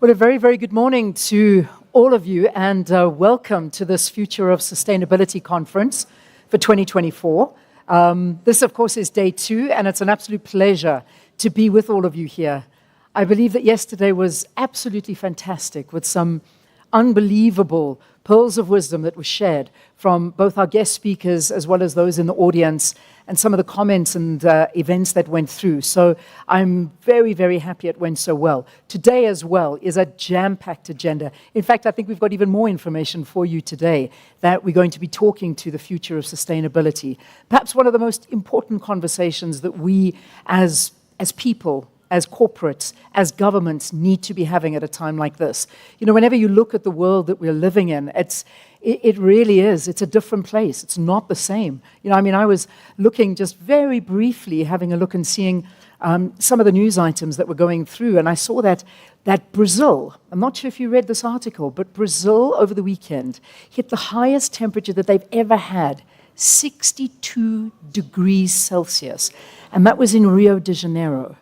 Well, a very, very good morning to all of you, and welcome to this Future of Sustainability Conference for 2024. This, of course, is day 2, and it's an absolute pleasure to be with all of you here. I believe that yesterday was absolutely fantastic, with some unbelievable pearls of wisdom that were shared from both our guest speakers as well as those in the audience, and some of the comments and events that went through. So I'm very, very happy it went so well. Today as well is a jam-packed agenda. In fact, I think we've got even more information for you today that we're going to be talking to the future of sustainability. Perhaps one of the most important conversations that we as people, as corporates, as governments need to be having at a time like this. You know, whenever you look at the world that we're living in, it really is. It's a different place. It's not the same. You know, I mean, I was looking just very briefly, having a look and seeing some of the news items that were going through, and I saw that Brazil, I'm not sure if you read this article, but Brazil over the weekend hit the highest temperature that they've ever had, 62 degrees Celsius, and that was in Rio de Janeiro.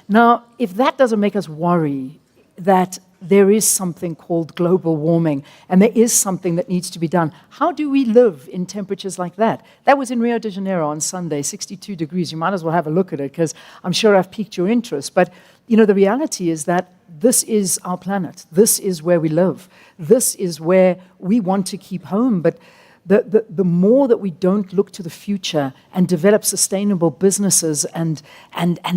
Now, if that doesn't make us worry that there is something called global warming and there is something that needs to be done, how do we live in temperatures like that? That was in Rio de Janeiro on Sunday, 62 degrees. You might as well have a look at it, because I'm sure I've piqued your interest. But, you know, the reality is that this is our planet. This is where we live. This is where we want to keep home. But the more that we don't look to the future and develop sustainable businesses and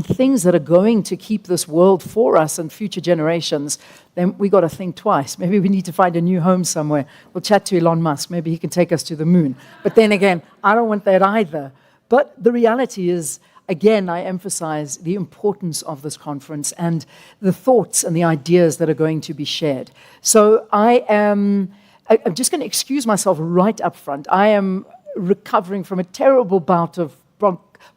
things that are going to keep this world for us and future generations, then we got to think twice. Maybe we need to find a new home somewhere. We'll chat to Elon Musk. Maybe he can take us to the moon. But then again, I don't want that either. But the reality is, again, I emphasize the importance of this conference and the thoughts and the ideas that are going to be shared. So I'm just going to excuse myself right up front. I am recovering from a terrible bout of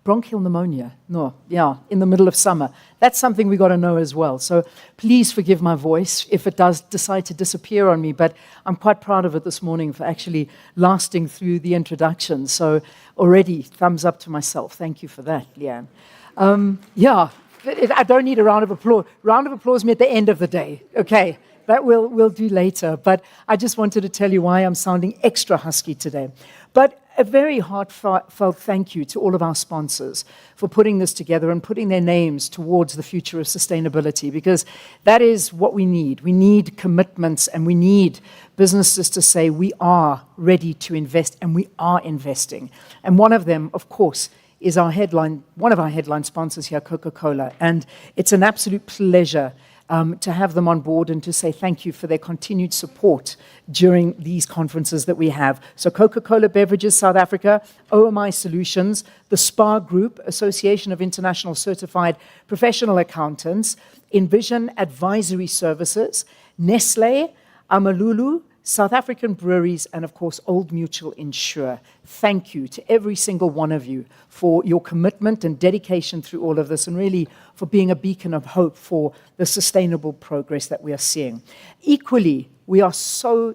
bronchial pneumonia. In the middle of summer. That's something we got to know as well. So please forgive my voice if it does decide to disappear on me, but I'm quite proud of it this morning for actually lasting through the introduction. So already, thumbs up to myself. Thank you for that, Leanne. I don't need a round of applause. Round of applause me at the end of the day, okay? That we'll do later, but I just wanted to tell you why I'm sounding extra husky today. But a very heartfelt thank you to all of our sponsors for putting this together and putting their names towards the future of sustainability, because that is what we need. We need commitments, and we need businesses to say we are ready to invest, and we are investing. And one of them, of course, is one of our headline sponsors here, Coca-Cola. And it's an absolute pleasure to have them on board and to say thank you for their continued support during these conferences that we have. So Coca-Cola Beverages South Africa, OMI Solutions, the SPA Group, Association of International Certified Professional Accountants, Envision Advisory Services, Nestle, Amalulu, South African Breweries, and of course, Old Mutual Insure. Thank you to every single one of you for your commitment and dedication through all of this, and really for being a beacon of hope for the sustainable progress that we are seeing. Equally, we are so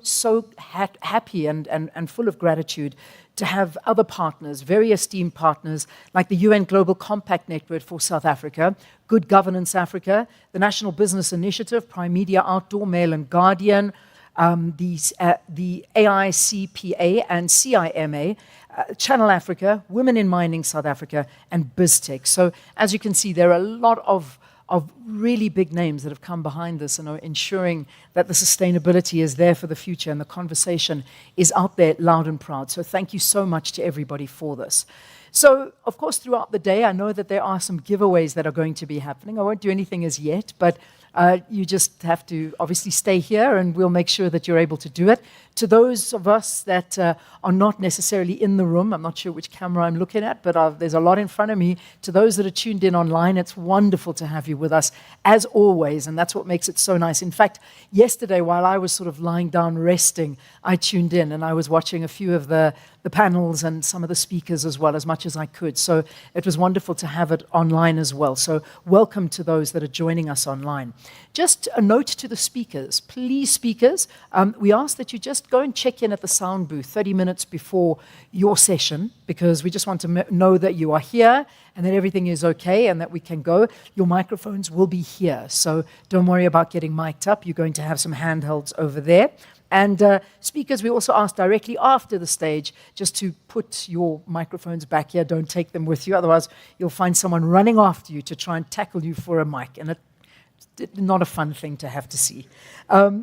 happy and full of gratitude to have other partners, very esteemed partners, like the UN Global Compact Network for South Africa, Good Governance Africa, the National Business Initiative, Prime Media Outdoor, Mail and Guardian, the AICPA and CIMA, Channel Africa, Women in Mining South Africa, and BizTech. So as you can see, there are a lot of really big names that have come behind this and are ensuring that the sustainability is there for the future and the conversation is out there loud and proud. So thank you so much to everybody for this. So, of course, throughout the day, I know that there are some giveaways that are going to be happening. I won't do anything as yet, but you just have to obviously stay here, and we'll make sure that you're able to do it. To those of us that are not necessarily in the room, I'm not sure which camera I'm looking at, but there's a lot in front of me. To those that are tuned in online, it's wonderful to have you with us, as always, and that's what makes it so nice. In fact, yesterday, while I was sort of lying down resting, I tuned in, and I was watching a few of the panels and some of the speakers as well, as much much as I could. So it was wonderful to have it online as well. So welcome to those that are joining us online. Just a note to the speakers. Please, speakers, we ask that you just go and check in at the sound booth 30 minutes before your session, because we just want to know that you are here and that everything is okay and that we can go. Your microphones will be here, so don't worry about getting mic'd up. You're going to have some handhelds over there. And speakers, we also ask directly after the stage just to put your microphones back here. Don't take them with you. Otherwise, you'll find someone running after you to try and tackle you for a mic. And it's not a fun thing to have to see.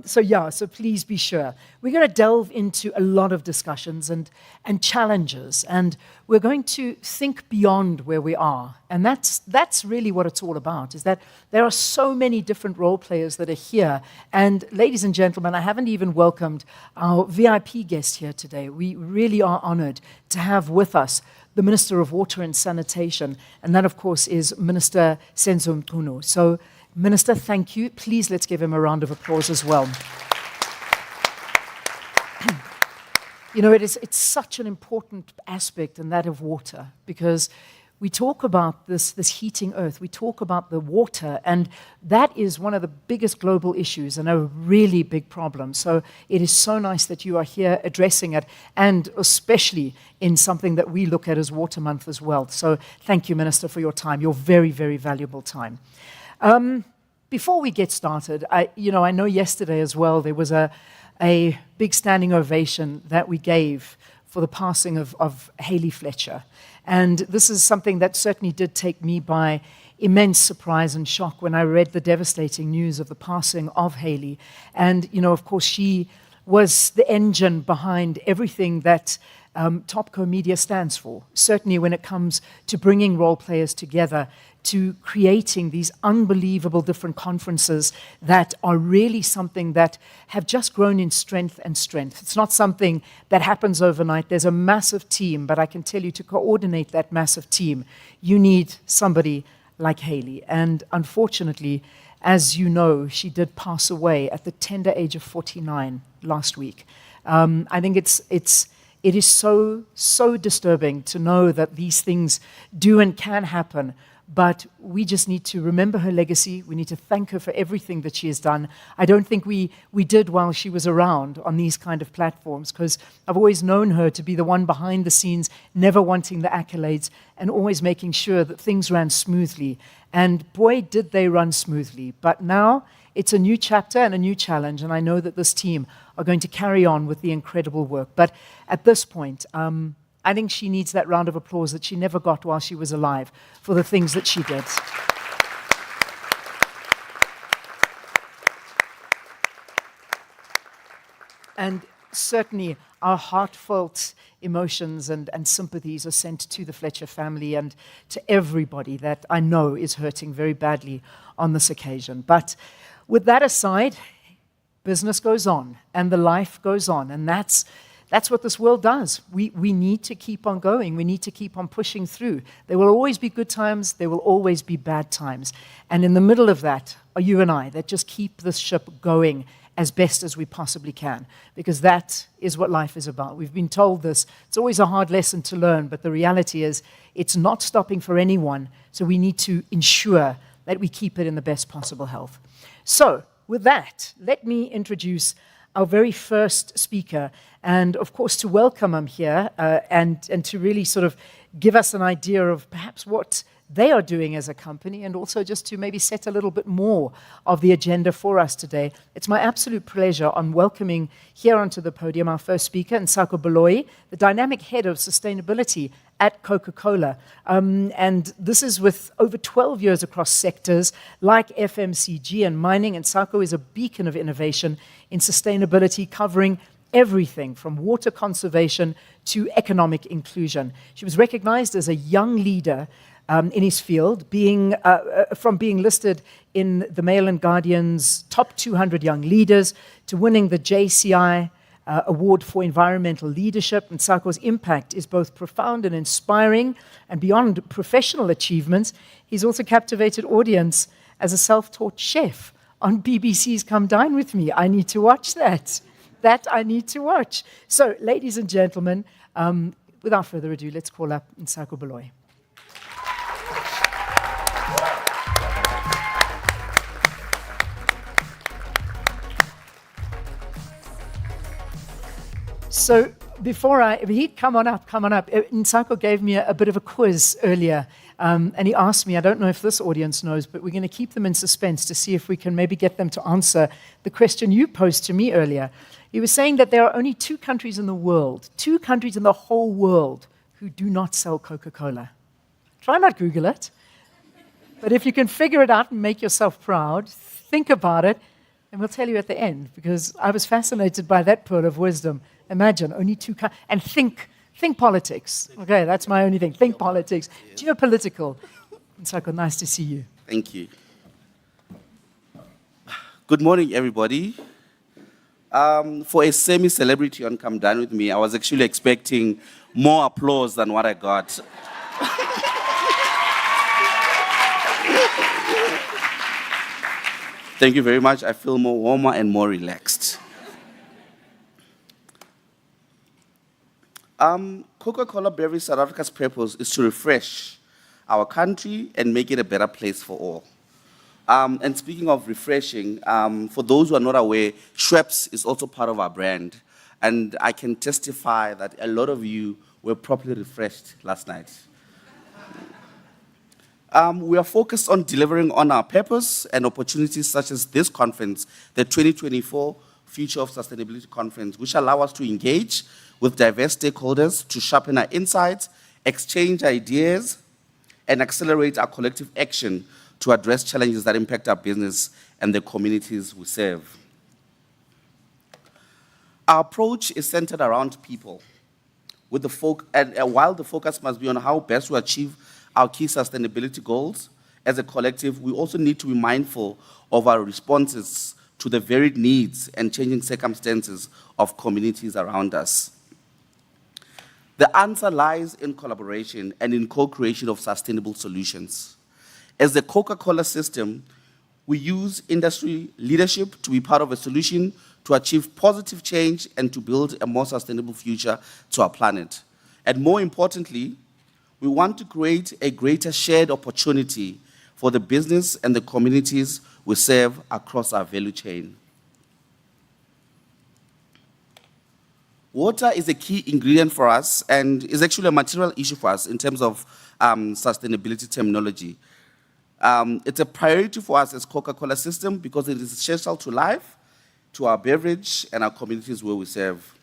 So please be sure. We're going to delve into a lot of discussions and challenges. And we're going to think beyond where we are. And that's really what it's all about, is that there are so many different role players that are here. And ladies and gentlemen, I haven't even welcomed our VIP guest here today. We really are honored to have with us the Minister of Water and Sanitation. And that, of course, is Minister Senzo Mchunu. So, Minister, thank you. Please, let's give him a round of applause as well. You know, it's such an important aspect, and that of water, because we talk about this heating earth, we talk about the water, and that is one of the biggest global issues and a really big problem. So it is so nice that you are here addressing it, and especially in something that we look at as Water Month as well. So thank you, Minister, for your time, your very, very valuable time. Before we get started, I know yesterday as well there was a big standing ovation that we gave for the passing of Hayley Fletcher. And this is something that certainly did take me by immense surprise and shock when I read the devastating news of the passing of Hayley. And, of course, she was the engine behind everything that Topco Media stands for, certainly when it comes to bringing role players together, to creating these unbelievable different conferences that are really something that have just grown in strength and strength. It's not something that happens overnight. There's a massive team, but I can tell you, to coordinate that massive team, you need somebody like Hayley. And unfortunately, as you know, she did pass away at the tender age of 49 last week. I think it is so disturbing to know that these things do and can happen, but we just need to remember her legacy. We need to thank her for everything that she has done. I don't think we did while she was around on these kind of platforms, because I've always known her to be the one behind the scenes, never wanting the accolades, and always making sure that things ran smoothly. And boy, did they run smoothly. But now it's a new chapter and a new challenge, and I know that this team are going to carry on with the incredible work. But at this point, I think she needs that round of applause that she never got while she was alive for the things that she did. And certainly our heartfelt emotions and sympathies are sent to the Fletcher family and to everybody that I know is hurting very badly on this occasion. But with that aside, business goes on and the life goes on, and that's what this world does. We need to keep on going. We need to keep on pushing through. There will always be good times. There will always be bad times. And in the middle of that are you and I that just keep this ship going as best as we possibly can, because that is what life is about. We've been told this. It's always a hard lesson to learn, but the reality is it's not stopping for anyone, so we need to ensure that we keep it in the best possible health. So, with that, let me introduce our very first speaker, and of course to welcome him here and to really sort of give us an idea of perhaps what they are doing as a company, and also just to maybe set a little bit more of the agenda for us today. It's my absolute pleasure on welcoming here onto the podium our first speaker, Nsako Baloyi, the dynamic head of sustainability at Coca-Cola. And this is with over 12 years across sectors like FMCG and mining. And Nsako is a beacon of innovation in sustainability, covering everything from water conservation to economic inclusion. She was recognized as a young leader in his field, from being listed in the Mail and Guardian's top 200 young leaders to winning the JCI Award for Environmental Leadership. And Nsako's impact is both profound and inspiring, and beyond professional achievements, he's also captivated audience as a self-taught chef on BBC's Come Dine With Me. I need to watch that. That I need to watch. So, ladies and gentlemen, without further ado, let's call up Nsako Baloyi. So come on up. Nsako gave me a bit of a quiz earlier, and he asked me, I don't know if this audience knows, but we're going to keep them in suspense to see if we can maybe get them to answer the question you posed to me earlier. He was saying that there are only 2 countries in the world, 2 countries in the whole world, who do not sell Coca-Cola. Try not Google it, but if you can figure it out and make yourself proud, think about it, and we'll tell you at the end, because I was fascinated by that pearl of wisdom. Imagine, only 2 countries, and think politics. Okay, that's my only thing. Think politics. Geopolitical. Nsako, nice to see you. Thank you. Good morning, everybody. For a semi-celebrity on Come Dine With Me, I was actually expecting more applause than what I got. Thank you very much. I feel more warmer and more relaxed. Coca-Cola Beverage South Africa's purpose is to refresh our country and make it a better place for all. And speaking of refreshing, for those who are not aware, Schweppes is also part of our brand. And I can testify that a lot of you were properly refreshed last night. We are focused on delivering on our purpose and opportunities such as this conference, the 2024 Future of Sustainability Conference, which allow us to engage with diverse stakeholders to sharpen our insights, exchange ideas, and accelerate our collective action to address challenges that impact our business and the communities we serve. Our approach is centered around people, with while the focus must be on how best to achieve our key sustainability goals, as a collective, we also need to be mindful of our responses to the varied needs and changing circumstances of communities around us. The answer lies in collaboration and in co-creation of sustainable solutions. As the Coca-Cola system, we use industry leadership to be part of a solution to achieve positive change and to build a more sustainable future to our planet. And more importantly, we want to create a greater shared opportunity for the business and the communities we serve across our value chain. Water is a key ingredient for us and is actually a material issue for us in terms of sustainability terminology. It's a priority for us as Coca-Cola system because it is essential to life, to our beverage, and our communities where we serve.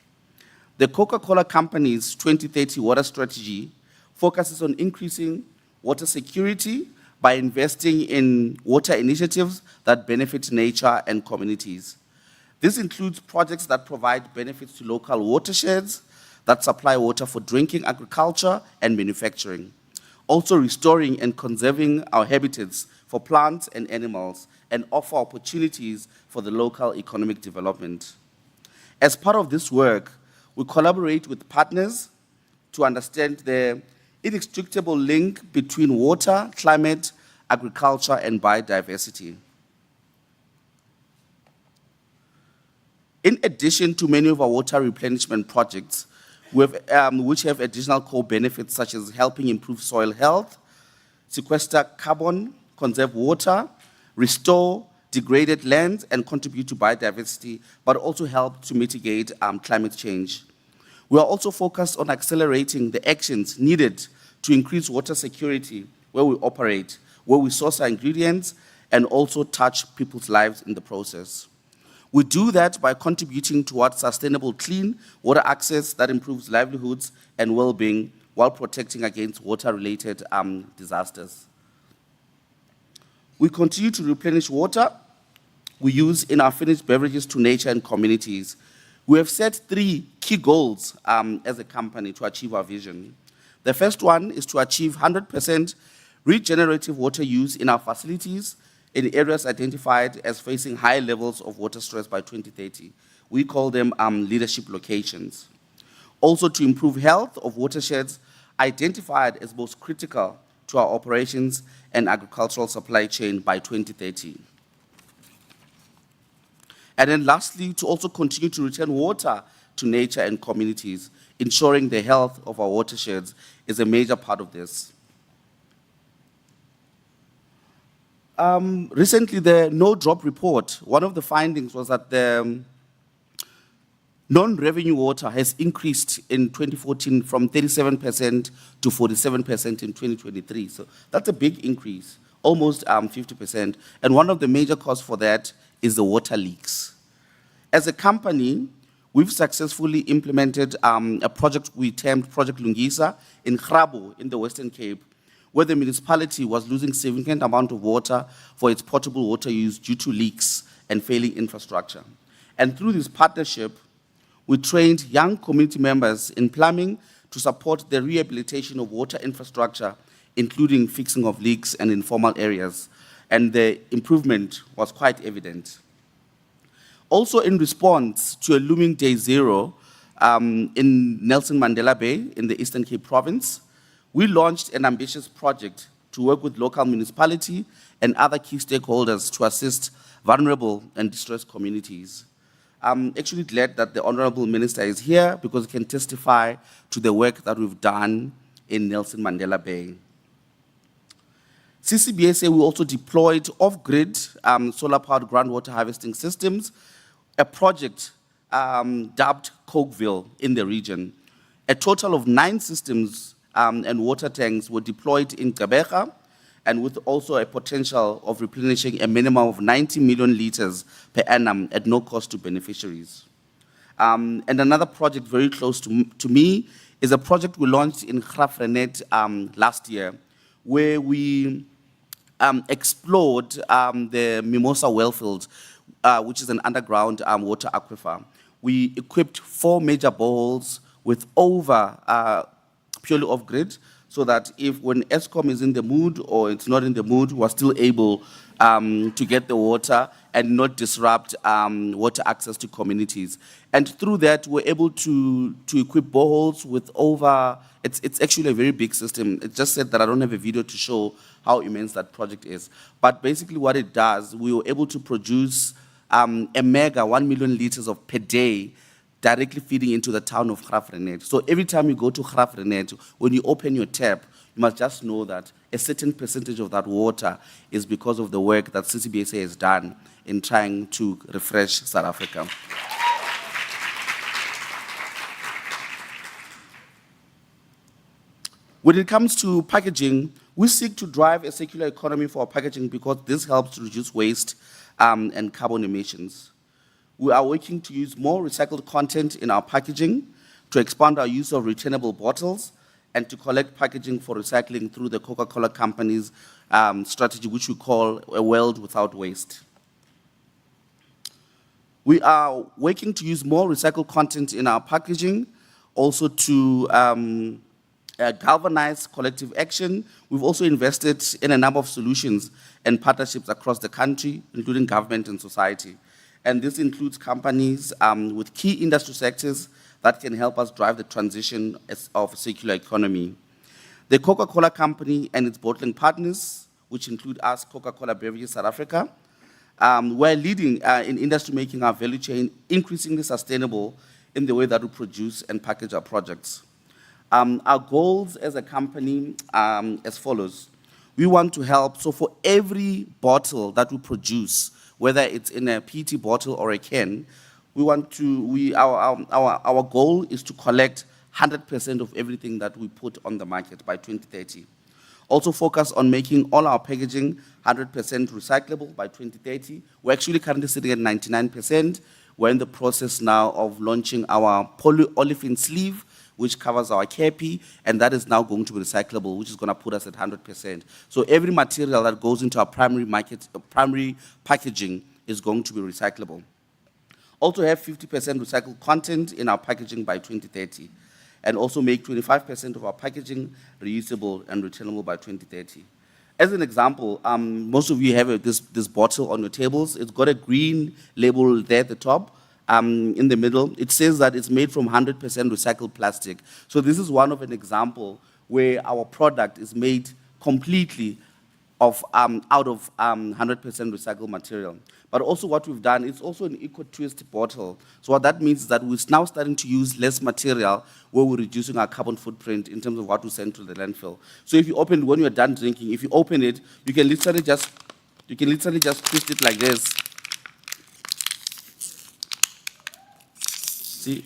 The Coca-Cola Company's 2030 water strategy focuses on increasing water security by investing in water initiatives that benefit nature and communities. This includes projects that provide benefits to local watersheds, that supply water for drinking, agriculture, and manufacturing. Also restoring and conserving our habitats for plants and animals, and offer opportunities for the local economic development. As part of this work, we collaborate with partners to understand the inextricable link between water, climate, agriculture, and biodiversity. In addition to many of our water replenishment projects, which have additional core benefits such as helping improve soil health, sequester carbon, conserve water, restore degraded lands, and contribute to biodiversity, but also help to mitigate climate change. We are also focused on accelerating the actions needed to increase water security where we operate, where we source our ingredients, and also touch people's lives in the process. We do that by contributing towards sustainable, clean water access that improves livelihoods and well-being while protecting against water-related disasters. We continue to replenish water we use in our finished beverages to nature and communities. We have set 3 key goals as a company to achieve our vision. The first one is to achieve 100% regenerative water use in our facilities in areas identified as facing high levels of water stress by 2030. We call them leadership locations. Also to improve health of watersheds identified as most critical to our operations and agricultural supply chain by 2030. And then lastly, to also continue to return water to nature and communities ensuring the health of our watersheds is a major part of this. Recently, the no drop report, one of the findings was that the non-revenue water has increased in 2014 from 37% to 47% in 2023. So that's a big increase, almost 50%. And one of the major causes for that is the water leaks. As a company, we've successfully implemented a project we termed Project Lungisa in Grabo in the Western Cape, where the municipality was losing significant amount of water for its potable water use due to leaks and failing infrastructure. And through this partnership, we trained young community members in plumbing to support the rehabilitation of water infrastructure, including fixing of leaks and informal areas. And the improvement was quite evident. Also, in response to a looming day zero in Nelson Mandela Bay in the Eastern Cape province, we launched an ambitious project to work with local municipality and other key stakeholders to assist vulnerable and distressed communities. I'm actually glad that the Honorable Minister is here because he can testify to the work that we've done in Nelson Mandela Bay. CCBSA, we also deployed off-grid solar-powered groundwater harvesting systems, a project dubbed Cokeville in the region. A total of 9 systems and water tanks were deployed in Gqeberha, and with also a potential of replenishing a minimum of 90 million liters per annum at no cost to beneficiaries. And another project very close to me is a project we launched in Graaff-Reinet last year, where we explored the Mimosa Wellfield, which is an underground water aquifer. We equipped 4 major boreholes with over purely off-grid, so that if when Eskom is in the mood or it's not in the mood, we're still able to get the water and not disrupt water access to communities. And through that, we're able to equip boreholes with over, it's actually a very big system. It just said that I don't have a video to show how immense that project is. But basically what it does, we were able to produce a mega 1 million liters of per day directly feeding into the town of Graaff-Reinet. So every time you go to Graaff-Reinet, when you open your tap, you must just know that a certain percentage of that water is because of the work that CCBSA has done in trying to refresh South Africa. When it comes to packaging, we seek to drive a circular economy for our packaging because this helps to reduce waste and carbon emissions. We are working to use more recycled content in our packaging, to expand our use of returnable bottles, and to collect packaging for recycling through the Coca-Cola Company's strategy, which we call a world without waste. We are working to use more recycled content in our packaging, also to galvanize collective action. We've also invested in a number of solutions and partnerships across the country, including government and society. And this includes companies with key industry sectors that can help us drive the transition of a circular economy. The Coca-Cola Company and its bottling partners, which include us, Coca-Cola Beverages South Africa, we're leading in industry making our value chain increasingly sustainable in the way that we produce and package our projects. Our goals as a company as follows. We want to help, so for every bottle that we produce, whether it's in a PET bottle or a can, our goal is to collect 100% of everything that we put on the market by 2030. Also focus on making all our packaging 100% recyclable by 2030. We're actually currently sitting at 99%. We're in the process now of launching our polyolefin sleeve, which covers our kepi, and that is now going to be recyclable, which is going to put us at 100%. So every material that goes into our primary packaging is going to be recyclable. Also have 50% recycled content in our packaging by 2030, and also make 25% of our packaging reusable and returnable by 2030. As an example, most of you have this bottle on your tables. It's got a green label there at the top. In the middle, it says that it's made from 100% recycled plastic. So this is one of an example where our product is made completely out of 100% recycled material. But also what we've done, it's also an eco-twist bottle. So what that means is that we're now starting to use less material where we're reducing our carbon footprint in terms of what we send to the landfill. So if you open, when you're done drinking, if you open it, you can literally just twist it like this. See?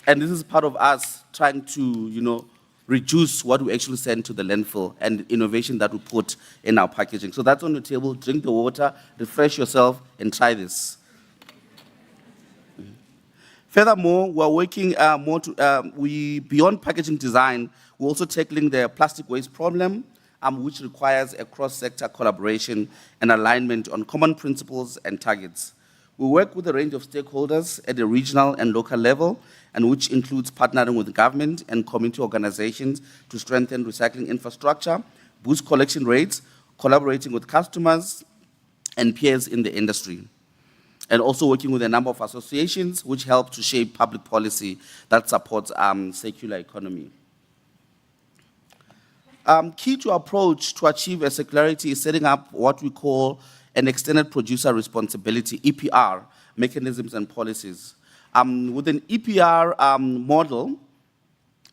And this is part of us trying to, reduce what we actually send to the landfill and innovation that we put in our packaging. So that's on the table. Drink the water, refresh yourself, and try this. Furthermore, we're working beyond packaging design, we're also tackling the plastic waste problem, which requires a cross-sector collaboration and alignment on common principles and targets. We work with a range of stakeholders at the regional and local level, and which includes partnering with government and community organizations to strengthen recycling infrastructure, boost collection rates, collaborating with customers and peers in the industry, and also working with a number of associations which help to shape public policy that supports circular economy. Key to our approach to achieve a circularity is setting up what we call an extended producer responsibility, EPR, mechanisms and policies. With an EPR model,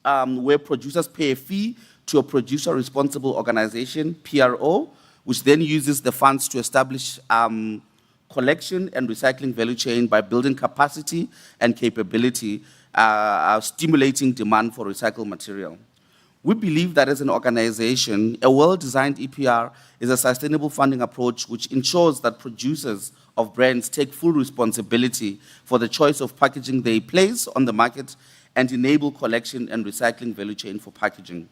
where producers pay a fee to a producer responsible organization, PRO, which then uses the funds to establish collection and recycling value chain by building capacity and capability, stimulating demand for recycled material. We believe that as an organization, a well-designed EPR is a sustainable funding approach which ensures that producers of brands take full responsibility for the choice of packaging they place on the market and enable collection and recycling value chain for packaging.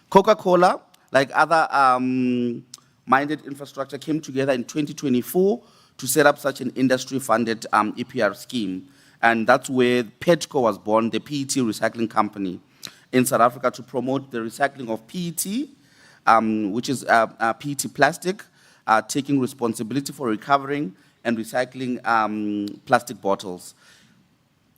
Coca-Cola, like other minded infrastructure, came together in 2024 to set up such an industry-funded EPR scheme. And that's where PETCO was born, the PET recycling company in South Africa, to promote the recycling of PET, which is PET plastic, taking responsibility for recovering and recycling plastic bottles.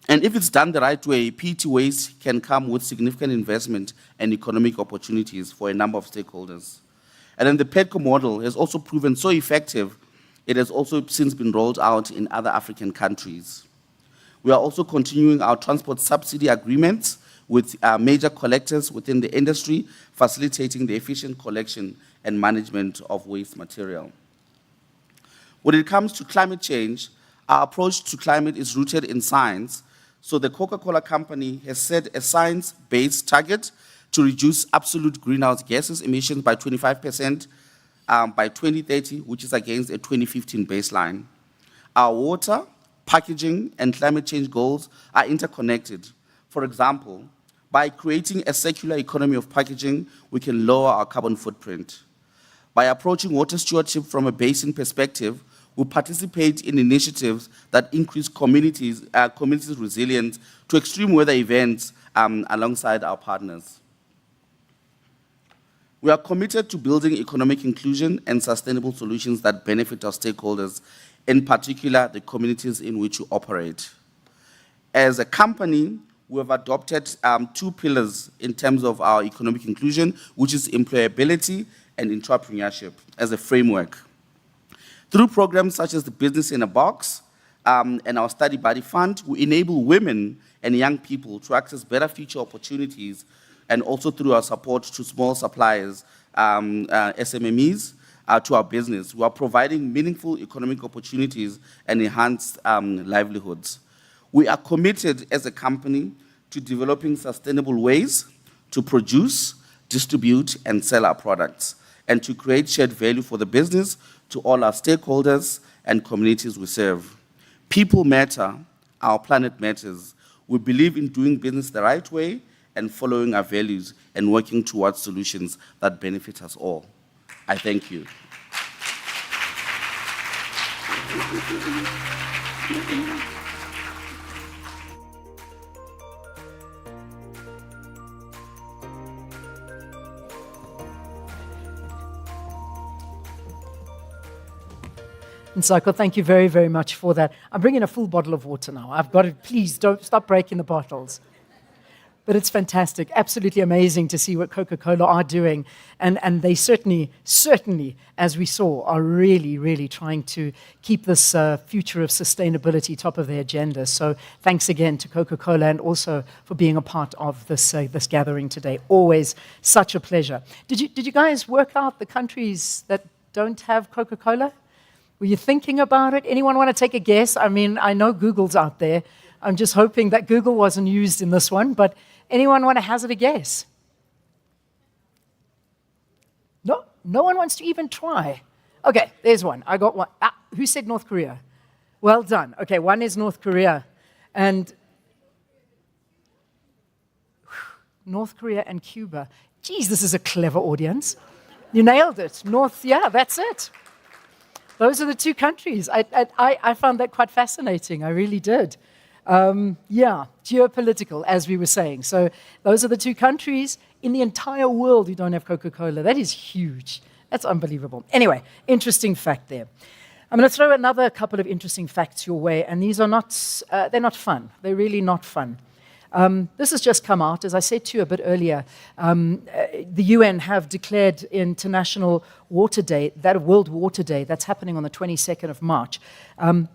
And if it's done the right way, PET waste can come with significant investment and economic opportunities for a number of stakeholders. And then the PETCO model has also proven so effective, it has also since been rolled out in other African countries. We are also continuing our transport subsidy agreements with major collectors within the industry, facilitating the efficient collection and management of waste material. When it comes to climate change, our approach to climate is rooted in science. So the Coca-Cola company has set a science-based target to reduce absolute greenhouse gases emissions by 25% by 2030, which is against a 2015 baseline. Our water, packaging, and climate change goals are interconnected. For example, by creating a circular economy of packaging, we can lower our carbon footprint. By approaching water stewardship from a basin perspective, we participate in initiatives that increase communities' resilience to extreme weather events alongside our partners. We are committed to building economic inclusion and sustainable solutions that benefit our stakeholders, in particular the communities in which we operate. As a company, we have adopted 2 pillars in terms of our economic inclusion, which is employability and entrepreneurship as a framework. Through programs such as the Business in a Box and our Study Buddy Fund, we enable women and young people to access better future opportunities, and also through our support to small suppliers, SMMEs, to our business. We are providing meaningful economic opportunities and enhanced livelihoods. We are committed as a company to developing sustainable ways to produce, distribute, and sell our products, and to create shared value for the business to all our stakeholders and communities we serve. People matter, our planet matters. We believe in doing business the right way and following our values and working towards solutions that benefit us all. I thank you. Nsako, thank you very, very much for that. I'm bringing a full bottle of water now. I've got it. Please don't stop breaking the bottles. But it's fantastic, absolutely amazing to see what Coca-Cola are doing. And they certainly, as we saw, are really, really trying to keep this future of sustainability top of their agenda. So thanks again to Coca-Cola and also for being a part of this gathering today. Always such a pleasure. Did you guys work out the countries that don't have Coca-Cola? Were you thinking about it? Anyone want to take a guess? I mean, I know Google's out there. I'm just hoping that Google wasn't used in this one, but anyone want to hazard a guess? No one wants to even try. Okay, there's one. I got one. Who said North Korea? Well done. Okay, one is North Korea. And North Korea and Cuba. Geez, this is a clever audience. You nailed it. Yeah, that's it. Those are the two countries. I found that quite fascinating. I really did. Yeah, geopolitical, as we were saying. So those are the two countries in the entire world who don't have Coca-Cola. That is huge. That's unbelievable. Anyway, interesting fact there. I'm going to throw another couple of interesting facts your way, and these are they're not fun. They're really not fun. This has just come out, as I said to you a bit earlier. The UN have declared International Water Day, that World Water Day, that's happening on the 22nd of March.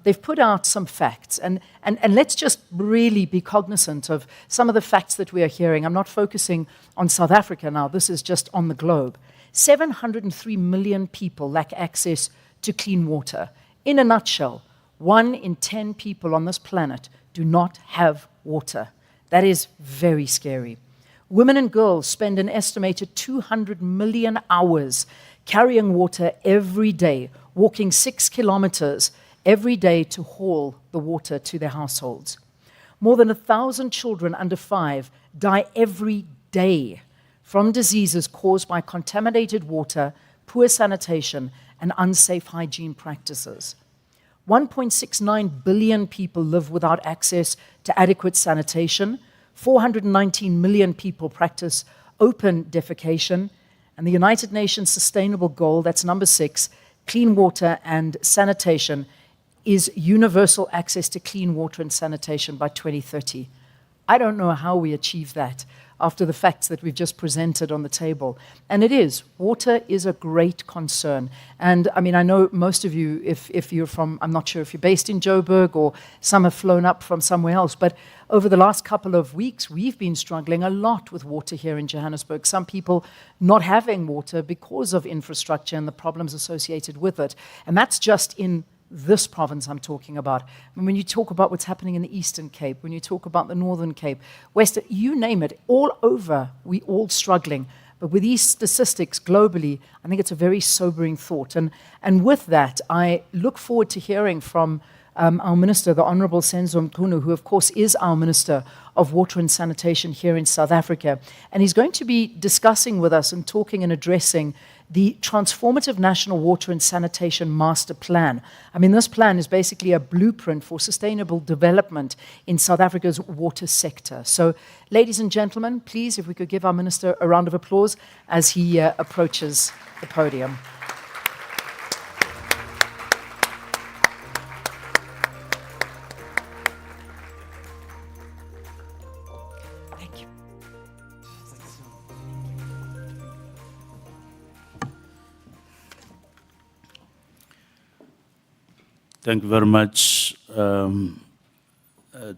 They've put out some facts, and let's just really be cognizant of some of the facts that we are hearing. I'm not focusing on South Africa now, this is just on the globe. 703 million people lack access to clean water. In a nutshell, 1 in 10 people on this planet do not have water. That is very scary. Women and girls spend an estimated 200 million hours carrying water every day, walking 6 kilometers every day to haul the water to their households. More than 1,000 children under 5 die every day from diseases caused by contaminated water, poor sanitation, and unsafe hygiene practices. 1.69 billion people live without access to adequate sanitation. 419 million people practice open defecation. And the United Nations Sustainable Goal, that's number 6, clean water and sanitation, is universal access to clean water and sanitation by 2030. I don't know how we achieve that after the facts that we've just presented on the table. And it is. Water is a great concern. And I mean, I know most of you, if you're from, I'm not sure if you're based in Joburg or some have flown up from somewhere else, but over the last couple of weeks, we've been struggling a lot with water here in Johannesburg. Some people not having water because of infrastructure and the problems associated with it. And that's just in this province I'm talking about. And when you talk about what's happening in the Eastern Cape, when you talk about the Northern Cape, Western, you name it, all over, we all struggling. But with these statistics globally, I think it's a very sobering thought. And with that, I look forward to hearing from our Minister, the Honourable Senzo Mchunu, who of course is our Minister of Water and Sanitation here in South Africa. And he's going to be discussing with us and talking and addressing the Transformative National Water and Sanitation Master Plan. I mean, this plan is basically a blueprint for sustainable development in South Africa's water sector. So, ladies and gentlemen, please, if we could give our Minister a round of applause as he approaches the podium. Thank you. Thank you very much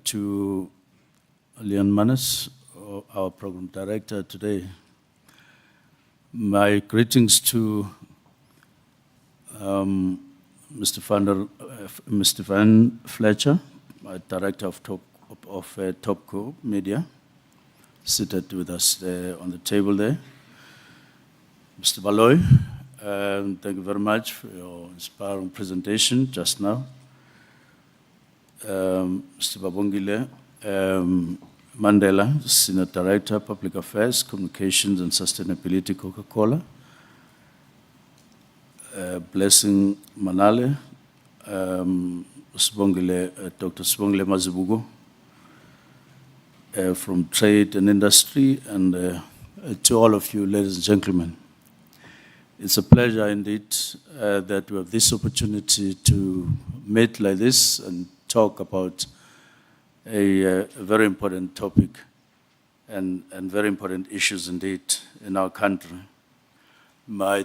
to Leon Manus, our program director today. My greetings to Mr. Van Fletcher, director of Topco Media, seated with us there on the table there. Mr. Baloy, thank you very much for your inspiring presentation just now. Mr. Babongile Mandela, Senior Director, Public Affairs, Communications and Sustainability, Coca-Cola. Blessing Manale, Dr. Sibongile Mazibugo, from Trade and Industry, and to all of you, ladies and gentlemen. It's a pleasure indeed that we have this opportunity to meet like this and talk about a very important topic and very important issues indeed in our country. I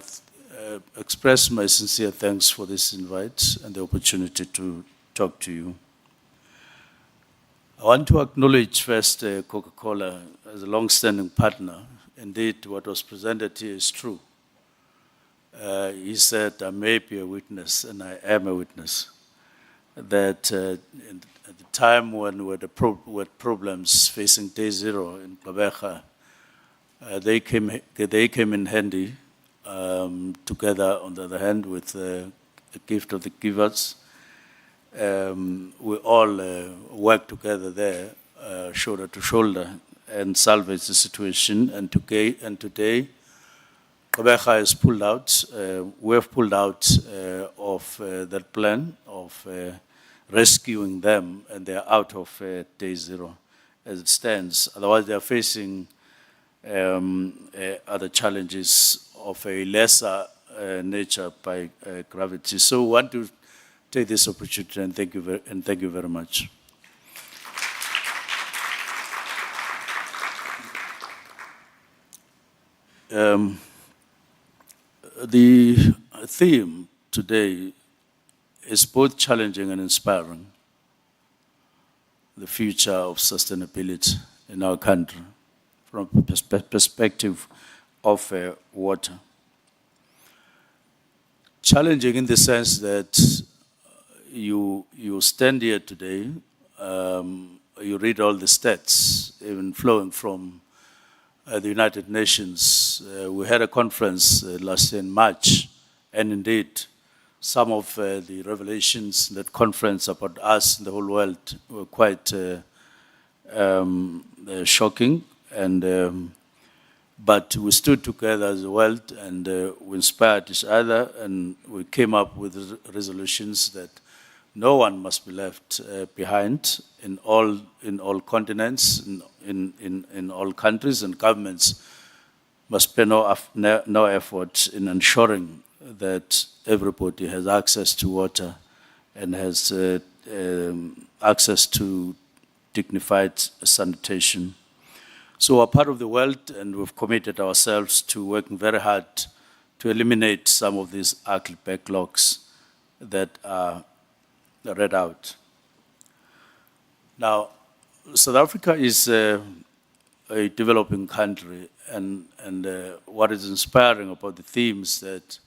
express my sincere thanks for this invite and the opportunity to talk to you. I want to acknowledge first Coca-Cola as a long-standing partner. Indeed, what was presented here is true. He said, I may be a witness, and I am a witness, that at the time when we had problems facing day zero in Gqeberha, they came in handy, together on the other hand with a gift of the givers. We all worked together there, shoulder to shoulder, and salvaged the situation. And today, Gqeberha has pulled out. We have pulled out of that plan of rescuing them, and they are out of day zero as it stands. Otherwise, they are facing other challenges of a lesser nature by gravity. So, I want to take this opportunity and thank you very much. The theme today is both challenging and inspiring. The future of sustainability in our country from a perspective of water. Challenging in the sense that you stand here today, you read all the stats, even flowing from the United Nations. We had a conference last year in March, and indeed, some of the revelations in that conference about us in the whole world were quite shocking. But we stood together as a world, and we inspired each other, and we came up with resolutions that no one must be left behind in all continents, in all countries, and governments must spare no effort in ensuring that everybody has access to water and has access to dignified sanitation. So we're part of the world, and we've committed ourselves to working very hard to eliminate some of these ugly backlogs that are read out. Now, South Africa is a developing country, and what is inspiring about the theme is that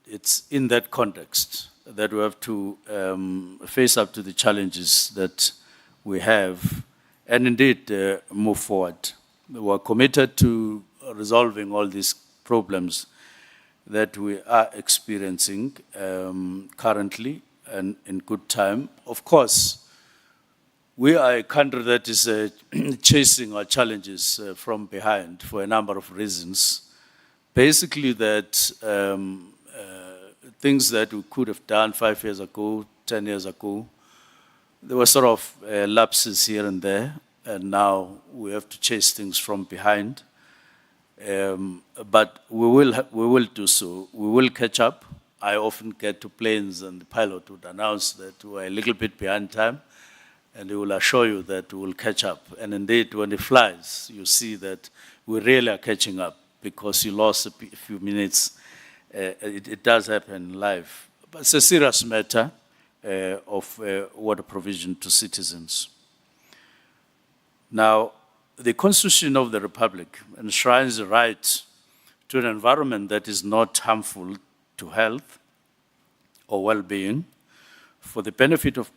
it's in that context that we have to face up to the challenges that we have, and indeed move forward. We are committed to resolving all these problems that we are experiencing currently and in good time. Of course, we are a country that is chasing our challenges from behind for a number of reasons. Basically that things that we could have done 5 years ago, 10 years ago, there were sort of lapses here and there, and now we have to chase things from behind. But we will do so. We will catch up. I often get to planes and the pilot would announce that we're a little bit behind time, and he will assure you that we will catch up. And indeed, when he flies, you see that we really are catching up because you lost a few minutes. It does happen in life. But it's a serious matter of water provision to citizens. Now, the Constitution of the Republic enshrines the right to an environment that is not harmful to health or well-being for the benefit of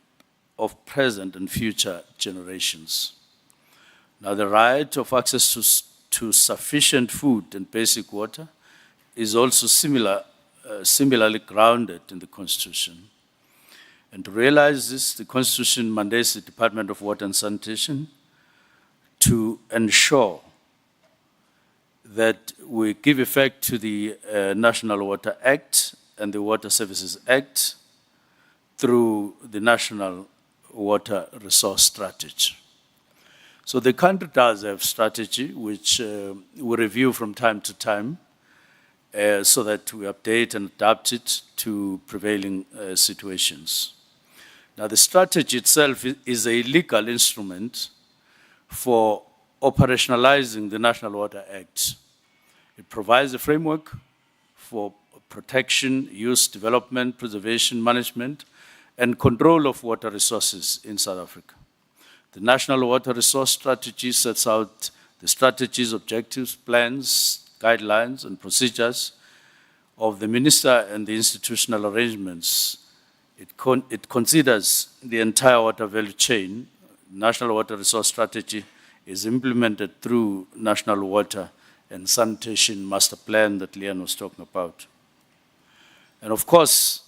present and future generations. Now, the right of access to sufficient food and basic water is also similarly grounded in the Constitution. And to realize this, the Constitution mandates the Department of Water and Sanitation to ensure that we give effect to the National Water Act and the Water Services Act through the National Water Resource Strategy. So the country does have strategy, which we review from time to time, so that we update and adapt it to prevailing situations. Now, the strategy itself is a legal instrument for operationalizing the National Water Act. It provides a framework for protection, use, development, preservation, management, and control of water resources in South Africa. The National Water Resource Strategy sets out the strategies, objectives, plans, guidelines, and procedures of the minister and the institutional arrangements. It considers the entire water value chain. National Water Resource Strategy is implemented through National Water and Sanitation Master Plan that Leon was talking about. And of course,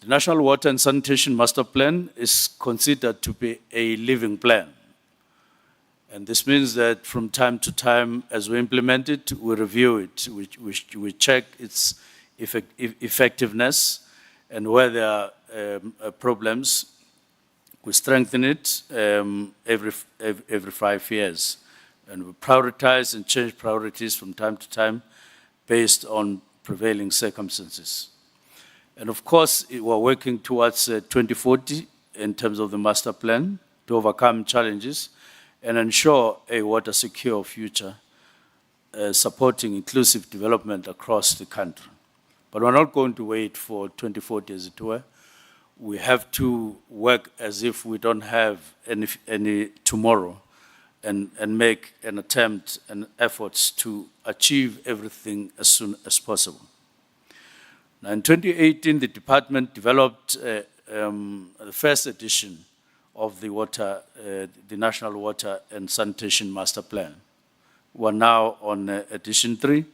the National Water and Sanitation Master Plan is considered to be a living plan. And this means that from time to time, as we implement it, we review it, we check its effectiveness, and where there are problems, we strengthen it every 5 years. And we prioritize and change priorities from time to time based on prevailing circumstances. And of course, we're working towards 2040 in terms of the master plan to overcome challenges and ensure a water-secure future, supporting inclusive development across the country. But we're not going to wait for 2040, as it were. We have to work as if we don't have any tomorrow and make an attempt and efforts to achieve everything as soon as possible. Now, in 2018, the department developed the first edition of the National Water and Sanitation Master Plan. We're now on edition 3,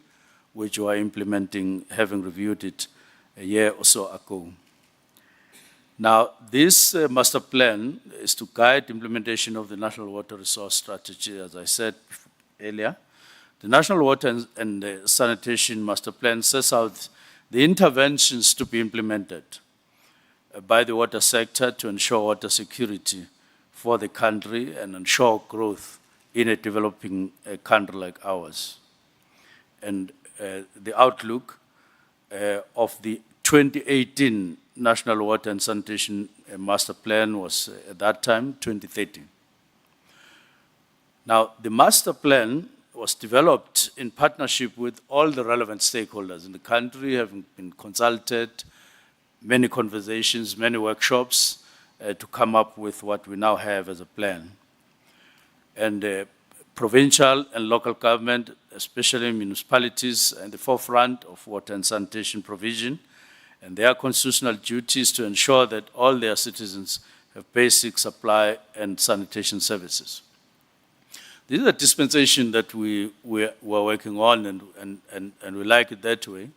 which we are implementing, having reviewed it a year or so ago. Now, this master plan is to guide implementation of the National Water Resource Strategy, as I said earlier. The National Water and Sanitation Master Plan sets out the interventions to be implemented by the water sector to ensure water security for the country and ensure growth in a developing country like ours. And the outlook of the 2018 National Water and Sanitation Master Plan was at that time 2030. Now, the master plan was developed in partnership with all the relevant stakeholders in the country, having been consulted, many conversations, many workshops to come up with what we now have as a plan. And provincial and local government, especially municipalities, are in the forefront of water and sanitation provision, and their constitutional duties to ensure that all their citizens have basic supply and sanitation services. This is a dispensation that we're working on, and we like it that way.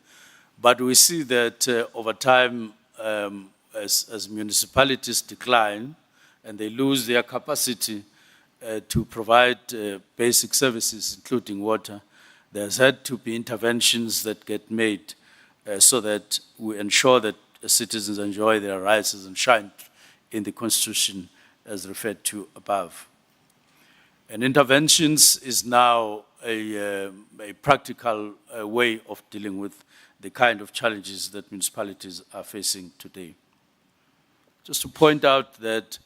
But we see that over time, as municipalities decline and they lose their capacity to provide basic services, including water, there's had to be interventions that get made so that we ensure that citizens enjoy their rights as enshrined in the Constitution as referred to above. And interventions is now a practical way of dealing with the kind of challenges that municipalities are facing today. Just to point out that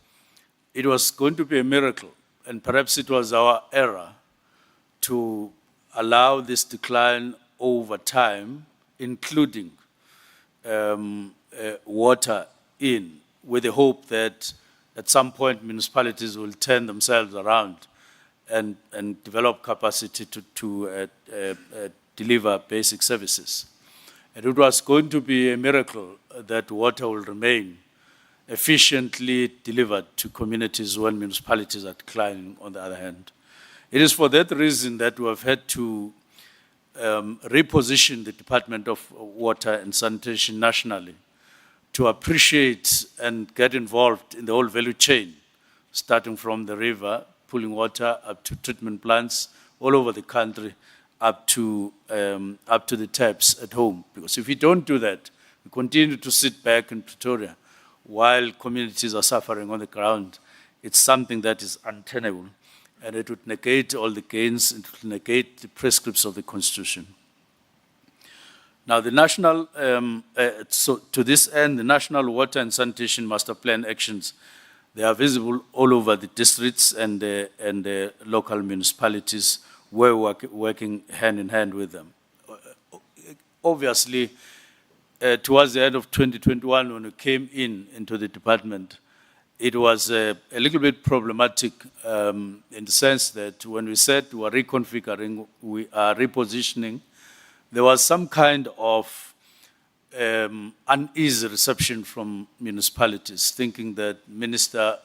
it was going to be a miracle, and perhaps it was our error, to allow this decline over time, including water in, with the hope that at some point municipalities will turn themselves around and develop capacity to deliver basic services. And it was going to be a miracle that water will remain efficiently delivered to communities when municipalities are declining, on the other hand. It is for that reason that we have had to reposition the Department of Water and Sanitation nationally to appreciate and get involved in the whole value chain, starting from the river, pulling water up to treatment plants all over the country, up to the taps at home. Because if we don't do that, we continue to sit back in Pretoria while communities are suffering on the ground. It's something that is untenable, and it would negate all the gains, it would negate the prescripts of the Constitution. Now, the national, so to this end, the National Water and Sanitation Master Plan actions, They are visible all over the districts and the local municipalities. We're working hand in hand with them. Obviously, towards the end of 2021, when we came into the department, it was a little bit problematic in the sense that when we said we are reconfiguring, we are repositioning, there was some kind of uneasy reception from municipalities, thinking that Minister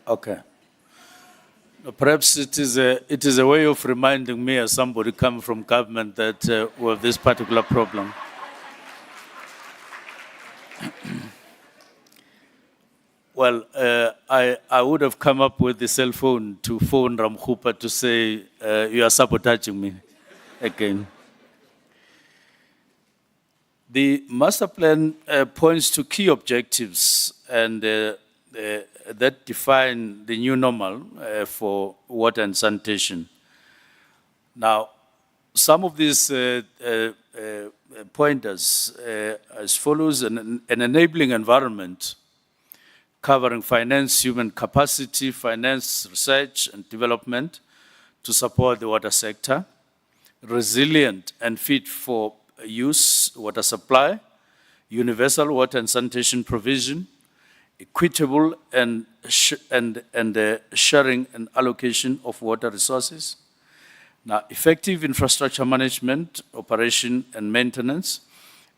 Okay. Perhaps it is a way of reminding me as somebody coming from government that we have this particular problem. Well, I would have come up with the cell phone to phone Ramkhupa to say, you are sabotaging me again. The master plan points to key objectives and that define the new normal for water and sanitation. Now, some of these pointers as follows: an enabling environment covering finance, human capacity, finance, research and development to support the water sector, resilient and fit for use water supply, universal water and sanitation provision, equitable and sharing and allocation of water resources. Now, effective infrastructure management, operation and maintenance,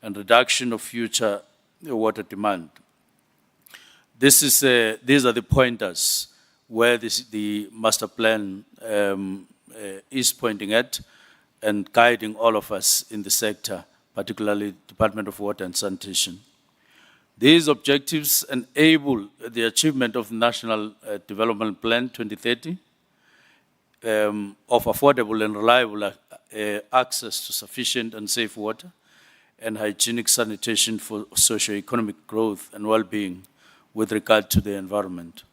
and reduction of future water demand. These are the pointers where the master plan is pointing at and guiding all of us in the sector, particularly Department of Water and Sanitation. These objectives enable the achievement of the National Development Plan 2030 of affordable and reliable access to sufficient and safe water and hygienic sanitation for socio-economic growth and well-being with regard to the environment.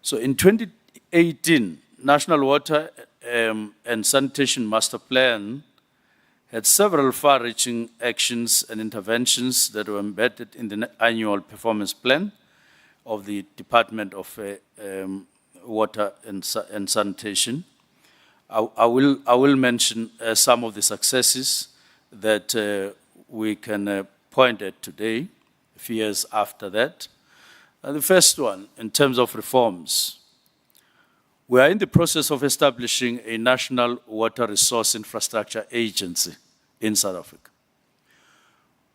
So in 2018, National Water and Sanitation Master Plan had several far-reaching actions and interventions that were embedded in the annual performance plan of the Department of Water and Sanitation. I will mention some of the successes that we can point at today, a few years after that. The first one, in terms of reforms, we are in the process of establishing a National Water Resource Infrastructure Agency in South Africa.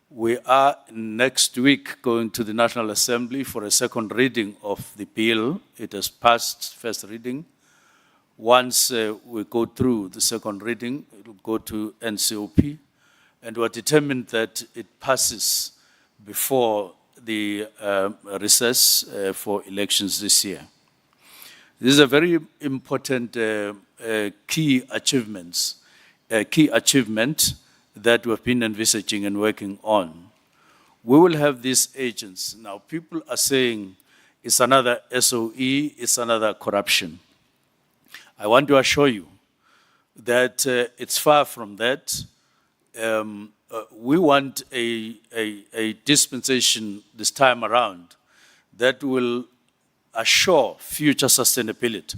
We are next week going to the National Assembly for a second reading of the bill. It has passed first reading. Once we go through the second reading, it will go to NCOP, and we are determined that it passes before the recess for elections this year. This is a very important key achievement that we've been envisaging and working on. We will have these agents. Now, people are saying it's another SOE, it's another corruption. I want to assure you that it's far from that. We want a dispensation this time around that will assure future sustainability,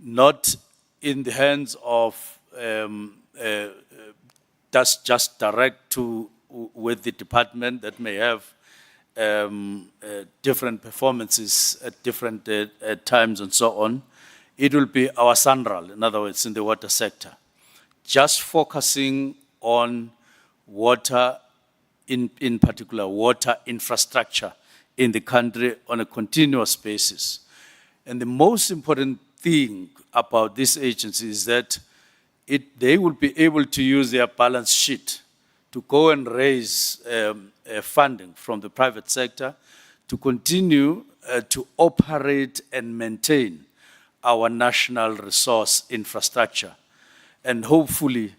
not in the hands of just direct with the department that may have different performances at different times and so on, it will be our SANRAL, in other words, in the water sector, just focusing on water, in particular water infrastructure in the country on a continuous basis. And the most important thing about this agency is that they will be able to use their balance sheet to go and raise funding from the private sector to continue to operate and maintain our national resource infrastructure. And hopefully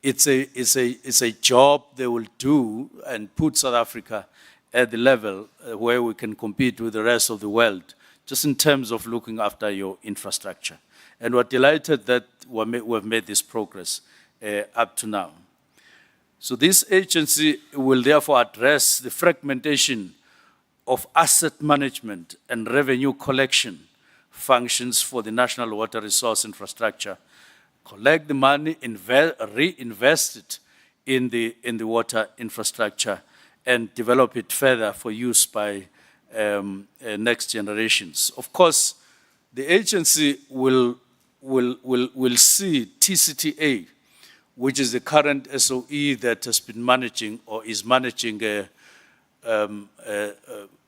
it's a job they will do and put South Africa at the level where we can compete with the rest of the world, just in terms of looking after your infrastructure. And we're delighted that we've made this progress up to now. So this agency will therefore address the fragmentation of asset management and revenue collection functions for the national water resource infrastructure, collect the money, reinvest it in the water infrastructure, and develop it further for use by next generations. Of course, the agency will see TCTA, which is the current SOE that has been managing or is managing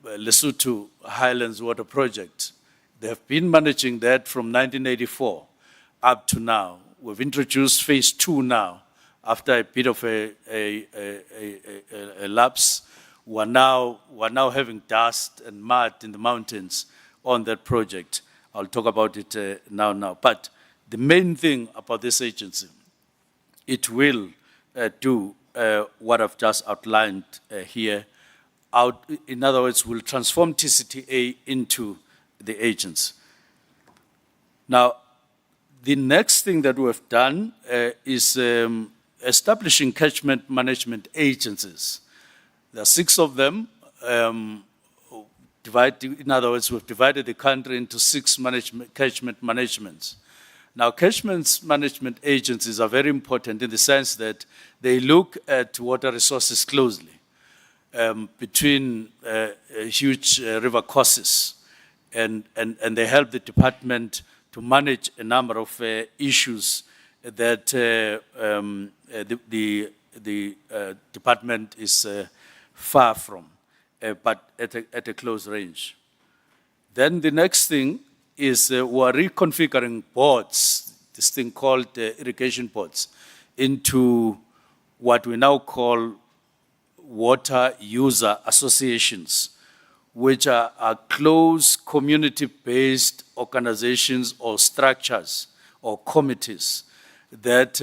Lesotho Highlands Water Project. They have been managing that from 1984 up to now. We've introduced phase 2 now. After a bit of a lapse, we're now having dust and mud in the mountains on that project. I'll talk about it now. But the main thing about this agency, it will do what I've just outlined here. In other words, will transform TCTA into the agents. Now, the next thing that we've done is establishing catchment management agencies. There are 6 of them. In other words, we've divided the country into 6 catchment managements. Now, catchment management agencies are very important in the sense that they look at water resources closely between huge river courses, and they help the department to manage a number of issues that the department is far from, but at a close range. Then the next thing is we're reconfiguring boards, this thing called irrigation boards, into what we now call water user associations, which are close community-based organizations or structures or committees that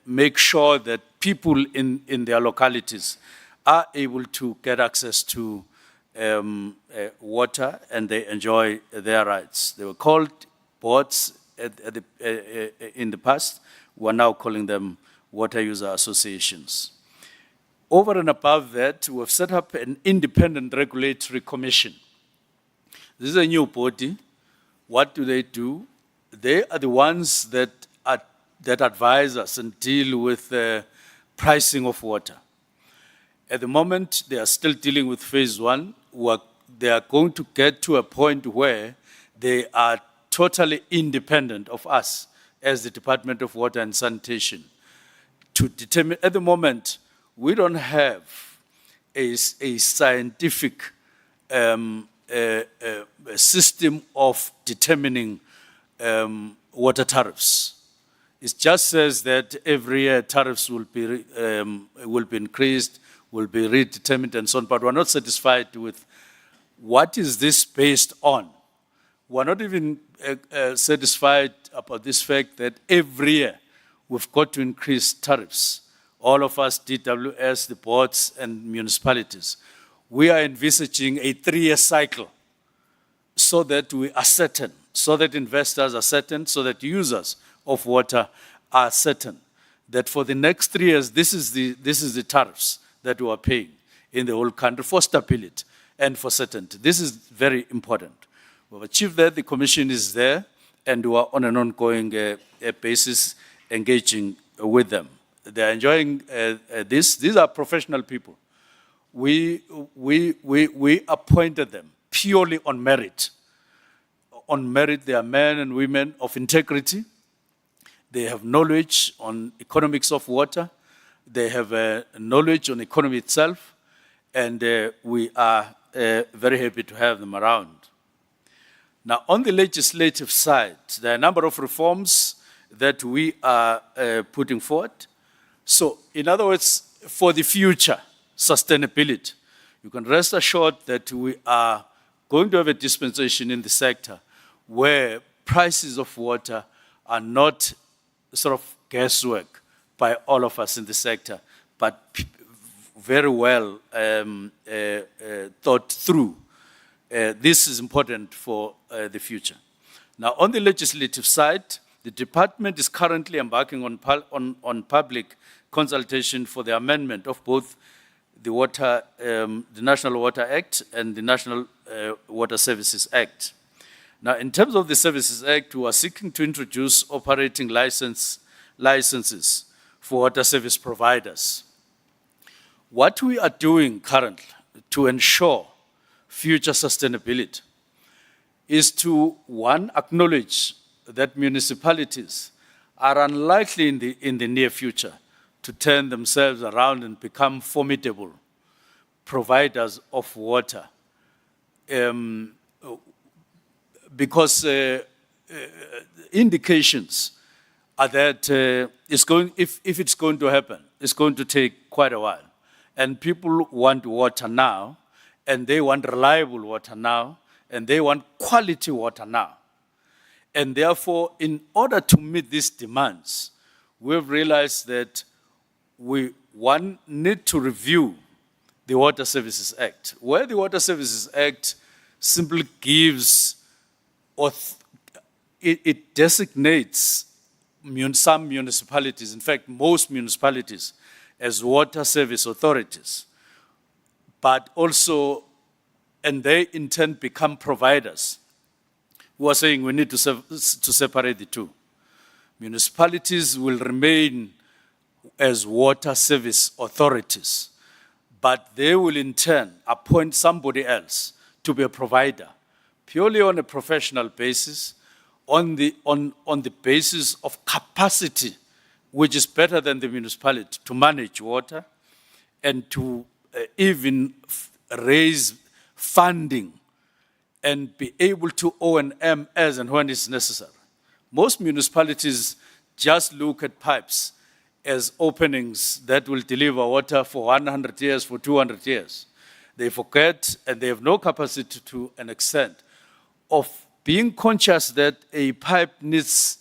make sure that people in their localities are able to get access to water and they enjoy their rights. They were called boards in the past. We're now calling them water user associations. Over and above that, we've set up an independent regulatory commission. This is a new body. What do? They are the ones that advise us and deal with pricing of water. At the moment, they are still dealing with phase 1. They are going to get to a point where they are totally independent of us as the Department of Water and Sanitation to determine. At the moment, we don't have a scientific system of determining water tariffs. It just says that every year tariffs will be increased, will be redetermined and so on, but we're not satisfied with what is this based on. We're not even satisfied about this fact that every year we've got to increase tariffs. All of us, DWS, the boards and municipalities, we are envisaging a 3-year cycle so that we are certain, so that investors are certain, so that users of water are certain that for the next 3 years, this is the tariffs that we are paying in the whole country for stability and for certainty. This is very important. We've achieved that. The commission is there, and we are on an ongoing basis engaging with them. They are enjoying this. These are professional people. we appointed them purely on merit. On merit, they are men and women of integrity. They have knowledge on economics of water. They have knowledge on economy itself. And we are very happy to have them around. Now, on the legislative side, there are a number of reforms that we are putting forward. So, in other words, for the future sustainability, you can rest assured that we are going to have a dispensation in the sector where prices of water are not sort of guesswork by all of us in the sector, but very well thought through. This is important for the future. Now, on the legislative side, the department is currently embarking on public consultation for the amendment of both the National Water Act and the National Water Services Act. Now, in terms of the Services Act, we are seeking to introduce operating licenses for water service providers. What we are doing currently to ensure future sustainability is to, one, acknowledge that municipalities are unlikely in the near future to turn themselves around and become formidable providers of water. Because indications are that if it's going to happen, it's going to take quite a while. And people want water now, and they want reliable water now, and they want quality water now. And therefore, in order to meet these demands, we've realized that we, one, need to review the Water Services Act, where the Water Services Act simply gives, it designates some municipalities, in fact, most municipalities, as water service authorities, but also, and they in turn become providers who are saying we need to separate the two. Municipalities will remain as water service authorities, but they will in turn appoint somebody else to be a provider, purely on a professional basis, on the basis of capacity, which is better than the municipality to manage water and to even raise funding and be able to O&M as and when it's necessary. Most municipalities just look at pipes as openings that will deliver water for 100 years, for 200 years. They forget, and they have no capacity to an extent of being conscious that a pipe needs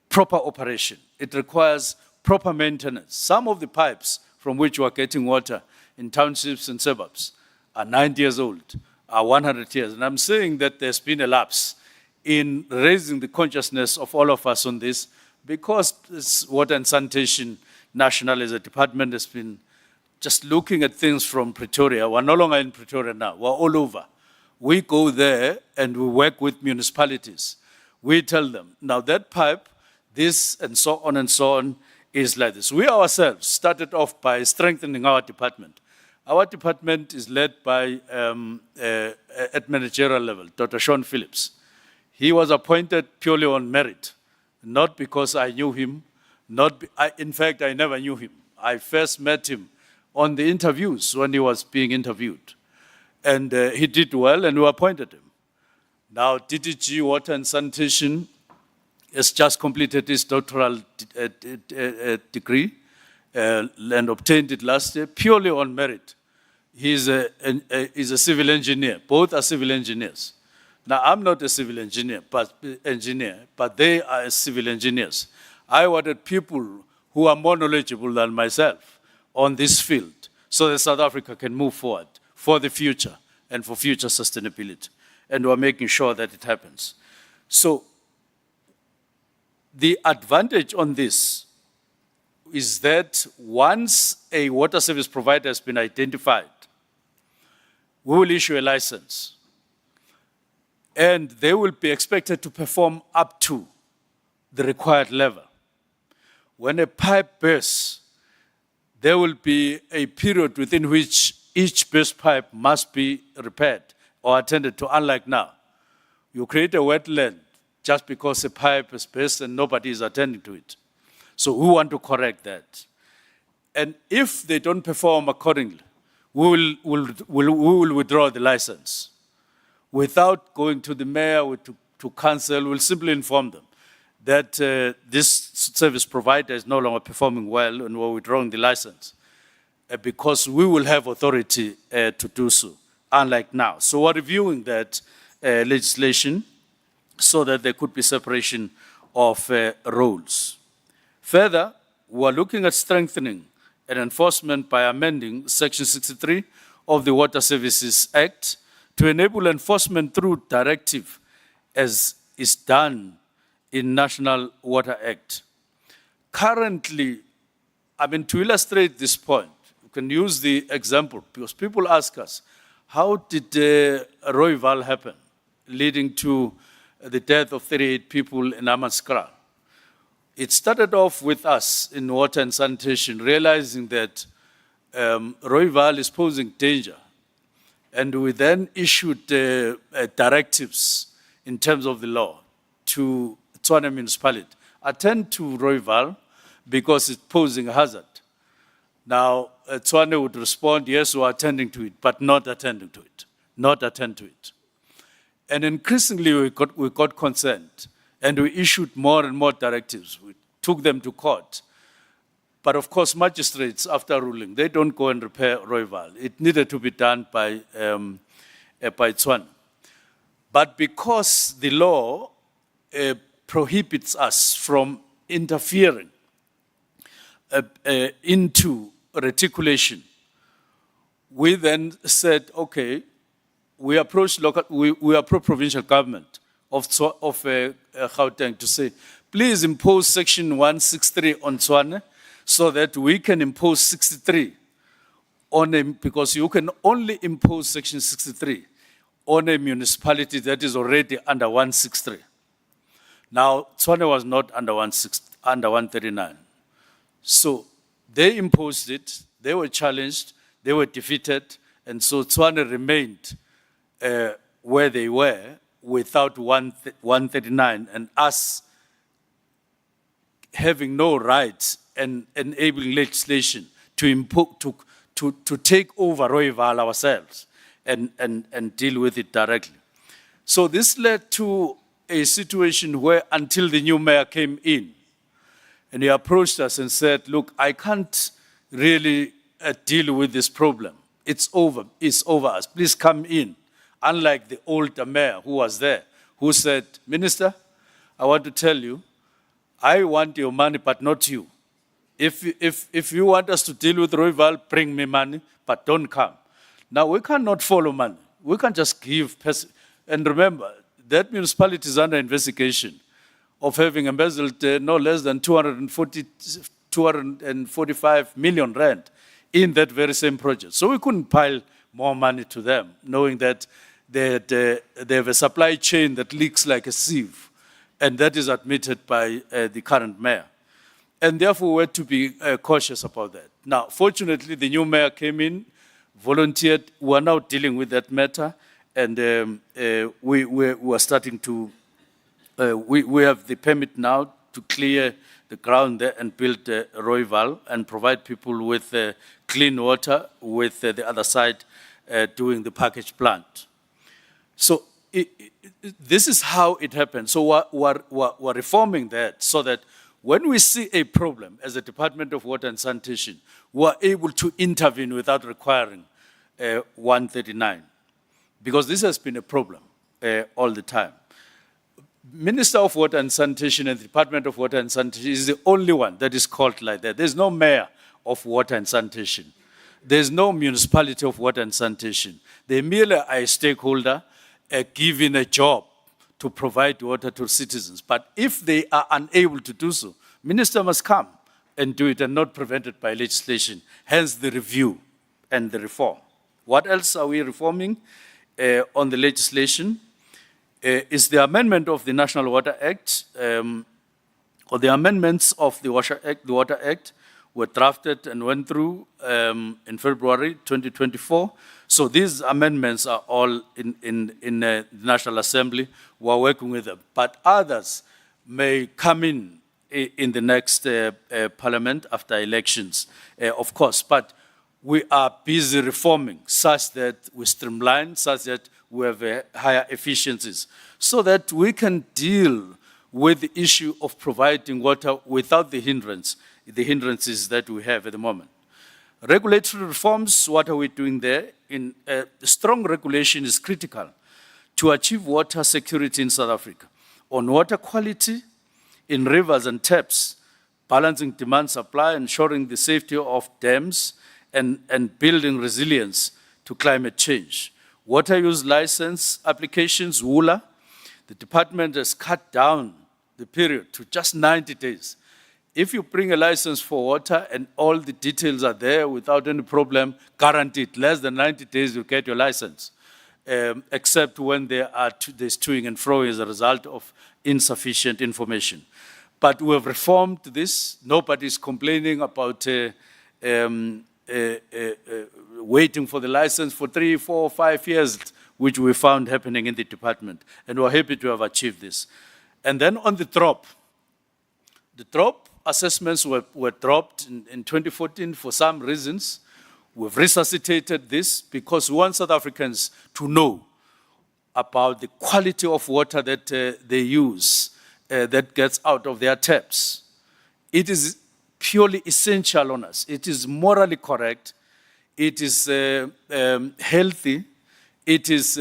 proper operation. It requires proper maintenance. Some of the pipes from which we are getting water in townships and suburbs are 90 years old, are 100 years. And I'm saying that there's been a lapse in raising the consciousness of all of us on this, because this Water and Sanitation National as a department has been just looking at things from Pretoria. We're no longer in Pretoria now, we're all over. We go there and we work with municipalities. We tell them, now that pipe, this and so on is like this. We ourselves started off by strengthening our department. Our department is led by, at managerial level, Dr. Sean Phillips. He was appointed purely on merit, not because I knew him. In fact, I never knew him. I first met him on the interviews when he was being interviewed. And he did well, and we appointed him. Now, DDG Water and Sanitation has just completed his doctoral degree and obtained it last year purely on merit. He's a civil engineer. Both are civil engineers. Now, I'm not a civil engineer, but they are civil engineers. I wanted people who are more knowledgeable than myself on this field so that South Africa can move forward for the future and for future sustainability. And we're making sure that it happens. So the advantage on this is that once a water service provider has been identified, we will issue a license. And they will be expected to perform up to the required level. When a pipe bursts, there will be a period within which each burst pipe must be repaired or attended to, unlike now. You create a wetland just because a pipe is burst and nobody is attending to it. So we want to correct that. And if they don't perform accordingly, we will withdraw the license. Without going to the mayor to council, we'll simply inform them that this service provider is no longer performing well and we're withdrawing the license because we will have authority to do so, unlike now. So we're reviewing that legislation so that there could be separation of roles. Further, we're looking at strengthening and enforcement by amending Section 63 of the Water Services Act to enable enforcement through directive as is done in National Water Act. Currently, to illustrate this point, you can use the example because people ask us, how did Rooiwal happen, leading to the death of 38 people in Amaskra? It started off with us in water and sanitation, realizing that Rooiwal is posing danger. And we then issued directives in terms of the law to Tshwane municipality. Attend to Rooiwal because it's posing a hazard. Now, Tshwane would respond, yes, we're attending to it, but not attending to it. Not attend to it. And increasingly, we got consent, and we issued more and more directives. We took them to court. But of course, magistrates, after ruling, they don't go and repair Rooiwal. It needed to be done by Tshwane. But because the law prohibits us from interfering into reticulation, we then said, okay, we approached provincial government of Gauteng to say, please impose Section 163 on Tshwane so that we can impose 63 because you can only impose Section 63 on a municipality that is already under 163. Now, Tshwane was not under 139. So they imposed it, they were challenged, they were defeated, and so Tshwane remained where they were without 139, and us having no rights and enabling legislation to take over Rooiwal ourselves and deal with it directly. So this led to a situation where until the new mayor came in, and he approached us and said, look, I can't really deal with this problem. It's over us. Please come in. Unlike the older mayor who was there, who said, Minister, I want to tell you, I want your money, but not you. If you want us to deal with Rooiwal, bring me money, but don't come. Now, we cannot follow money. We can't just give. And remember, that municipality is under investigation of having embezzled no less than 245 million rand in that very same project. So we couldn't pile more money to them, knowing that they have a supply chain that leaks like a sieve, and that is admitted by the current mayor. And therefore, we had to be cautious about that. Now, fortunately, the new mayor came in, volunteered. We are now dealing with that matter, and we are starting to, we have the permit now to clear the ground there and build Rooiwal and provide people with clean water with the other side doing the package plant. So this is how it happened. So we're reforming that so that when we see a problem as a Department of Water and Sanitation, we're able to intervene without requiring 139, because this has been a problem all the time. Minister of Water and Sanitation and the Department of Water and Sanitation is the only one that is called like that. There's no mayor of water and sanitation. There's no municipality of water and sanitation. They merely are a stakeholder given a job to provide water to citizens. But if they are unable to do so, minister must come and do it and not prevented by legislation. Hence the review and the reform. What else are we reforming on the legislation? Is the amendment of the National Water Act, or the amendments of the Water Act, were drafted and went through in February 2024. So these amendments are all in the National Assembly. We're working with them. But others may come in the next parliament after elections, of course. But we are busy reforming such that we streamline, such that we have higher efficiencies, so that we can deal with the issue of providing water without the hindrances that we have at the moment. Regulatory reforms, what are we doing there? Strong regulation is critical to achieve water security in South Africa. On water quality in rivers and taps, balancing demand supply, ensuring the safety of dams, and building resilience to climate change. Water use license applications, WULA, the department has cut down the period to just 90 days. If you bring a license for water and all the details are there without any problem, guaranteed, less than 90 days you get your license, except when there's toing and fro as a result of insufficient information. But we have reformed this. Nobody's complaining about waiting for the license for 3, 4, 5 years, which we found happening in the department. And we're happy to have achieved this. And then on the drop assessments were dropped in 2014 for some reasons. We've resuscitated this because we want South Africans to know about the quality of water that they use, that gets out of their taps. It is purely essential on us. It is morally correct. It is healthy. It is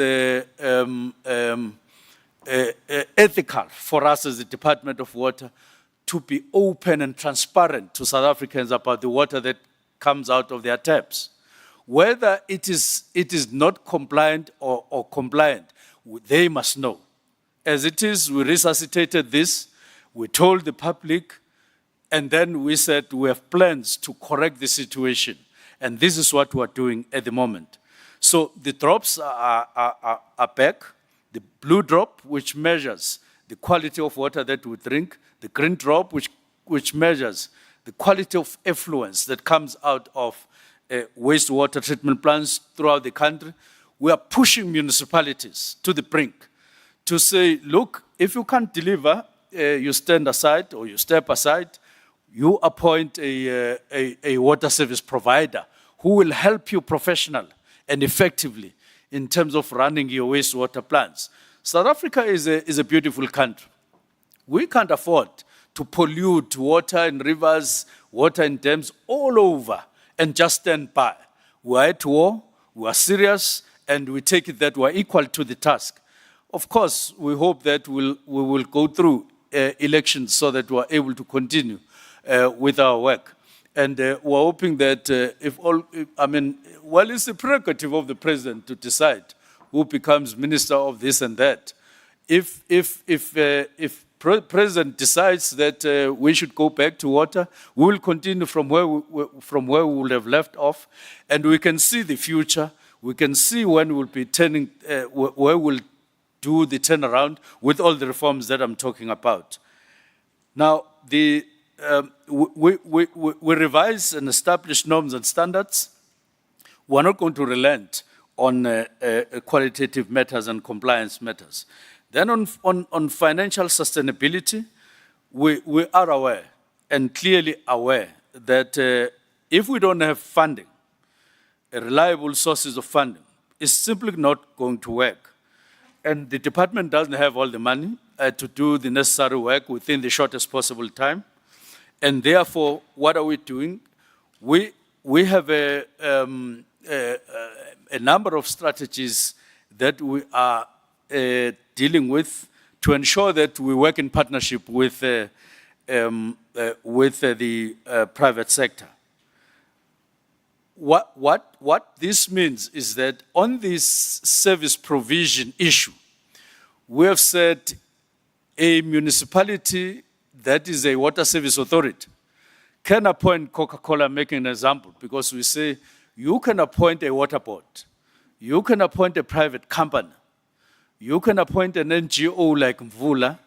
ethical for us as the Department of Water to be open and transparent to South Africans about the water that comes out of their taps. Whether it is not compliant or compliant, they must know. As it is, we resuscitated this, we told the public, and then we said we have plans to correct the situation. And this is what we're doing at the moment. So the drops are back. The blue drop, which measures the quality of water that we drink, the green drop, which measures the quality of effluence that comes out of wastewater treatment plants throughout the country. We are pushing municipalities to the brink to say, look, if you can't deliver, you stand aside or you step aside, you appoint a water service provider who will help you professionally and effectively in terms of running your wastewater plants. South Africa is a beautiful country. We can't afford to pollute water in rivers, water in dams all over and just stand by. We are at war, we are serious, and we take it that we are equal to the task. Of course, we hope that we will go through elections so that we are able to continue with our work. And we're hoping that it's the prerogative of the president to decide who becomes minister of this and that. If president decides that we should go back to water, we will continue from where we would have left off, and we can see the future. We can see when we'll be turning, where we'll do the turnaround with all the reforms that I'm talking about. Now, we revise and establish norms and standards. We're not going to relent on qualitative matters and compliance matters. Then on financial sustainability, we are aware and clearly aware that if we don't have funding, reliable sources of funding, it's simply not going to work. And the department doesn't have all the money to do the necessary work within the shortest possible time. And therefore, what are we doing? We have a number of strategies that we are dealing with to ensure that we work in partnership with the private sector. What this means is that on this service provision issue, we have said a municipality that is a water service authority can appoint Coca-Cola, making an example, because we say you can appoint a water board, you can appoint a private company, you can appoint an NGO like Mvula,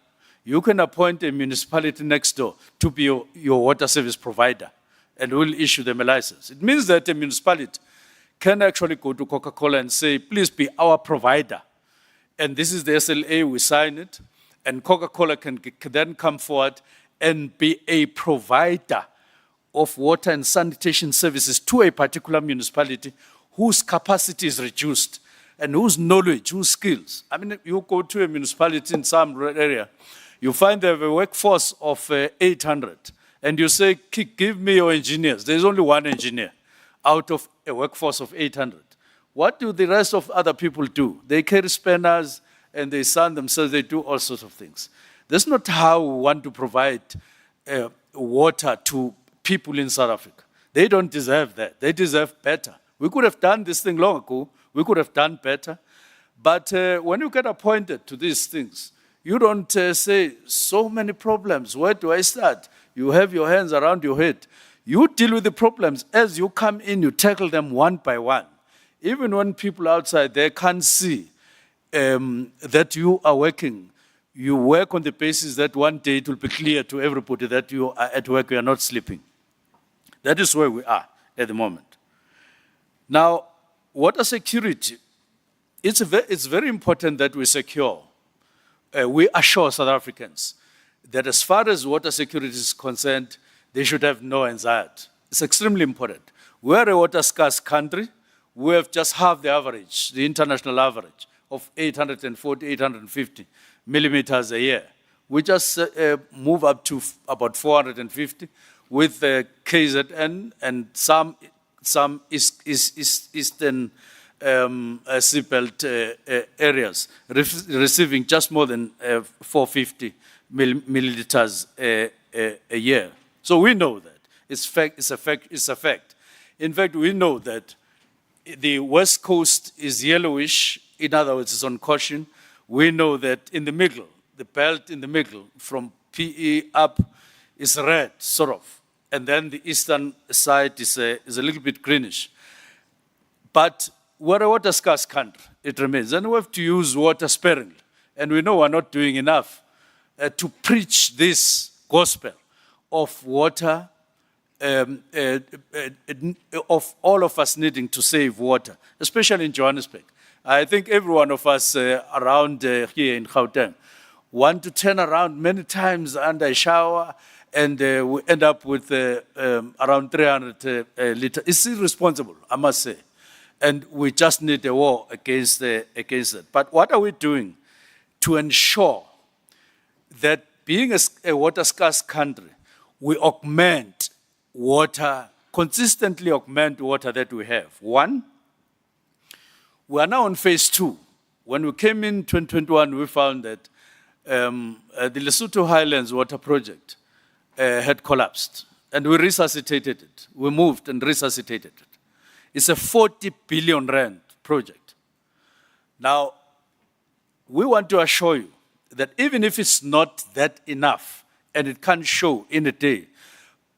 you can appoint a municipality next door to be your water service provider. and we'll issue them a license. It means that a municipality can actually go to Coca-Cola and say, please be our provider. And this is the SLA, we sign it, and Coca-Cola can then come forward and be a provider of water and sanitation services to a particular municipality whose capacity is reduced and whose knowledge, whose skills. I mean, you go to a municipality in some area, you find they have a workforce of 800, and you say, give me your engineers. There's only one engineer out of a workforce of 800. What do the rest of other people do? They carry spanners and they sun themselves, they do all sorts of things. That's not how we want to provide water to people in South Africa. They don't deserve that. They deserve better. We could have done this thing long ago. We could have done better. But when you get appointed to these things, you don't say, so many problems, where do I start? You have your hands around your head. You deal with the problems. As you come in, you tackle them one by one. Even when people outside there can't see that you are working, you work on the basis that one day it will be clear to everybody that you are at work, you are not sleeping. That is where we are at the moment. Now, water security, it's very important that we secure, we assure South Africans that as far as water security is concerned, they should have no anxiety. It's extremely important. We are a water scarce country. We have just half the average, the international average of 840, 850 millimeters a year. We just move up to about 450 with KZN and some eastern seabelt areas receiving just more than 450 milliliters a year. So we know that. It's a fact. In fact, we know that the West Coast is yellowish, in other words, it's on caution. We know that in the middle, the belt in the middle, from PE up, is red, sort of. And then the eastern side is a little bit greenish. But we're a water scarce country, it remains. And we have to use water sparingly. And we know we're not doing enough to preach this gospel of water, of all of us needing to save water, especially in Johannesburg. I think every one of us around here in Gauteng want to turn around many times under a shower, and we end up with around 300 liters. It's irresponsible, I must say. And we just need a war against it. But what are we doing to ensure that being a water scarce country, we augment water, consistently augment water that we have? One, we are now on phase 2. When we came in 2021, we found that the Lesotho Highlands water project had collapsed, and we resuscitated it. We moved and resuscitated it. It's a 40 billion rand project. Now, we want to assure you that even if it's not that enough, and it can't show in a day,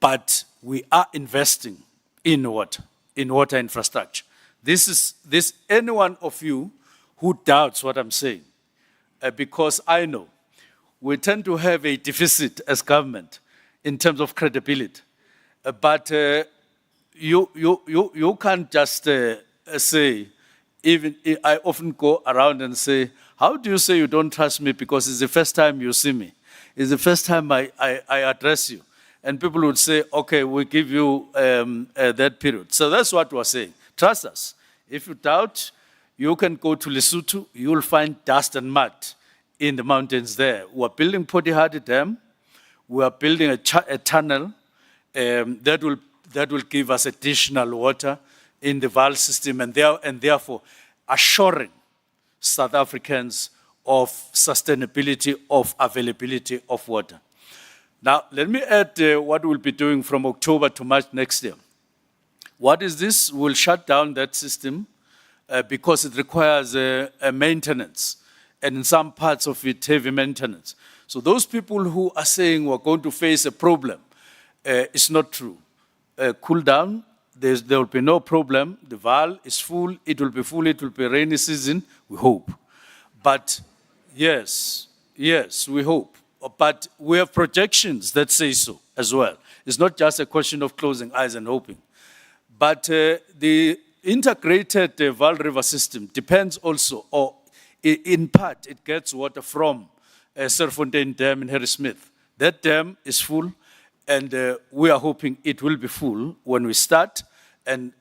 but we are investing in water infrastructure. This any one of you who doubts what I'm saying, because I know we tend to have a deficit as government in terms of credibility, but you can't just say. Even I often go around and say, how do you say you don't trust me because it's the first time you see me? It's the first time I address you. And people would say, okay, we give you that period. So that's what we're saying. Trust us. If you doubt, you can go to Lesotho. You will find dust and mud in the mountains there. We're building Potihadi Dam. We are building a tunnel that will give us additional water in the Vaal system, and therefore assuring South Africans of sustainability, of availability of water. Now, let me add what we'll be doing from October to March next year. What is this? We'll shut down that system because it requires a maintenance, and in some parts of it, heavy maintenance. So those people who are saying we're going to face a problem, it's not true. Cool down. There will be no problem. The Vaal is full. It will be full. It will be rainy season, we hope. But yes, we hope. but we have projections that say so as well. It's not just a question of closing eyes and hoping. But the integrated Vaal River system depends also, or in part, it gets water from Serfontein Dam in Harrismith. That dam is full, and we are hoping it will be full when we start, and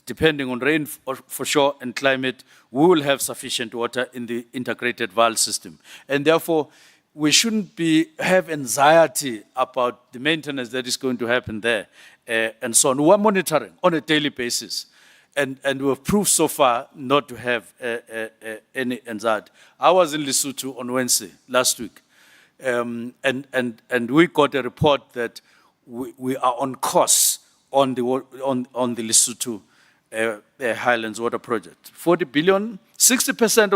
depending on rain for sure and climate, we will have sufficient water in the integrated Vaal system. And therefore, we shouldn't have anxiety about the maintenance that is going to happen there and so on. We're monitoring on a daily basis. And we have proved so far not to have any anxiety. I was in Lesotho on Wednesday last week, and we got a report that we are on course on the Lesotho Highlands Water Project. 40 billion, 60%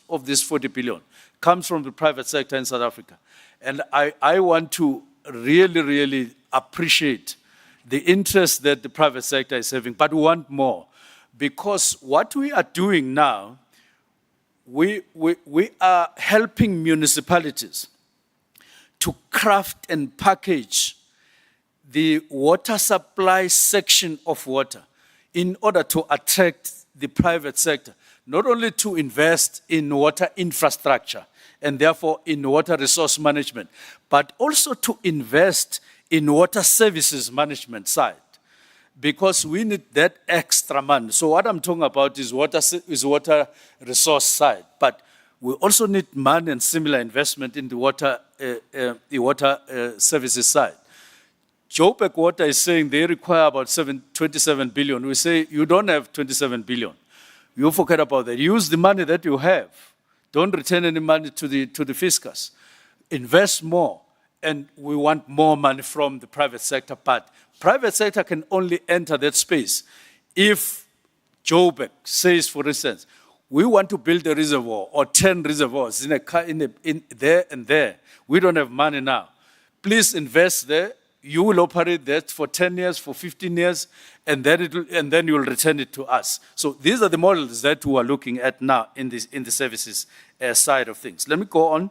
of this 40 billion comes from the private sector in South Africa. And I want to really, really appreciate the interest that the private sector is having, but we want more. Because what we are doing now, we are helping municipalities to craft and package the water supply section of water in order to attract the private sector, not only to invest in water infrastructure and therefore in water resource management, but also to invest in water services management side, because we need that extra money. So what I'm talking about is water resource side, but we also need money and similar investment in the water services side. Joburg Water is saying they require about 27 billion. We say, you don't have 27 billion. You forget about that. Use the money that you have. Don't return any money to the fiscus. Invest more. And we want more money from the private sector. But private sector can only enter that space if Joburg says, for instance, we want to build a reservoir or 10 reservoirs in there and there. We don't have money now. Please invest there. You will operate that for 10 years, for 15 years, and then you will return it to us. So these are the models that we are looking at now in the services side of things. Let me go on.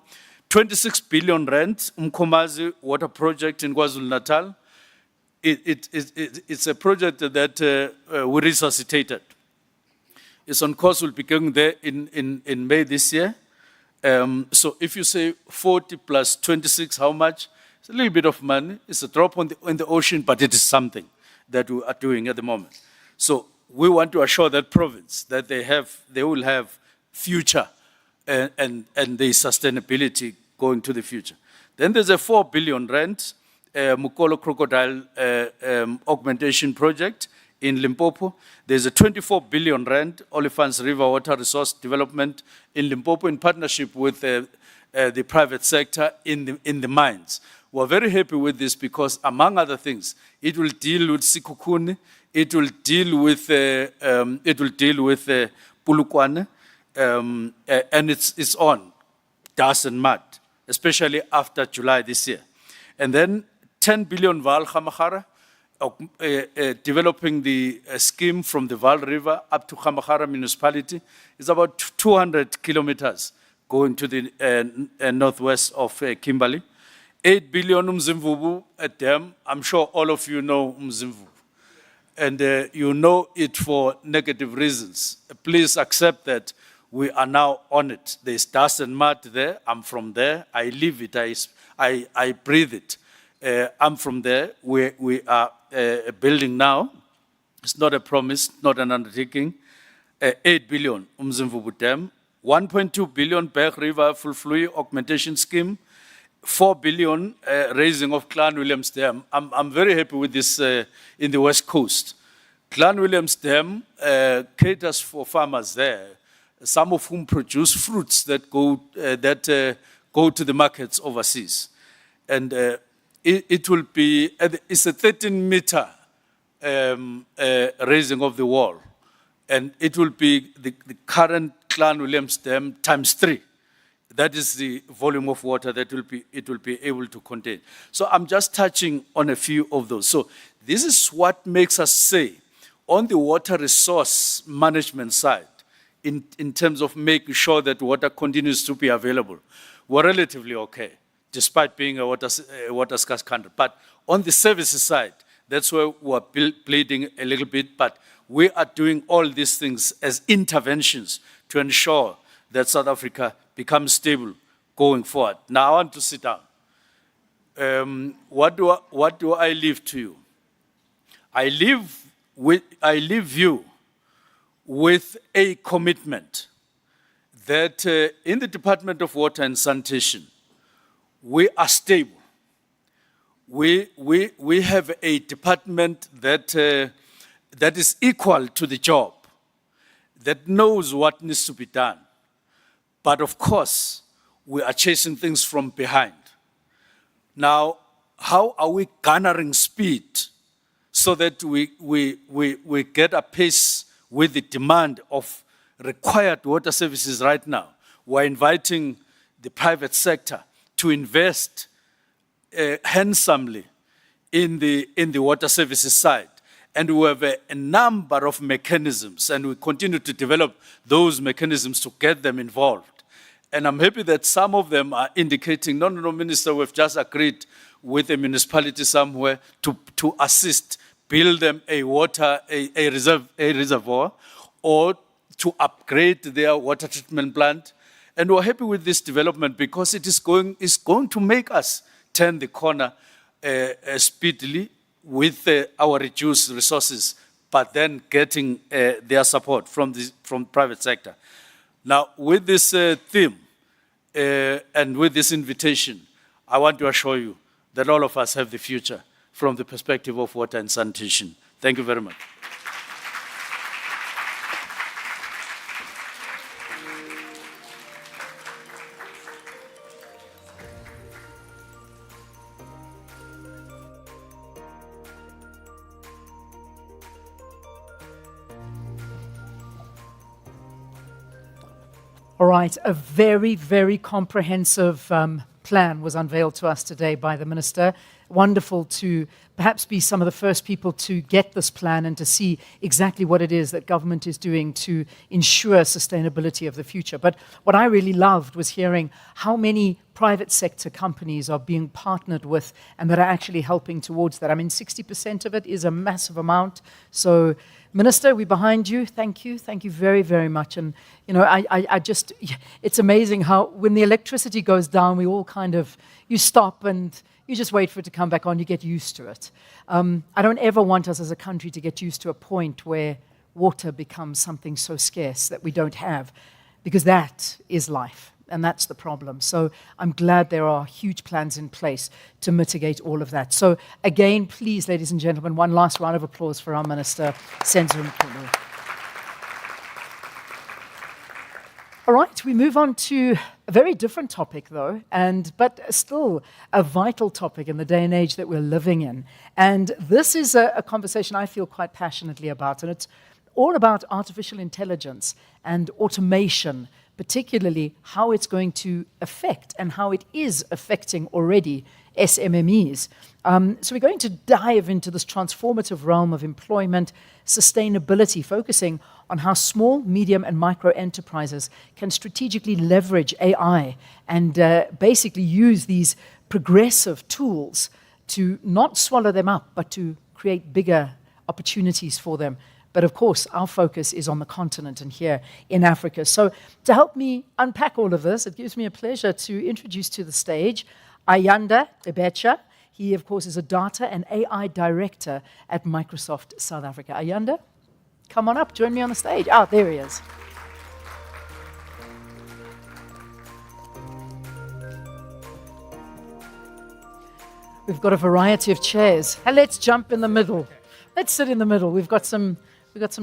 26 billion rand, Mkomazi Water Project in KwaZulu-Natal. It's a project that we resuscitated. It's on course, will be going there in May this year. So if you say 40 plus 26, how much? It's a little bit of money. It's a drop in the ocean, but it is something that we are doing at the moment. So we want to assure that province that they will have future and the sustainability going to the future. Then there's a 4 billion rand Mukolo Crocodile augmentation project in Limpopo. There's a 24 billion rand Olifants River Water Resource Development in Limpopo in partnership with the private sector in the mines. We're very happy with this because, among other things, it will deal with Sikukuni, it will deal with Pulukwane, and it's on dust and mud, especially after July this year. And then 10 billion Vaal Gamagara, developing the scheme from the Vaal River up to Gamagara municipality. It's about 200 kilometers going to the northwest of Kimberley. 8 billion Umzimvubu at dam. I'm sure all of you know Umzimvubu. And you know it for negative reasons. Please accept that we are now on it. There's dust and mud there. I'm from there. I live it. I breathe it. I'm from there. We are building now. It's not a promise, not an undertaking. 8 billion Umzimvubu Dam. 1.2 billion Berg River Full Fluid Augmentation Scheme. 4 billion raising of Clan Williams Dam. I'm very happy with this in the West Coast. Clan Williams Dam caters for farmers there, some of whom produce fruits that go to the markets overseas. And it will be, it's a 13-meter raising of the wall. And it will be the current Clan Williams Dam times 3. That is the volume of water that it will be able to contain. So I'm just touching on a few of those. So this is what makes us say, on the water resource management side, in terms of making sure that water continues to be available, we're relatively okay. despite being a water scarce country. But on the services side, that's where we're bleeding a little bit, but we are doing all these things as interventions to ensure that South Africa becomes stable going forward. Now I want to sit down. What do I leave to you? I leave you with a commitment that in the Department of Water and Sanitation, we are stable. We have a department that is equal to the job, that knows what needs to be done. But of course, we are chasing things from behind. Now, how are we garnering speed so that we get apace with the demand of required water services right now? We're inviting the private sector to invest handsomely in the water services side. And we have a number of mechanisms, and we continue to develop those mechanisms to get them involved. And I'm happy that some of them are indicating, no, Minister, we've just agreed with a municipality somewhere to assist, build them a reservoir, or to upgrade their water treatment plant. And we're happy with this development because it's going to make us turn the corner speedily with our reduced resources, but then getting their support from private sector. Now, with this theme and with this invitation, I want to assure you that all of us have the future from the perspective of water and sanitation. Thank you very much. All right, a very, very comprehensive plan was unveiled to us today by the Minister. Wonderful to perhaps be some of the first people to get this plan and to see exactly what it is that government is doing to ensure sustainability of the future. But what I really loved was hearing how many private sector companies are being partnered with and that are actually helping towards that. I mean, 60% of it is a massive amount. So, Minister, we're behind you. Thank you. Thank you very, very much. And, you know, I just, it's amazing how when the electricity goes down, we all kind of, you stop and you just wait for it to come back on. You get used to it. I don't ever want us as a country to get used to a point where water becomes something so scarce that we don't have, because that is life. And that's the problem. So I'm glad there are huge plans in place to mitigate all of that. So again, please, ladies and gentlemen, one last round of applause for our Minister, Senzo Mkhulu. All right, we move on to a very different topic, though, but still a vital topic in the day and age that we're living in. And this is a conversation I feel quite passionately about, and it's all about artificial intelligence and automation, particularly how it's going to affect and how it is affecting already SMMEs. So we're going to dive into this transformative realm of employment, sustainability, focusing on how small, medium, and micro enterprises can strategically leverage AI and basically use these progressive tools to not swallow them up, but to create bigger opportunities for them. But of course, our focus is on the continent and here in Africa. So to help me unpack all of this, it gives me a pleasure to introduce to the stage Ayanda Ebecha. He, of course, is a data and AI director at Microsoft South Africa. Ayanda, come on up, join me on the stage. Ah, there he is. We've got a variety of chairs. And let's jump in the middle. Let's sit in the middle. We've got some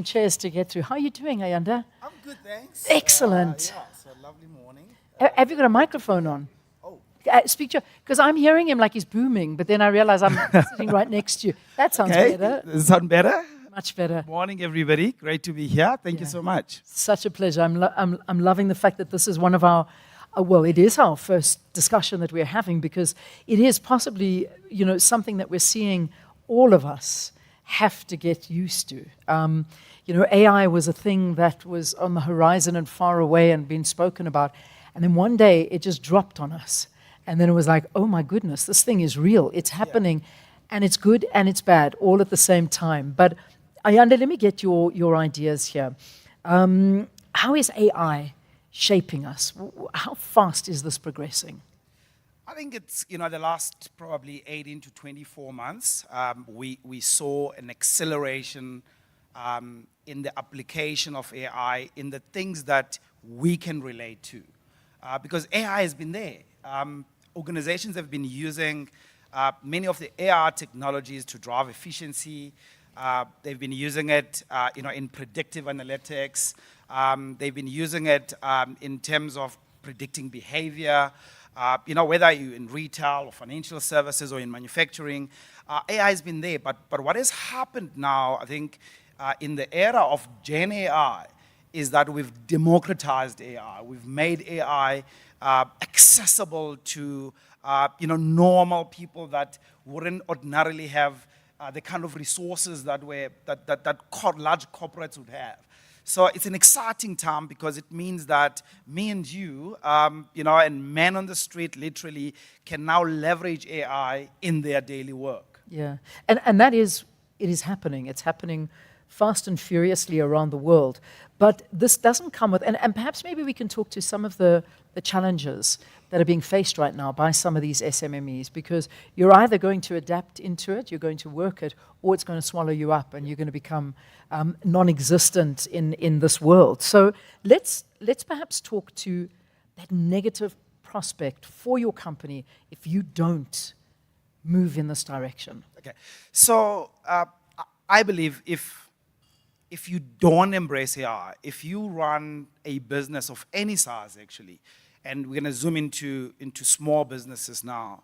chairs to get through. How are you doing, Ayanda? I'm good, thanks. Excellent. Yeah, it's a lovely morning. Have you got a microphone on? Oh. Speak to, because I'm hearing him like he's booming, but then I realize I'm sitting right next to you. That sounds better. Does it sound better? Much better. Morning, everybody. Great to be here. Thank you so much. Such a pleasure. I'm loving the fact that this is one of our, well, it is our first discussion that we're having, because it is possibly, something that we're seeing all of us have to get used to. AI was a thing that was on the horizon and far away and being spoken about. And then one day it just dropped on us. And then it was like, oh my goodness, this thing is real. It's happening, and it's good and it's bad all at the same time. But Ayanda, let me get your ideas here. How is AI shaping us? How fast is this progressing? I think it's, the last probably 18 to 24 months, we saw an acceleration in the application of AI in the things that we can relate to. Because AI has been there. Organizations have been using many of the AI technologies to drive efficiency. They've been using it, in predictive analytics. They've been using it in terms of predicting behavior. Whether you're in retail or financial services or in manufacturing, AI has been there. But what has happened now, I think, in the era of Gen AI, is that we've democratized AI. We've made AI accessible to, normal people that wouldn't ordinarily have the kind of resources that large corporates would have. So it's an exciting time because it means that me and you, and men on the street literally can now leverage AI in their daily work. Yeah, and it is happening. It's happening fast and furiously around the world. But this doesn't come with, and perhaps maybe we can talk to some of the challenges that are being faced right now by some of these SMMEs, because you're either going to adapt into it, you're going to work it, or it's going to swallow you up and you're going to become non-existent in this world. So let's perhaps talk to that negative prospect for your company if you don't move in this direction. Okay, so I believe if you don't embrace AI, if you run a business of any size actually, and we're going to zoom into small businesses now,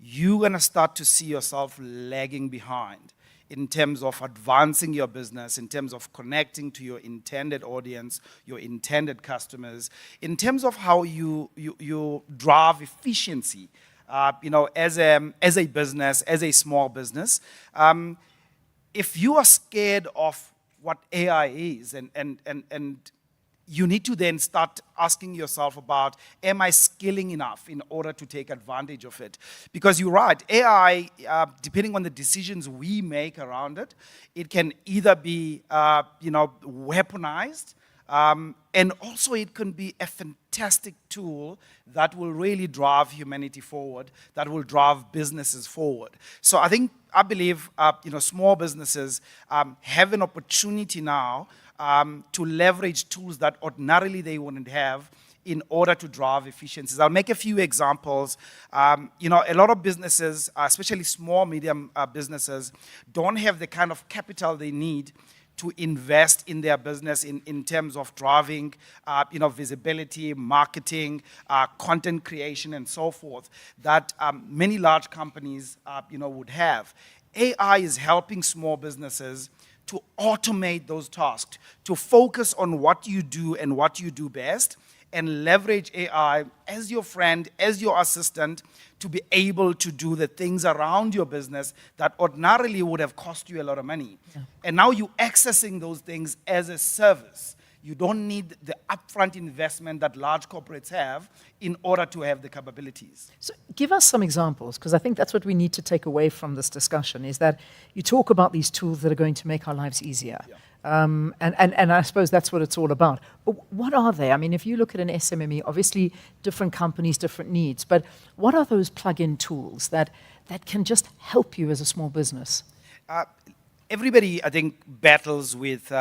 you're going to start to see yourself lagging behind in terms of advancing your business, in terms of connecting to your intended audience, your intended customers, in terms of how you drive efficiency, as a business, as a small business. If you are scared of what AI is, and you need to then start asking yourself about, am I skilling enough in order to take advantage of it? Because you're right, AI, depending on the decisions we make around it, it can either be, weaponized, and also it can be a fantastic tool that will really drive humanity forward, that will drive businesses forward. So I believe, small businesses have an opportunity now to leverage tools that ordinarily they wouldn't have in order to drive efficiencies. I'll make a few examples. A lot of businesses, especially small, medium businesses, don't have the kind of capital they need to invest in their business in terms of driving, visibility, marketing, content creation, and so forth, that many large companies, would have. AI is helping small businesses to automate those tasks, to focus on what you do and what you do best, and leverage AI as your friend, as your assistant, to be able to do the things around your business that ordinarily would have cost you a lot of money. Yeah. And now you're accessing those things as a service. You don't need the upfront investment that large corporates have in order to have the capabilities. So give us some examples, because I think that's what we need to take away from this discussion, is that you talk about these tools that are going to make our lives easier. Yeah. And I suppose that's what it's all about. But what are they? I mean, if you look at an SMME, obviously different companies, different needs, but what are those plug-in tools that can just help you as a small business? Everybody, I think, battles with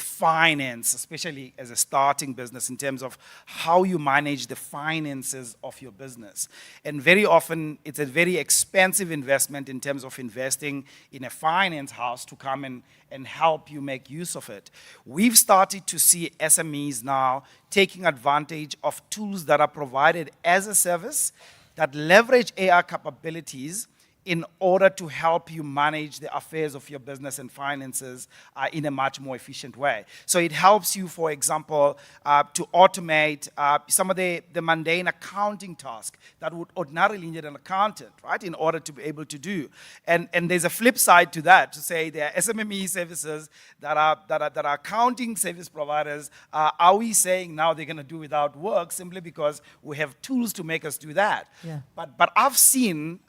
finance, especially as a starting business, in terms of how you manage the finances of your business. And very often, it's a very expensive investment in terms of investing in a finance house to come and help you make use of it. We've started to see SMEs now taking advantage of tools that are provided as a service that leverage AI capabilities in order to help you manage the affairs of your business and finances in a much more efficient way. So it helps you, for example, to automate some of the mundane accounting tasks that would ordinarily need an accountant, right, in order to be able to do. And there's a flip side to that, to say there are SMME services that are accounting service providers. Are we saying now they're going to do without work simply because we have tools to make us do that? Yeah. But I've seen,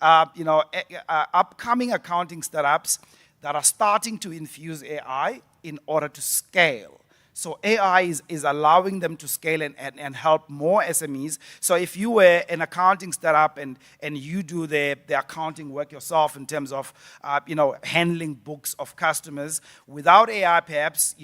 upcoming accounting startups that are starting to infuse AI in order to scale. So AI is allowing them to scale and help more SMEs. So if you were an accounting startup and you do the accounting work yourself in terms of handling books of customers, without AI perhaps,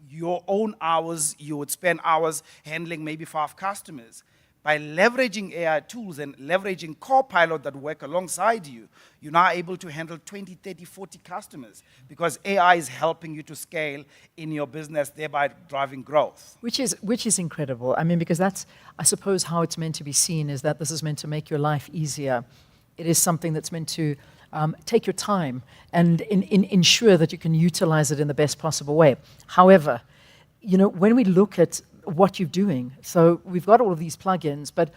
your own hours, you would spend hours handling maybe 5 customers. By leveraging AI tools and leveraging Copilot that work alongside you, you're now able to handle 20, 30, 40 customers because AI is helping you to scale in your business, thereby driving growth. Which is incredible. I mean, because that's, I suppose, how it's meant to be seen, is that this is meant to make your life easier. It is something that's meant to take your time and ensure that you can utilize it in the best possible way. However, when we look at what you're doing, so we've got all of these plugins, but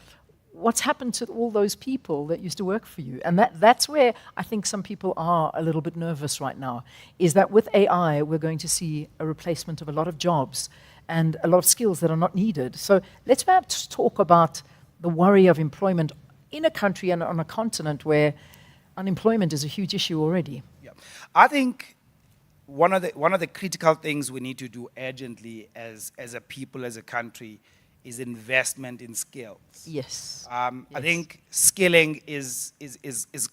what's happened to all those people that used to work for you? And that's where I think some people are a little bit nervous right now, is that with AI, we're going to see a replacement of a lot of jobs and a lot of skills that are not needed. So let's perhaps talk about the worry of employment in a country and on a continent where unemployment is a huge issue already. Yeah. I think one of the critical things we need to do urgently as a people, as a country, is investment in skills. Yes. I think skilling is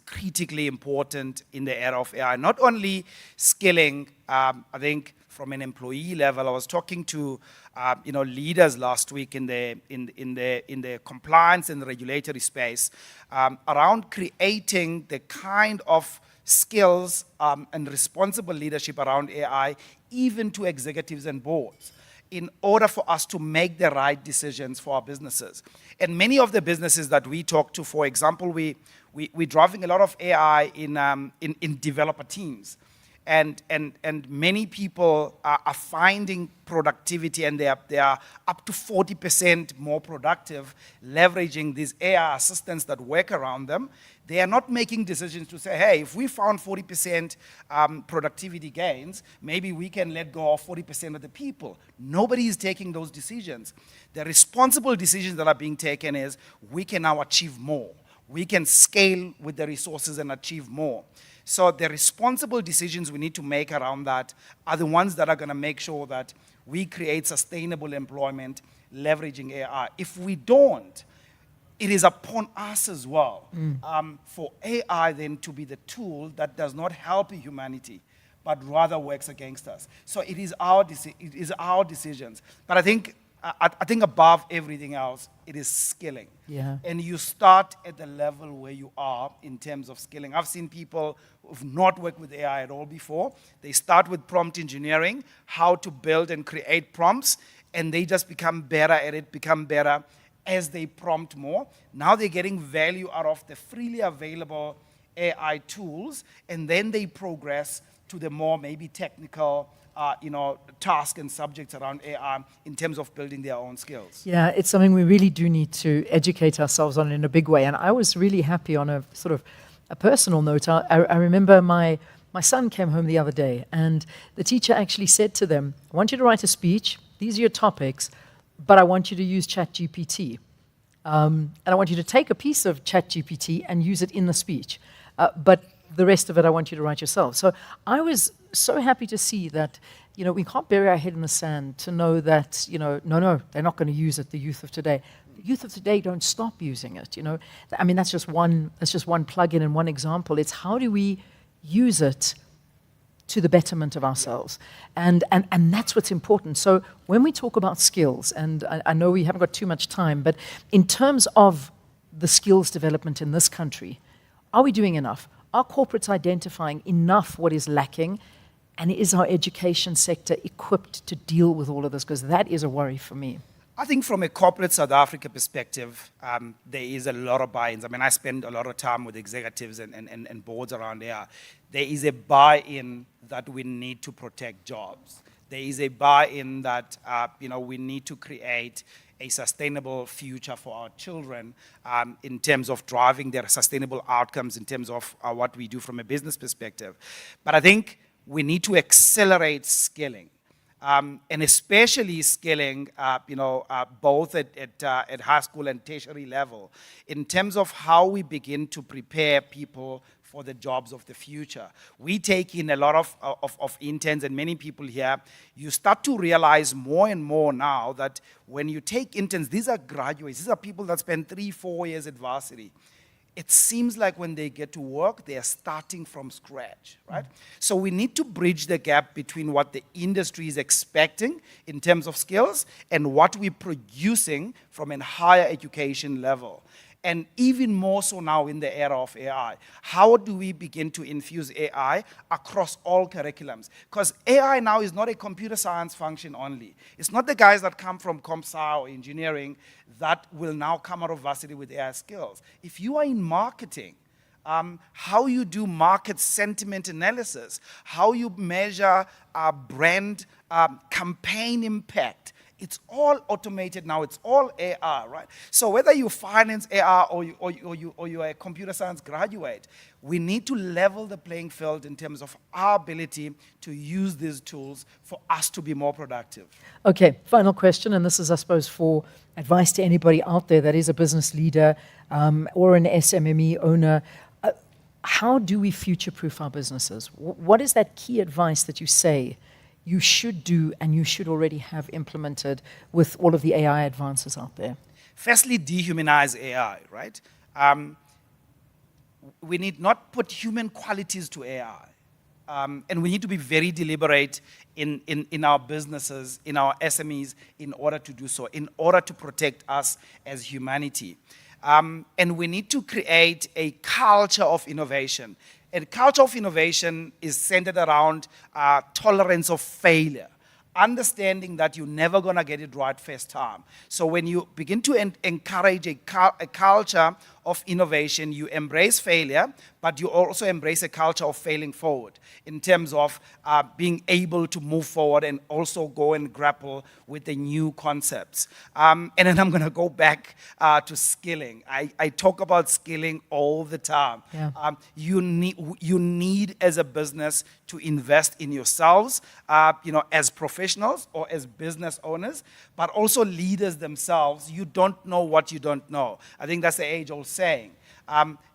critically important in the era of AI. Not only skilling, I think from an employee level. I was talking to leaders last week in the compliance and regulatory space around creating the kind of skills and responsible leadership around AI, even to executives and boards, in order for us to make the right decisions for our businesses. And many of the businesses that we talk to, for example, we're driving a lot of AI in developer teams. And many people are finding productivity, and they are up to 40% more productive leveraging these AI assistants that work around them. They are not making decisions to say, hey, if we found 40% productivity gains, maybe we can let go of 40% of the people. Nobody is taking those decisions. The responsible decisions that are being taken is we can now achieve more. We can scale with the resources and achieve more. So the responsible decisions we need to make around that are the ones that are going to make sure that we create sustainable employment leveraging AI. If we don't, it is upon us as well for AI then to be the tool that does not help humanity, but rather works against us. So it is our decisions. But I think above everything else, it is skilling. Yeah. And you start at the level where you are in terms of skilling. I've seen people who've not worked with AI at all before. They start with prompt engineering, how to build and create prompts, and they just become better at it, become better as they prompt more. Now they're getting value out of the freely available AI tools, and then they progress to the more maybe technical tasks and subjects around AI in terms of building their own skills. Yeah, it's something we really do need to educate ourselves on in a big way. And I was really happy on a sort of a personal note. I remember my son came home the other day, and the teacher actually said to them, I want you to write a speech. These are your topics, but I want you to use ChatGPT. And I want you to take a piece of ChatGPT and use it in the speech. But the rest of it, I want you to write yourself. So I was so happy to see that, we can't bury our head in the sand to know that, no, they're not going to use it, the youth of today. The youth of today don't stop using it, I mean, that's just one plugin and one example. It's how do we use it to the betterment of ourselves? And that's what's important. So when we talk about skills, and I know we haven't got too much time, but in terms of the skills development in this country, are we doing enough? Are corporates identifying enough what is lacking? And is our education sector equipped to deal with all of this? Because that is a worry for me. I think from a corporate South Africa perspective, there is a lot of buy-ins. I mean, I spend a lot of time with executives and boards around there. There is a buy-in that we need to protect jobs. There is a buy-in that we need to create a sustainable future for our children in terms of driving their sustainable outcomes, in terms of what we do from a business perspective. But I think we need to accelerate skilling. And especially skilling, both at high school and tertiary level, in terms of how we begin to prepare people for the jobs of the future. We take in a lot of interns, and many people here, you start to realize more and more now that when you take interns, these are graduates, these are people that spend 3-4 years at varsity. It seems like when they get to work, they are starting from scratch, right? So we need to bridge the gap between what the industry is expecting in terms of skills and what we're producing from a higher education level. And even more so now in the era of AI. How do we begin to infuse AI across all curriculums? Because AI now is not a computer science function only. It's not the guys that come from comp sci or engineering that will now come out of varsity with AI skills. If you are in marketing, how you do market sentiment analysis, how you measure brand campaign impact, it's all automated now. It's all AI, right? So whether you finance AI or you're a computer science graduate, we need to level the playing field in terms of our ability to use these tools for us to be more productive. Okay, final question, and this is, I suppose, for advice to anybody out there that is a business leader or an SMME owner. How do we future-proof our businesses? What is that key advice that you say you should do and you should already have implemented with all of the AI advances out there? Firstly, dehumanize AI, right? We need not put human qualities to AI. And we need to be very deliberate in our businesses, in our SMEs, in order to do so, in order to protect us as humanity. And we need to create a culture of innovation. And culture of innovation is centered around tolerance of failure, understanding that you're never going to get it right first time. So when you begin to encourage a culture of innovation, you embrace failure, but you also embrace a culture of failing forward in terms of being able to move forward and also go and grapple with the new concepts. And then I'm going to go back to skilling. I talk about skilling all the time. Yeah. You need as a business to invest in yourselves, as professionals or as business owners, but also leaders themselves. You don't know what you don't know. I think that's the age-old saying.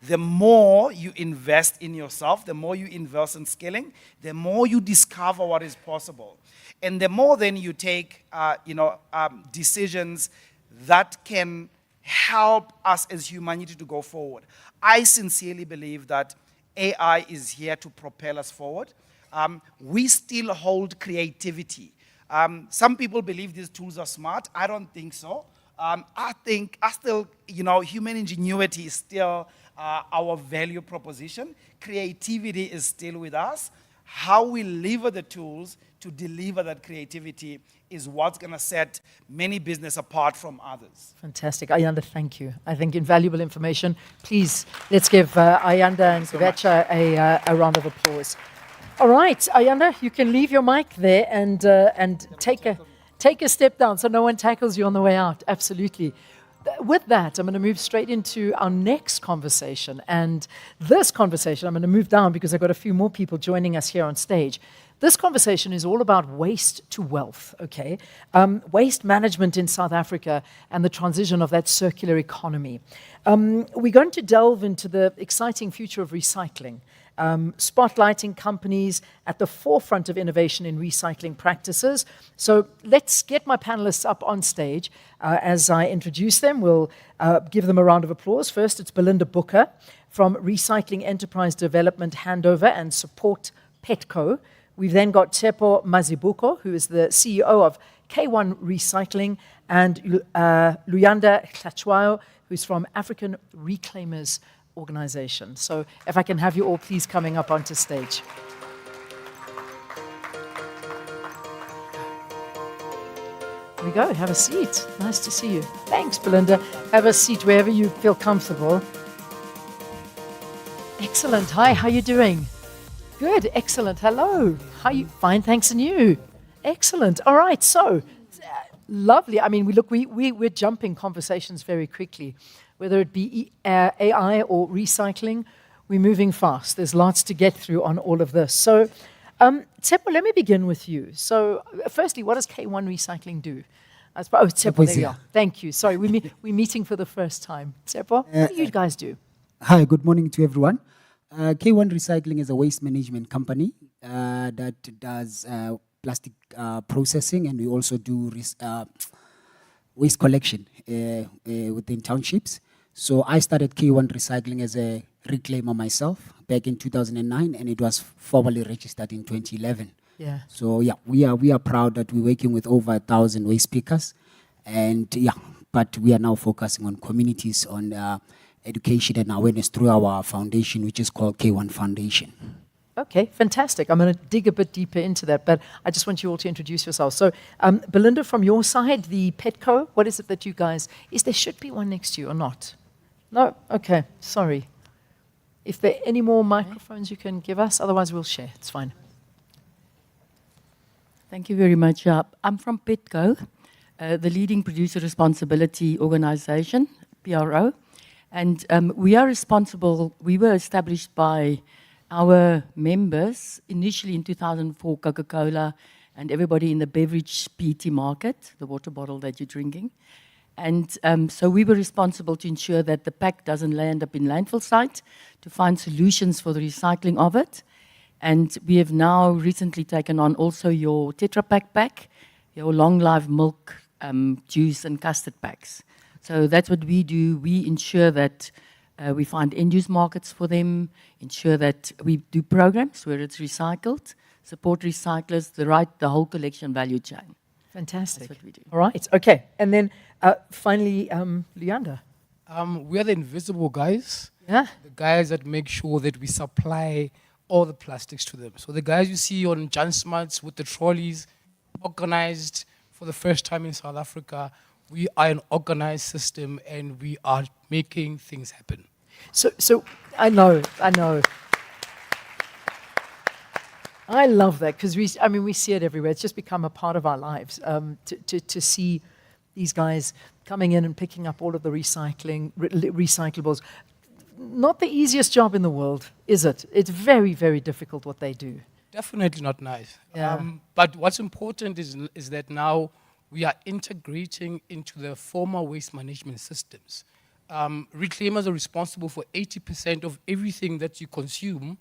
The more you invest in yourself, the more you invest in skilling, the more you discover what is possible. And the more then you take decisions that can help us as humanity to go forward. I sincerely believe that AI is here to propel us forward. We still hold creativity. Some people believe these tools are smart. I don't think so. I still, human ingenuity is still our value proposition. Creativity is still with us. How we lever the tools to deliver that creativity is what's going to set many business apart from others. Fantastic. Ayanda, thank you. I think invaluable information. Please, let's give Ayanda and Kvecha a round of applause. All right, Ayanda, you can leave your mic there and take a step down so no one tackles you on the way out. Absolutely. With that, I'm going to move straight into our next conversation. And this conversation, I'm going to move down because I've got a few more people joining us here on stage. This conversation is all about waste to wealth, okay? Waste management in South Africa and the transition of that circular economy. We're going to delve into the exciting future of recycling. Spotlighting companies at the forefront of innovation in recycling practices. So let's get my panelists up on stage. As I introduce them, we'll give them a round of applause. First, it's Belinda Booker from Recycling Enterprise Development Handover and Support Petco. We've then got Tsepo Mazibuko, who is the CEO of K1 Recycling, and Luyanda Tlachwayo, who's from African Reclaimers Organization. So if I can have you all please coming up onto stage. Here we go. Have a seat. Nice to see you. Thanks, Belinda. Have a seat wherever you feel comfortable. Excellent. Hi, how you doing? Good. Excellent. Hello. How you? Fine, thanks, and you? Excellent. All right. So, lovely. I mean, we're jumping conversations very quickly, whether it be AI or recycling. We're moving fast. There's lots to get through on all of this. So, Tsepo, let me begin with you. So, firstly, what does K1 Recycling do? Tsepo, there you are. Thank you. Sorry, we're meeting for the first time. Tsepo, what do you guys do? Hi, good morning to everyone. K1 Recycling is a waste management company that does plastic processing, and we also do waste collection within townships. So I started K1 Recycling as a reclaimer myself back in 2009, and it was formally registered in 2011. Yeah. So yeah, we are proud that we're working with over 1,000 waste pickers, and yeah, but we are now focusing on communities, on education and awareness through our foundation, which is called K1 Foundation. Okay, fantastic. I'm going to dig a bit deeper into that, but I just want you all to introduce yourselves. So, Belinda, from your side, the Petco, what is it that you guys, there should be one next to you or not? No? Okay, sorry. If there are any more microphones you can give us, otherwise we'll share. It's fine. Thank you very much. I'm from Petco, the leading producer responsibility organization, PRO. And we are responsible, we were established by our members, initially in 2004, Coca-Cola and everybody in the beverage PET market, the water bottle that you're drinking. And so we were responsible to ensure that the pack doesn't land up in landfill site, to find solutions for the recycling of it. And we have now recently taken on also your Tetra Pak pack, your long life milk, juice and custard packs. So that's what we do. We ensure that we find end-use markets for them, ensure that we do programs where it's recycled, support recyclers, the whole collection value chain. Fantastic. That's what we do. All right, okay. And then finally, Luyanda. We are the invisible guys. Yeah? The guys that make sure that we supply all the plastics to them. So the guys you see on Jan Smarts with the trolleys, organized for the first time in South Africa. We are an organized system, and we are making things happen. So I know. I love that because we see it everywhere. It's just become a part of our lives to see these guys coming in and picking up all of the recyclables. Not the easiest job in the world, is it? It's very, very difficult what they do. Definitely not nice. Yeah. But what's important is that now we are integrating into the formal waste management systems. Reclaimers are responsible for 80% of everything that you consume,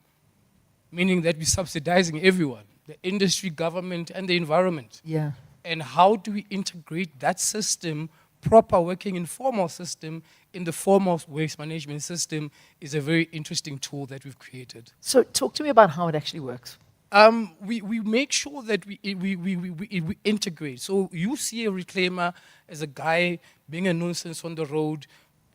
meaning that we're subsidizing everyone, the industry, government, and the environment. Yeah. And how do we integrate that system, proper working informal system, in the formal waste management system is a very interesting tool that we've created. So talk to me about how it actually works. We make sure that we integrate. So you see a reclaimer as a guy being a nuisance on the road,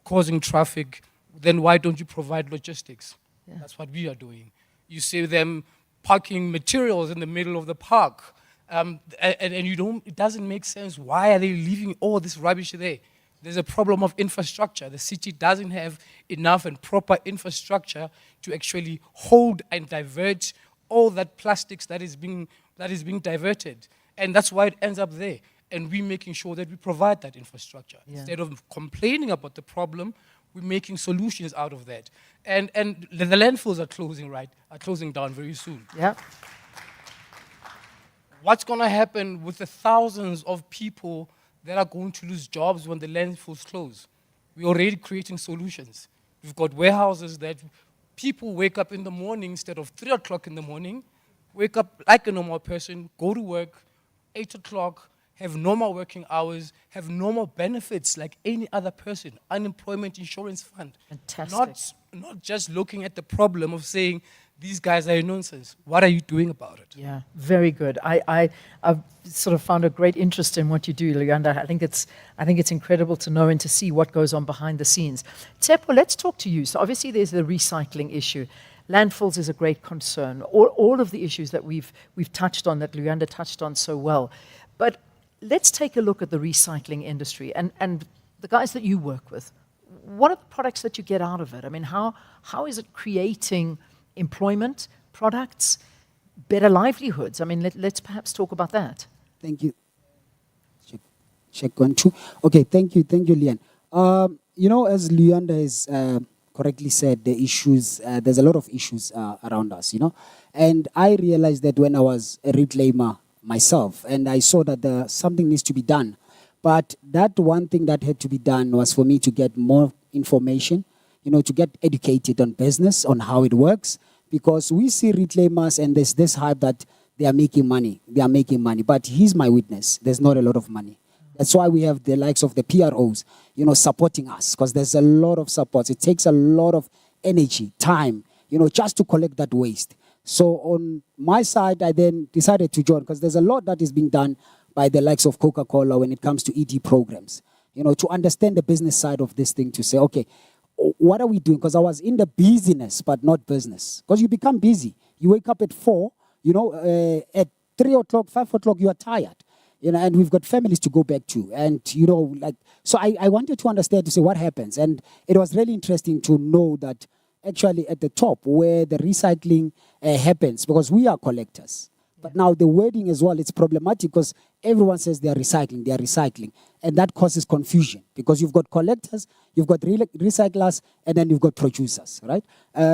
causing traffic, then why don't you provide logistics? Yeah. That's what we are doing. You see them parking materials in the middle of the park, and it doesn't make sense. Why are they leaving all this rubbish there? There's a problem of infrastructure. The city doesn't have enough and proper infrastructure to actually hold and divert all that plastics that is being diverted. And that's why it ends up there. And we're making sure that we provide that infrastructure. Yeah. Instead of complaining about the problem, we're making solutions out of that. And the landfills are closing down very soon. Yeah. What's going to happen with the thousands of people that are going to lose jobs when the landfills close? We're already creating solutions. We've got warehouses that people wake up in the morning instead of 3 o'clock in the morning, wake up like a normal person, go to work, 8 o'clock, have normal working hours, have normal benefits like any other person, unemployment insurance fund. Fantastic. Not just looking at the problem of saying, these guys are a nonsense. What are you doing about it? Yeah, very good. I've sort of found a great interest in what you do, Luyanda. I think it's incredible to know and to see what goes on behind the scenes. Tsepo, let's talk to you. So obviously there's the recycling issue. Landfills is a great concern. All of the issues that we've touched on, that Luyanda touched on so well. But let's take a look at the recycling industry and the guys that you work with. What are the products that you get out of it? I mean, how is it creating employment, products, better livelihoods? I mean, let's perhaps talk about that. Thank you. Check 1, 2. Okay, thank you, Leanne. As Leanda has correctly said, the issues, there's a lot of issues around us, And I realized that when I was a reclaimer myself, and I saw that something needs to be done. But that one thing that had to be done was for me to get more information, to get educated on business, on how it works, because we see reclaimers and there's this hype that they are making money. But here's my witness. There's not a lot of money. That's why we have the likes of the PROs, supporting us, because there's a lot of support. It takes a lot of energy, time, just to collect that waste. So on my side, I then decided to join, because there's a lot that is being done by the likes of Coca-Cola when it comes to ED programs, to understand the business side of this thing, to say, okay, what are we doing? Because I was in the busyness, but not business. Because you become busy. You wake up at 4, at 3 o'clock, 5 o'clock, you are tired. And we've got families to go back to. And, so I wanted to understand, to say what happens. And it was really interesting to know that actually at the top where the recycling happens, because we are collectors. But now the wording as well, it's problematic because everyone says they are recycling. And that causes confusion because you've got collectors, you've got recyclers, and then you've got producers, right?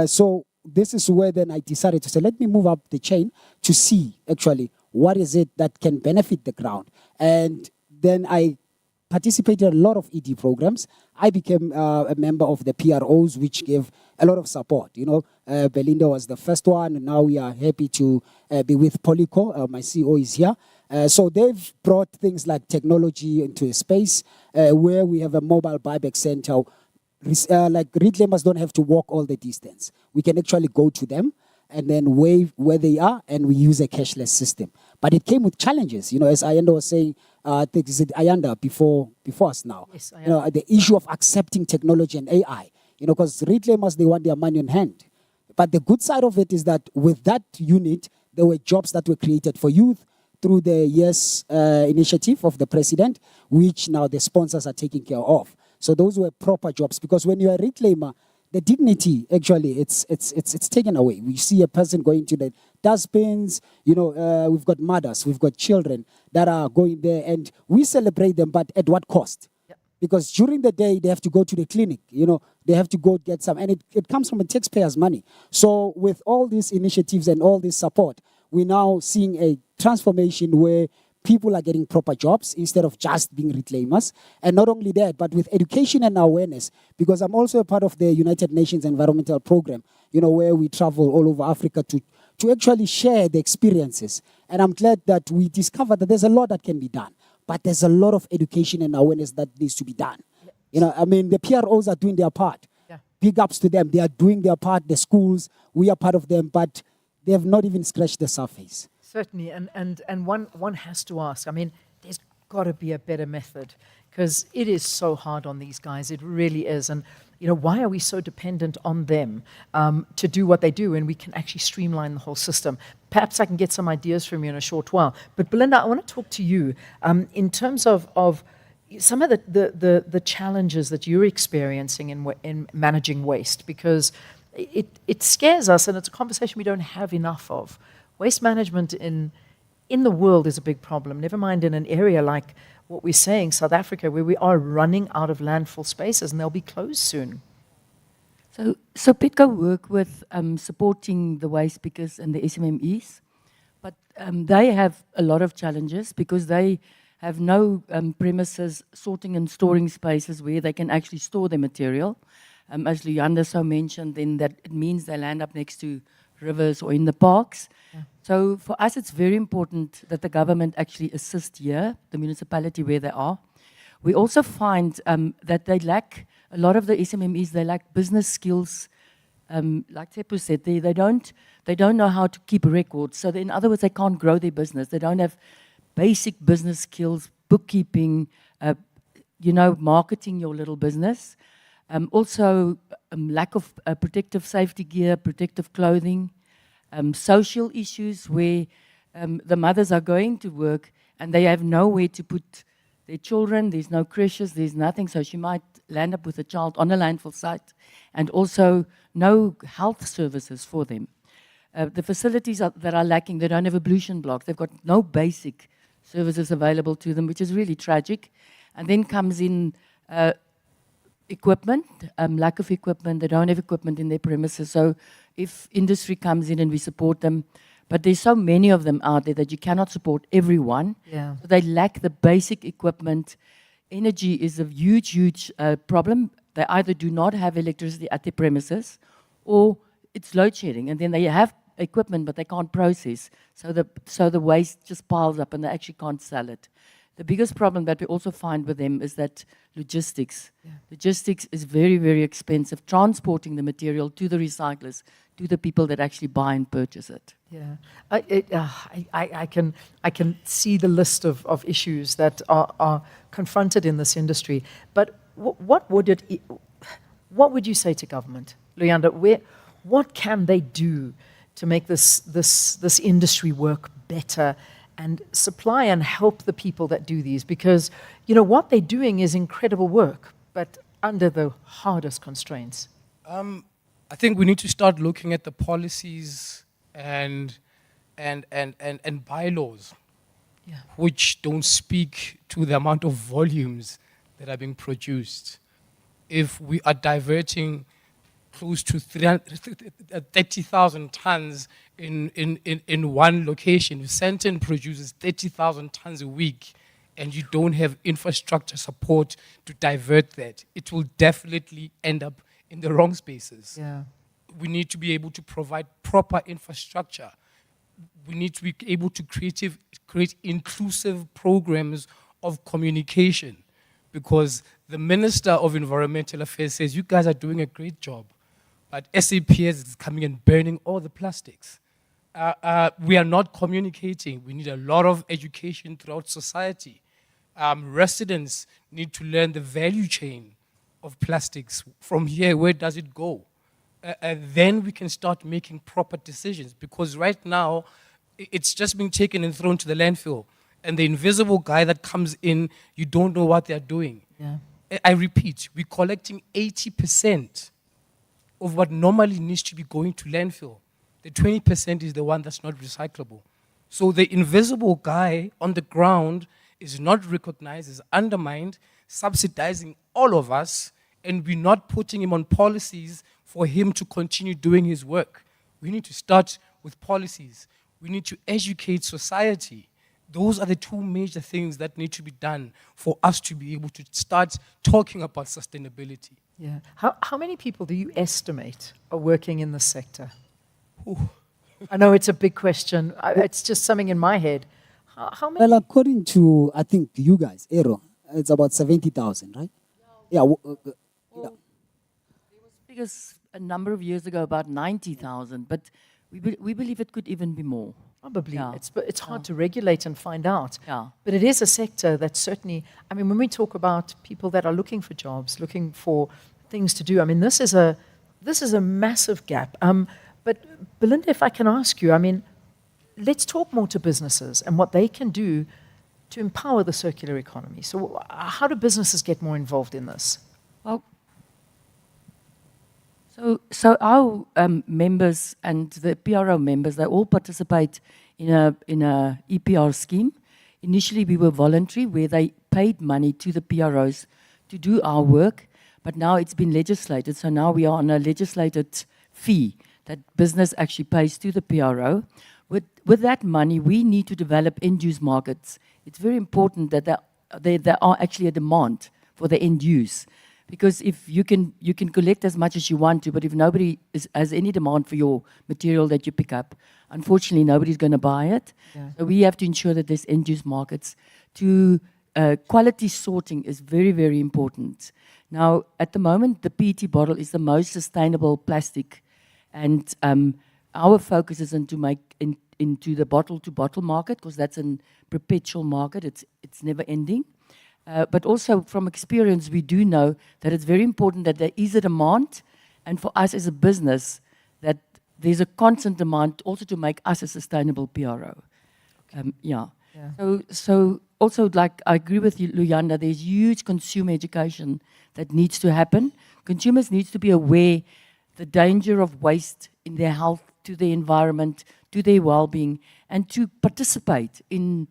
So this is where then I decided to say, let me move up the chain to see actually what is it that can benefit the ground. And then I participated in a lot of ED programs. I became a member of the PROs, which gave a lot of support. Belinda was the first one, and now we are happy to be with Polico. My CEO is here. So they've brought things like technology into a space where we have a mobile buyback center. Like reclaimers don't have to walk all the distance. We can actually go to them and then wave where they are, and we use a cashless system. But it came with challenges, as Ayanda was saying. I think is it Ayanda before us now. Yes, Ayanda. The issue of accepting technology and AI. Because reclaimers, they want their money in hand. But the good side of it is that with that unit, there were jobs that were created for youth through the YES initiative of the president, which now the sponsors are taking care of. So those were proper jobs, because when you're a reclaimer, the dignity, actually, it's taken away. We see a person going to the dustbins, we've got mothers, we've got children that are going there, and we celebrate them, but at what cost? Yep. Because during the day, they have to go to the clinic, they have to go get some, and it comes from the taxpayers' money. So with all these initiatives and all this support, we're now seeing a transformation where people are getting proper jobs instead of just being reclaimers. And not only that, but with education and awareness, because I'm also a part of the United Nations Environmental Program, where we travel all over Africa to actually share the experiences. And I'm glad that we discovered that there's a lot that can be done, but there's a lot of education and awareness that needs to be done. The PROs are doing their part. Yeah. Big ups to them. They are doing their part. The schools, we are part of them, but they have not even scratched the surface. Certainly, and one has to ask, there's got to be a better method, because it is so hard on these guys, it really is. And, why are we so dependent on them to do what they do when we can actually streamline the whole system? Perhaps I can get some ideas from you in a short while. But Belinda, I want to talk to you in terms of some of the challenges that you're experiencing in managing waste, because it scares us, and it's a conversation we don't have enough of. Waste management in the world is a big problem, never mind in an area like what we're saying, South Africa, where we are running out of landfill spaces, and they'll be closed soon. So PITCO work with supporting the waste pickers and the SMMEs, but they have a lot of challenges because they have no premises, sorting and storing spaces where they can actually store their material. As Luyanda so mentioned, then that it means they land up next to rivers or in the parks. Yeah. So for us, it's very important that the government actually assist here, the municipality where they are. We also find that they lack, a lot of the SMMEs, they lack business skills. Like Tepu said, they don't know how to keep records. So in other words, they can't grow their business. They don't have basic business skills, bookkeeping, marketing your little business. Also, lack of protective safety gear, protective clothing, social issues where the mothers are going to work and they have nowhere to put their children. There's no creches, there's nothing, so she might land up with a child on a landfill site, and also no health services for them. The facilities that are lacking, they don't have ablution blocks. They've got no basic services available to them, which is really tragic. And then comes in equipment, lack of equipment. They don't have equipment in their premises. So if industry comes in and we support them, but there's so many of them out there that you cannot support everyone. Yeah. So they lack the basic equipment. Energy is a huge, huge problem. They either do not have electricity at their premises, or it's load shedding, and then they have equipment but they can't process. So the waste just piles up and they actually can't sell it. The biggest problem that we also find with them is that logistics. Yeah. Logistics is very, very expensive. Transporting the material to the recyclers, to the people that actually buy and purchase it. Yeah, I can see the list of issues that are confronted in this industry. But what would you say to government, Luyanda? What can they do to make this industry work better and supply and help the people that do these? Because what they're doing is incredible work, but under the hardest constraints. I think we need to start looking at the policies and bylaws, Yeah. which don't speak to the amount of volumes that are being produced. If we are diverting close to 30,000 tons in one location, if Sandton produces 30,000 tons a week, and you don't have infrastructure support to divert that, it will definitely end up in the wrong spaces. Yeah. We need to be able to provide proper infrastructure. We need to be able to create inclusive programs of communication, because the Minister of Environmental Affairs says, you guys are doing a great job, but SAPS is coming and burning all the plastics. We are not communicating. We need a lot of education throughout society. Residents need to learn the value chain of plastics. From here, where does it go? Then we can start making proper decisions, because right now, it's just being taken and thrown to the landfill. And the invisible guy that comes in, you don't know what they're doing. Yeah. I repeat, we're collecting 80% of what normally needs to be going to landfill. The 20% is the one that's not recyclable. So the invisible guy on the ground is not recognized, is undermined, subsidizing all of us, and we're not putting him on policies for him to continue doing his work. We need to start with policies. We need to educate society. Those are the two major things that need to be done for us to be able to start talking about sustainability. Yeah. How many people do you estimate are working in this sector? Ooh. I know it's a big question. It's just something in my head. How many? Well, according to, I think, you guys, Aero, it's about 70,000, right? Yeah. Well, there was figures a number of years ago about 90,000, but we believe it could even be more. Probably. Yeah. It's hard to regulate and find out. Yeah. But it is a sector that certainly, I mean, when we talk about people that are looking for jobs, looking for things to do, I mean, this is a massive gap. But Belinda, if I can ask you, I mean, let's talk more to businesses and what they can do to empower the circular economy. So how do businesses get more involved in this? Well, so our members and the PRO members, they all participate in a EPR scheme. Initially, we were voluntary, where they paid money to the PROs to do our work, but now it's been legislated. So now we are on a legislated fee that business actually pays to the PRO. With that money, we need to develop end-use markets. It's very important that there are actually a demand for the end use. Because if you can collect as much as you want to, but if nobody has any demand for your material that you pick up, unfortunately, nobody's going to buy it. Yeah. So we have to ensure that there's end-use markets. Quality sorting is very, very important. Now, at the moment, the PET bottle is the most sustainable plastic, and our focus is into the bottle-to-bottle market, because that's a perpetual market. It's never ending. But also from experience, we do know that it's very important that there is a demand, and for us as a business, that there's a constant demand also to make us a sustainable PRO. Yeah. So also, like, I agree with you, Luyanda, there's huge consumer education that needs to happen. Consumers needs to be aware the danger of waste in their health, to their environment, to their well-being, and to participate in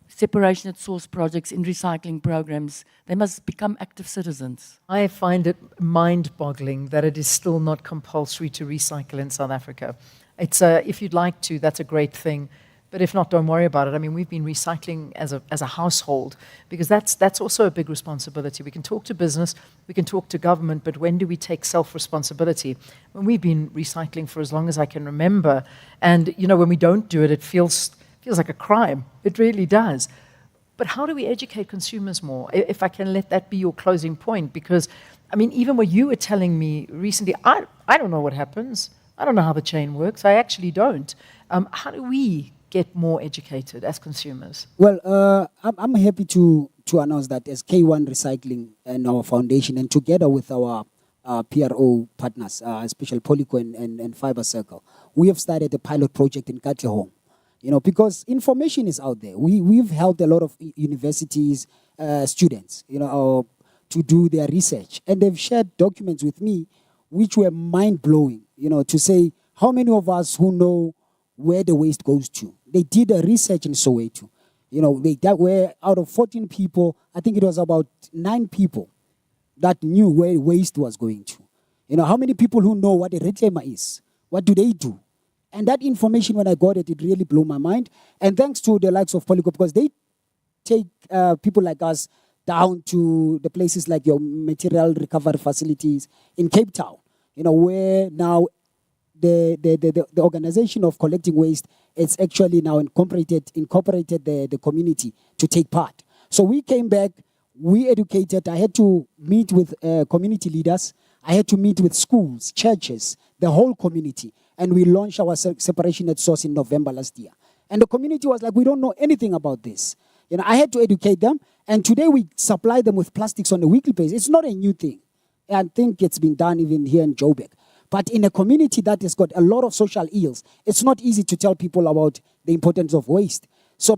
separation at source projects, in recycling programs. They must become active citizens. I find it mind-boggling that it is still not compulsory to recycle in South Africa. It's if you'd like to, that's a great thing. But if not, don't worry about it. I mean, we've been recycling as a household, because that's also a big responsibility. We can talk to business, we can talk to government, but when do we take self-responsibility? When we've been recycling for as long as I can remember, and when we don't do it, it feels like a crime. It really does. But how do we educate consumers more? If I can let that be your closing point, because I mean, even what you were telling me recently, I don't know what happens. I don't know how the chain works. I actually don't. How do we get more educated as consumers? Well, I'm happy to announce that as K1 Recycling and our foundation, and together with our PRO partners, especially Polyco and Fiber Circle, we have started a pilot project in Katlehong. Because information is out there. We've helped a lot of universities, students, to do their research, and they've shared documents with me, which were mind-blowing. To say how many of us who know where the waste goes to. They did a research in Soweto. That were out of 14 people, I think it was about 9 people that knew where waste was going to. How many people who know what a reclaimer is? What do they do? And that information, when I got it, it really blew my mind. And thanks to the likes of Polyco, because they take people like us down to the places like your material recovery facilities in Cape Town, where now the organization of collecting waste, it's actually now incorporated the community to take part. So we came back, we educated. I had to meet with community leaders. I had to meet with schools, churches, the whole community. And we launched our separation at source in November last year. And the community was like, we don't know anything about this. I had to educate them. And today we supply them with plastics on a weekly basis. It's not a new thing. I think it's been done even here in Joburg. But in a community that has got a lot of social ills, it's not easy to tell people about the importance of waste.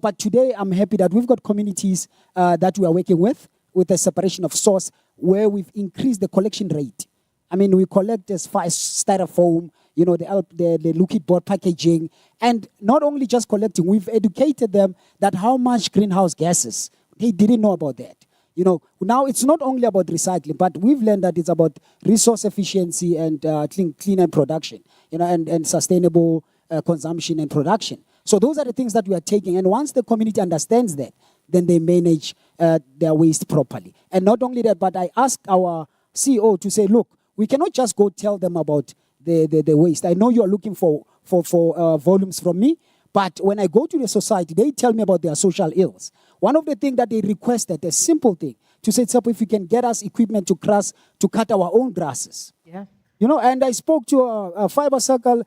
But today I'm happy that we've got communities that we are working with the separation of source, where we've increased the collection rate. I mean, we collect as far as styrofoam, the liquid board packaging, and not only just collecting, we've educated them that how much greenhouse gases, they didn't know about that. Now it's not only about recycling, but we've learned that it's about resource efficiency and clean production, and sustainable consumption and production. So those are the things that we are taking. And once the community understands that, then they manage their waste properly. And not only that, but I ask our CEO to say, look, we cannot just go tell them about the waste. I know you are looking for volumes from me, but when I go to the society, they tell me about their social ills. One of the things that they requested, a simple thing, to say, if you can get us equipment to cut our own grasses. Yeah. And I spoke to a Fiber Circle.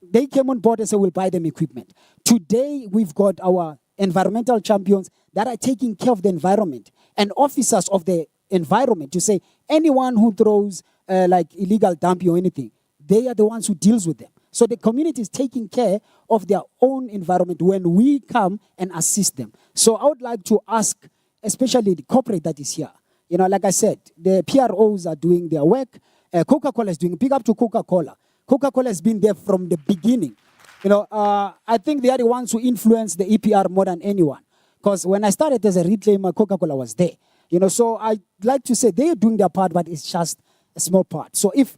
They came on board and said, we'll buy them equipment. Today, we've got our environmental champions that are taking care of the environment and officers of the environment to say, anyone who throws like illegal dumping or anything, they are the ones who deals with them. So the community is taking care of their own environment when we come and assist them. So I would like to ask, especially the corporate that is here, like I said, the PROs are doing their work. Coca-Cola is doing, big up to Coca-Cola. Coca-Cola has been there from the beginning. I think they are the ones who influenced the EPR more than anyone. Because when I started as a reclaimer, Coca-Cola was there. So I'd like to say they are doing their part, but it's just a small part. So if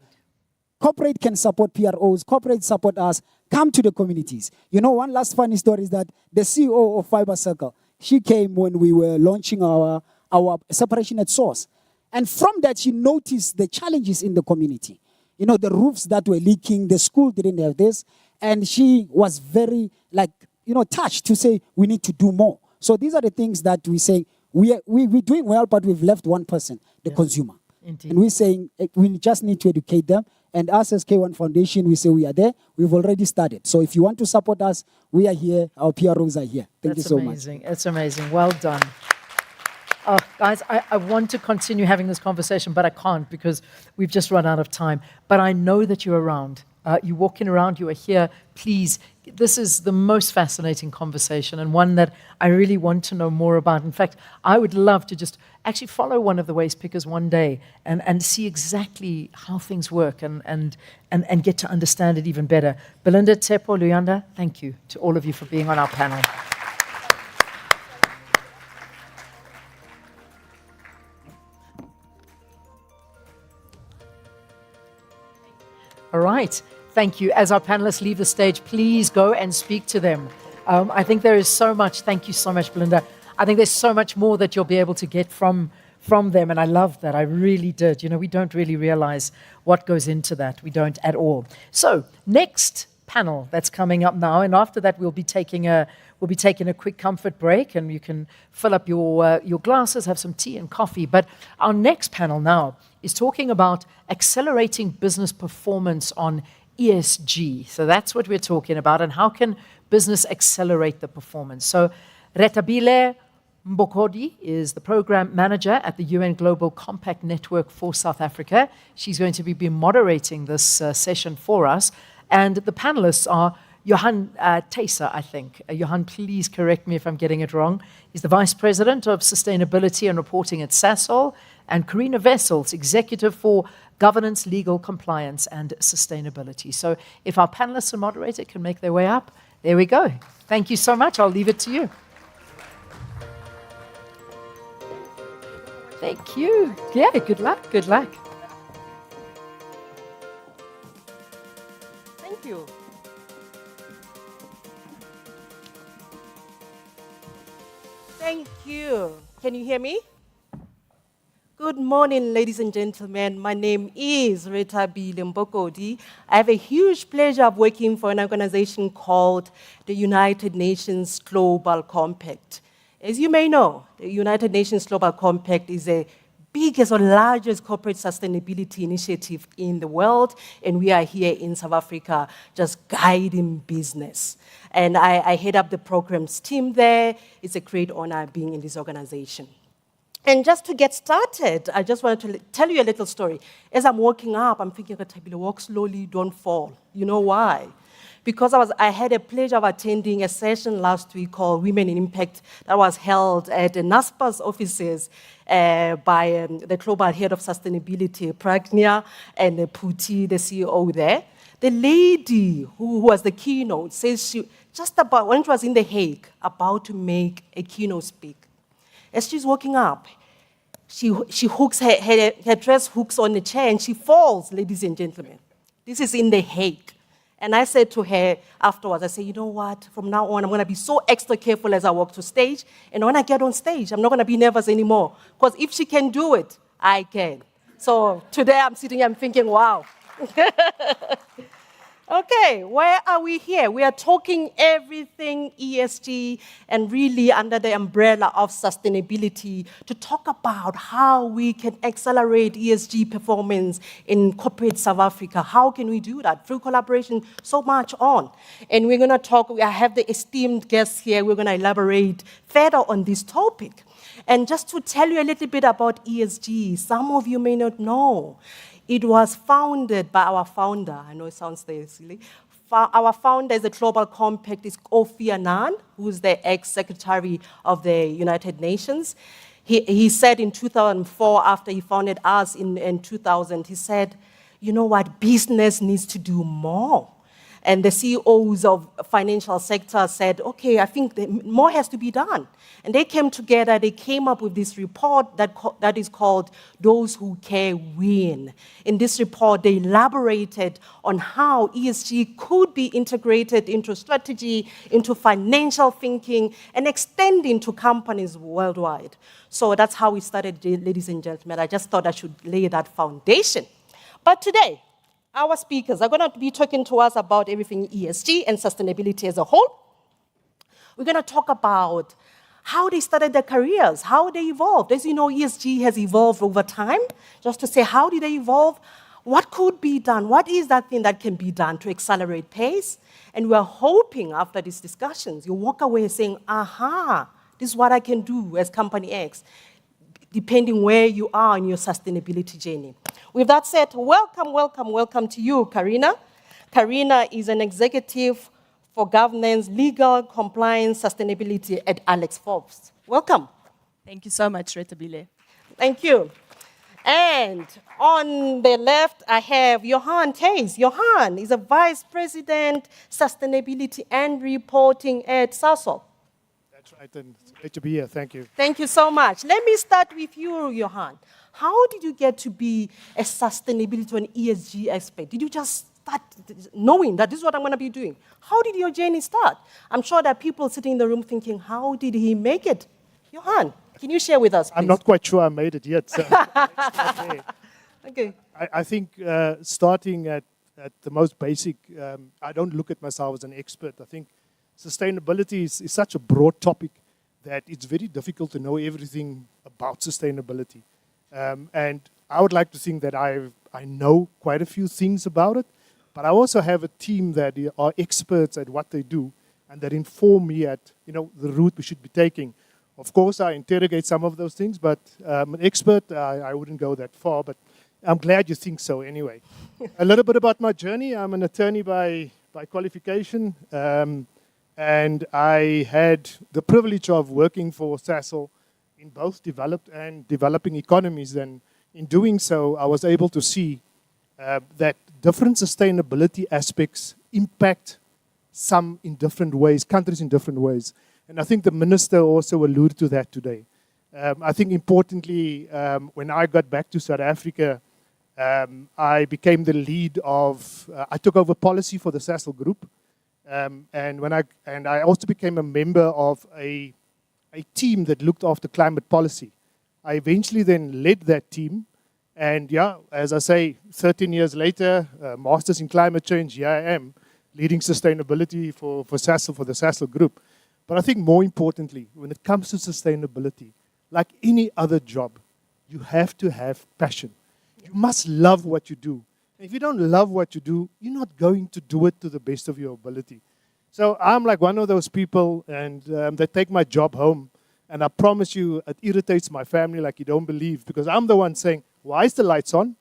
corporate can support PROs, corporate support us, come to the communities. One last funny story is that the CEO of Fiber Circle, she came when we were launching our separation at source. And from that, she noticed the challenges in the community. The roofs that were leaking, the school didn't have this. And she was very, touched to say, we need to do more. So these are the things that we say, we're doing well, but we've left one person, the consumer. Indeed. And we're saying we just need to educate them. And us as K1 Foundation, we say we are there. We've already started. So if you want to support us, we are here. Our PROs are here. Thank you so much. That's amazing. It's amazing. Well done. Oh, guys, I want to continue having this conversation, but I can't because we've just run out of time. But I know that you're around. you're walking around, you are here, please. This is the most fascinating conversation and one that I really want to know more about. In fact, I would love to just actually follow one of the waste pickers one day and see exactly how things work and get to understand it even better. Belinda, Tsepo, Luyanda, thank you to all of you for being on our panel. All right. Thank you. As our panelists leave the stage, please go and speak to them. I think there is so much. Thank you so much, Belinda. I think there's so much more that you'll be able to get from them, and I love that. I really did. You know, we don't really realize what goes into that. We don't at all. So, next panel that's coming up now, and after that we'll be taking a quick comfort break, and you can fill up your glasses, have some tea and coffee. But our next panel now is talking about accelerating business performance on ESG. So that's what we're talking about, and how can business accelerate the performance. So Retabile Mbokodi is the program manager at the UN Global Compact Network for South Africa. She's going to be moderating this session for us. And the panelists are Johan Teyser, I think. Johan, please correct me if I'm getting it wrong. He's the Vice President of Sustainability and Reporting at Sasol, and Karina Wessels, Executive for Governance, Legal Compliance and Sustainability. So if our panelists and moderator can make their way up, there we go. Thank you so much. I'll leave it to you. Thank you. Yeah, good luck. Good luck. Thank you. Thank you. Can you hear me? Good morning, ladies and gentlemen. My name is Retabile Mbokodi. I have a huge pleasure of working for an organization called the United Nations Global Compact. As you may know, the United Nations Global Compact is the biggest or largest corporate sustainability initiative in the world, and we are here in South Africa just guiding business. And I head up the programs team there. It's a great honor being in this organization. And just to get started, I just wanted to tell you a little story. As I'm walking up, I'm thinking, walk slowly, don't fall. You know why? Because I had a pleasure of attending a session last week called Women in Impact that was held at the NASPA's offices by the global head of sustainability, Pragnya, and Puti, the CEO there. The lady who was the keynote says she, just about, when she was in The Hague, about to make a keynote speak, as she's walking up, she hooks her dress hooks on the chair and she falls, ladies and gentlemen. This is in The Hague. And I said to her afterwards, I said, you know what, from now on, I'm going to be so extra careful as I walk to stage. And when I get on stage, I'm not going to be nervous anymore. Because if she can do it, I can. So today I'm sitting here, I'm thinking, wow. Okay, where are we here? We are talking everything ESG and really under the umbrella of sustainability to talk about how we can accelerate ESG performance in corporate South Africa. How can we do that? Through collaboration, so much on. And we're going to talk, I have the esteemed guests here, we're going to elaborate further on this topic. And just to tell you a little bit about ESG, some of you may not know. It was founded by our founder. I know it sounds silly. Our founder is the Global Compact, is Kofi Annan, who's the ex-secretary of the United Nations. He said in 2004, after he founded us in 2000, he said, you know what, business needs to do more. And the CEOs of financial sector said, okay, I think more has to be done. And they came together, they came up with this report that is called Those Who Care Win. In this report, they elaborated on how ESG could be integrated into strategy, into financial thinking, and extending to companies worldwide. So that's how we started, ladies and gentlemen. I just thought I should lay that foundation. But today, our speakers are going to be talking to us about everything ESG and sustainability as a whole. We're going to talk about how they started their careers, how they evolved. As you know, ESG has evolved over time. Just to say, how did they evolve? What could be done? What is that thing that can be done to accelerate pace? And we're hoping after these discussions, you walk away saying, aha, this is what I can do as Company X, depending where you are in your sustainability journey. With that said, welcome to you, Karina. Karina is an executive for governance, legal, compliance, sustainability at Alex Forbes. Welcome. Thank you so much, Retabile. Thank you. And on the left, I have Johan Tays. Johan is a Vice President, Sustainability and Reporting at Sasol. That's right, and it's great to be here. Thank you. Thank you so much. Let me start with you, Johan. How did you get to be a sustainability and ESG expert? Did you just start knowing that this is what I'm going to be doing? How did your journey start? I'm sure there are people sitting in the room thinking, how did he make it? Johan, can you share with us, please? I'm not quite sure I made it yet. So Okay. I think starting at the most basic, I don't look at myself as an expert. I think sustainability is such a broad topic that it's very difficult to know everything about sustainability. And I would like to think that I know quite a few things about it, but I also have a team that are experts at what they do and that inform me at the route we should be taking. Of course, I interrogate some of those things, but an expert, I wouldn't go that far, but I'm glad you think so anyway. A little bit about my journey. I'm an attorney by qualification, and I had the privilege of working for Sasol in both developed and developing economies. And in doing so, I was able to see that different sustainability aspects impact some in different ways, countries in different ways. And I think the minister also alluded to that today. I think importantly, when I got back to South Africa, I became the lead of, I took over policy for the Sasol Group. And I also became a member of a team that looked after climate policy. I eventually then led that team. And yeah, as I say, 13 years later, Masters in Climate Change, here I am, leading sustainability for Sasol, for the Sasol Group. But I think more importantly, when it comes to sustainability, like any other job, you have to have passion. You must love what you do. And if you don't love what you do, you're not going to do it to the best of your ability. So I'm like one of those people, and they take my job home, and I promise you, it irritates my family like you don't believe, because I'm the one saying, why is the lights on?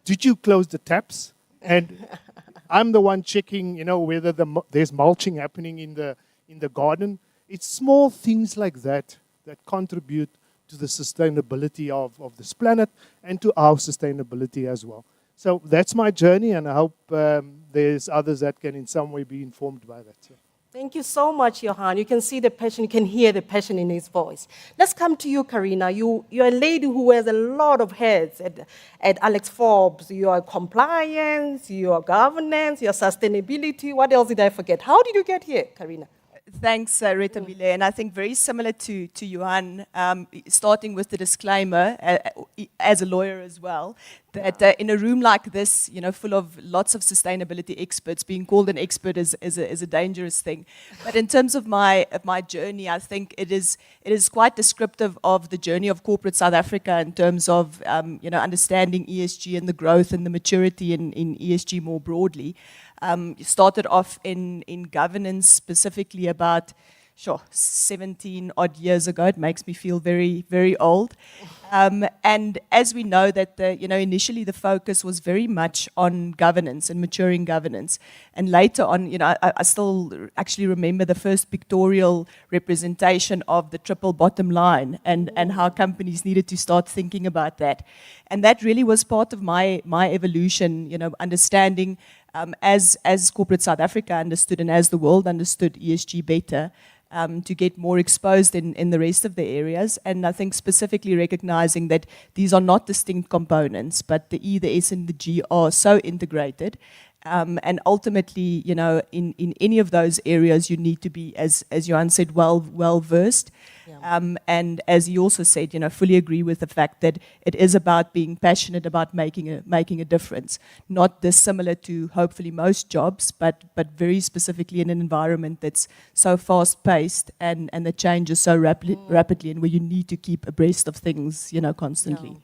Did you close the taps? And I'm the one checking, whether there's mulching happening in the garden. It's small things like that that contribute to the sustainability of this planet and to our sustainability as well. So that's my journey, and I hope there's others that can in some way be informed by that. So. Thank you so much, Johan. You can see the passion, you can hear the passion in his voice. Let's come to you, Karina. You're a lady who wears a lot of hats at Alex Forbes. You are compliance, you are governance, you are sustainability. What else did I forget? How did you get here, Karina? Thanks, Retabile. And I think very similar to Johan, starting with the disclaimer, as a lawyer as well, that in a room like this, full of lots of sustainability experts, being called an expert is a dangerous thing. But in terms of my journey, I think it is quite descriptive of the journey of corporate South Africa in terms of understanding ESG and the growth and the maturity in ESG more broadly. Started off in governance, specifically about 17 odd years ago. It makes me feel very, very old. And as we know that initially the focus was very much on governance and maturing governance. And later on, I still actually remember the first pictorial representation of the triple bottom line and how companies needed to start thinking about that. And that really was part of my evolution, understanding as corporate South Africa understood and as the world understood ESG better, to get more exposed in the rest of the areas. And I think specifically recognizing that these are not distinct components, but the E, the S, and the G are so integrated. And ultimately, in any of those areas, you need to be, as Johan said, well versed. Yeah. And as he also said, fully agree with the fact that it is about being passionate about making a difference, not dissimilar to hopefully most jobs, but very specifically in an environment that's so fast paced and that changes so rapidly, and where you need to keep abreast of things, constantly. Yeah.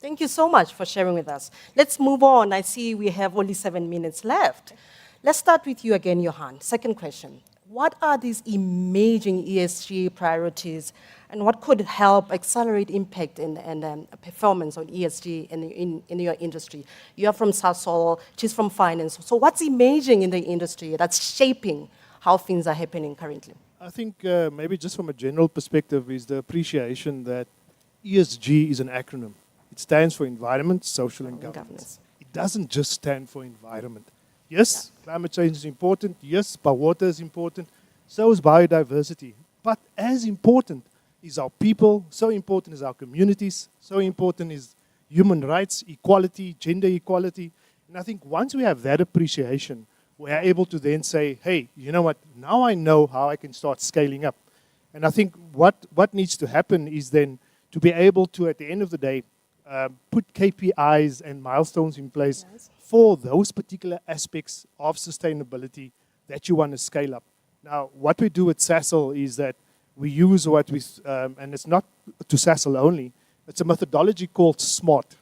Thank you so much for sharing with us. Let's move on. I see we have only 7 minutes left. Let's start with you again, Johan. Second question. what are these emerging ESG priorities and what could help accelerate impact and performance on ESG in your industry? You are from Sasol, she's from finance. So what's emerging in the industry that's shaping how things are happening currently? I think maybe just from a general perspective is the appreciation that ESG is an acronym. It stands for environment, social and governance. It doesn't just stand for environment. Yes, climate change is important. Yes, but water is important. So is biodiversity. But as important is our people, so important is our communities, so important is human rights, equality, gender equality. And I think once we have that appreciation, we are able to then say, hey, you know what, now I know how I can start scaling up. And I think what needs to happen is then to be able to, at the end of the day, put KPIs and milestones in place for those particular aspects of sustainability that you want to scale up. Now, what we do at Sasol is that we use what we, and it's not to Sasol only, it's a methodology called SMART,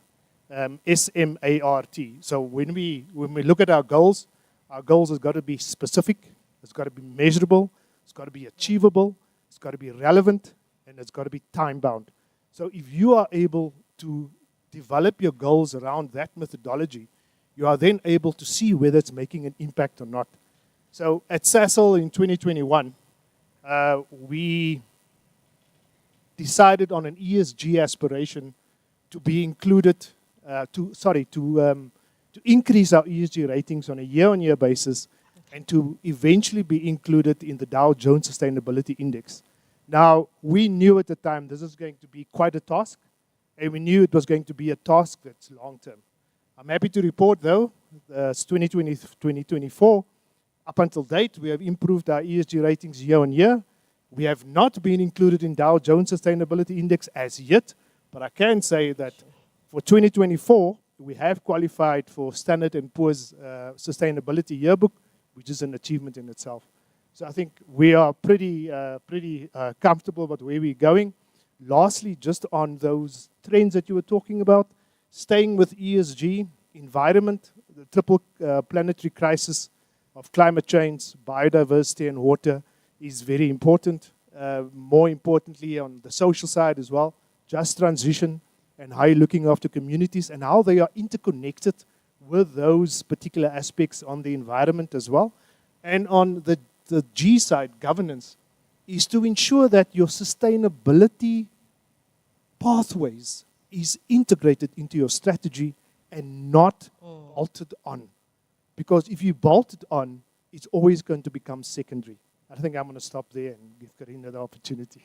S-M-A-R-T. So when we look at our goals has got to be specific, it's got to be measurable, it's got to be achievable, it's got to be relevant, and it's got to be time-bound. So if you are able to develop your goals around that methodology, you are then able to see whether it's making an impact or not. So at Sasol in 2021, we decided on an ESG aspiration to be included, to increase our ESG ratings on a year-on-year basis and to eventually be included in the Dow Jones Sustainability Index. Now, we knew at the time this is going to be quite a task, and we knew it was going to be a task that's long-term. I'm happy to report, though, 2024, up until date, we have improved our ESG ratings year-on-year. We have not been included in Dow Jones Sustainability Index as yet, but I can say that for 2024, we have qualified for Standard & Poor's Sustainability Yearbook, which is an achievement in itself. So I think we are pretty comfortable about where we're going. Lastly, just on those trends that you were talking about, staying with ESG, environment, the triple planetary crisis of climate change, biodiversity, and water is very important. More importantly, on the social side as well, just transition and how you're looking after communities and how they are interconnected with those particular aspects on the environment as well. And on the G side, governance, is to ensure that your sustainability pathways is integrated into your strategy and not bolted on. Because if you bolt it on, it's always going to become secondary. I think I'm going to stop there and give Karina the opportunity.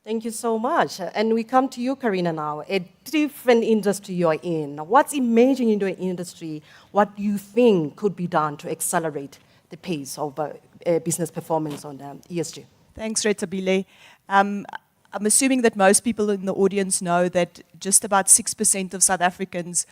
Thank you so much. And we come to you, Karina, now, a different industry you're in. What's emerging in your industry? What do you think could be done to accelerate the pace of business performance on ESG? Thanks, Retabile. I'm assuming that most people in the audience know that just about 6% of South Africans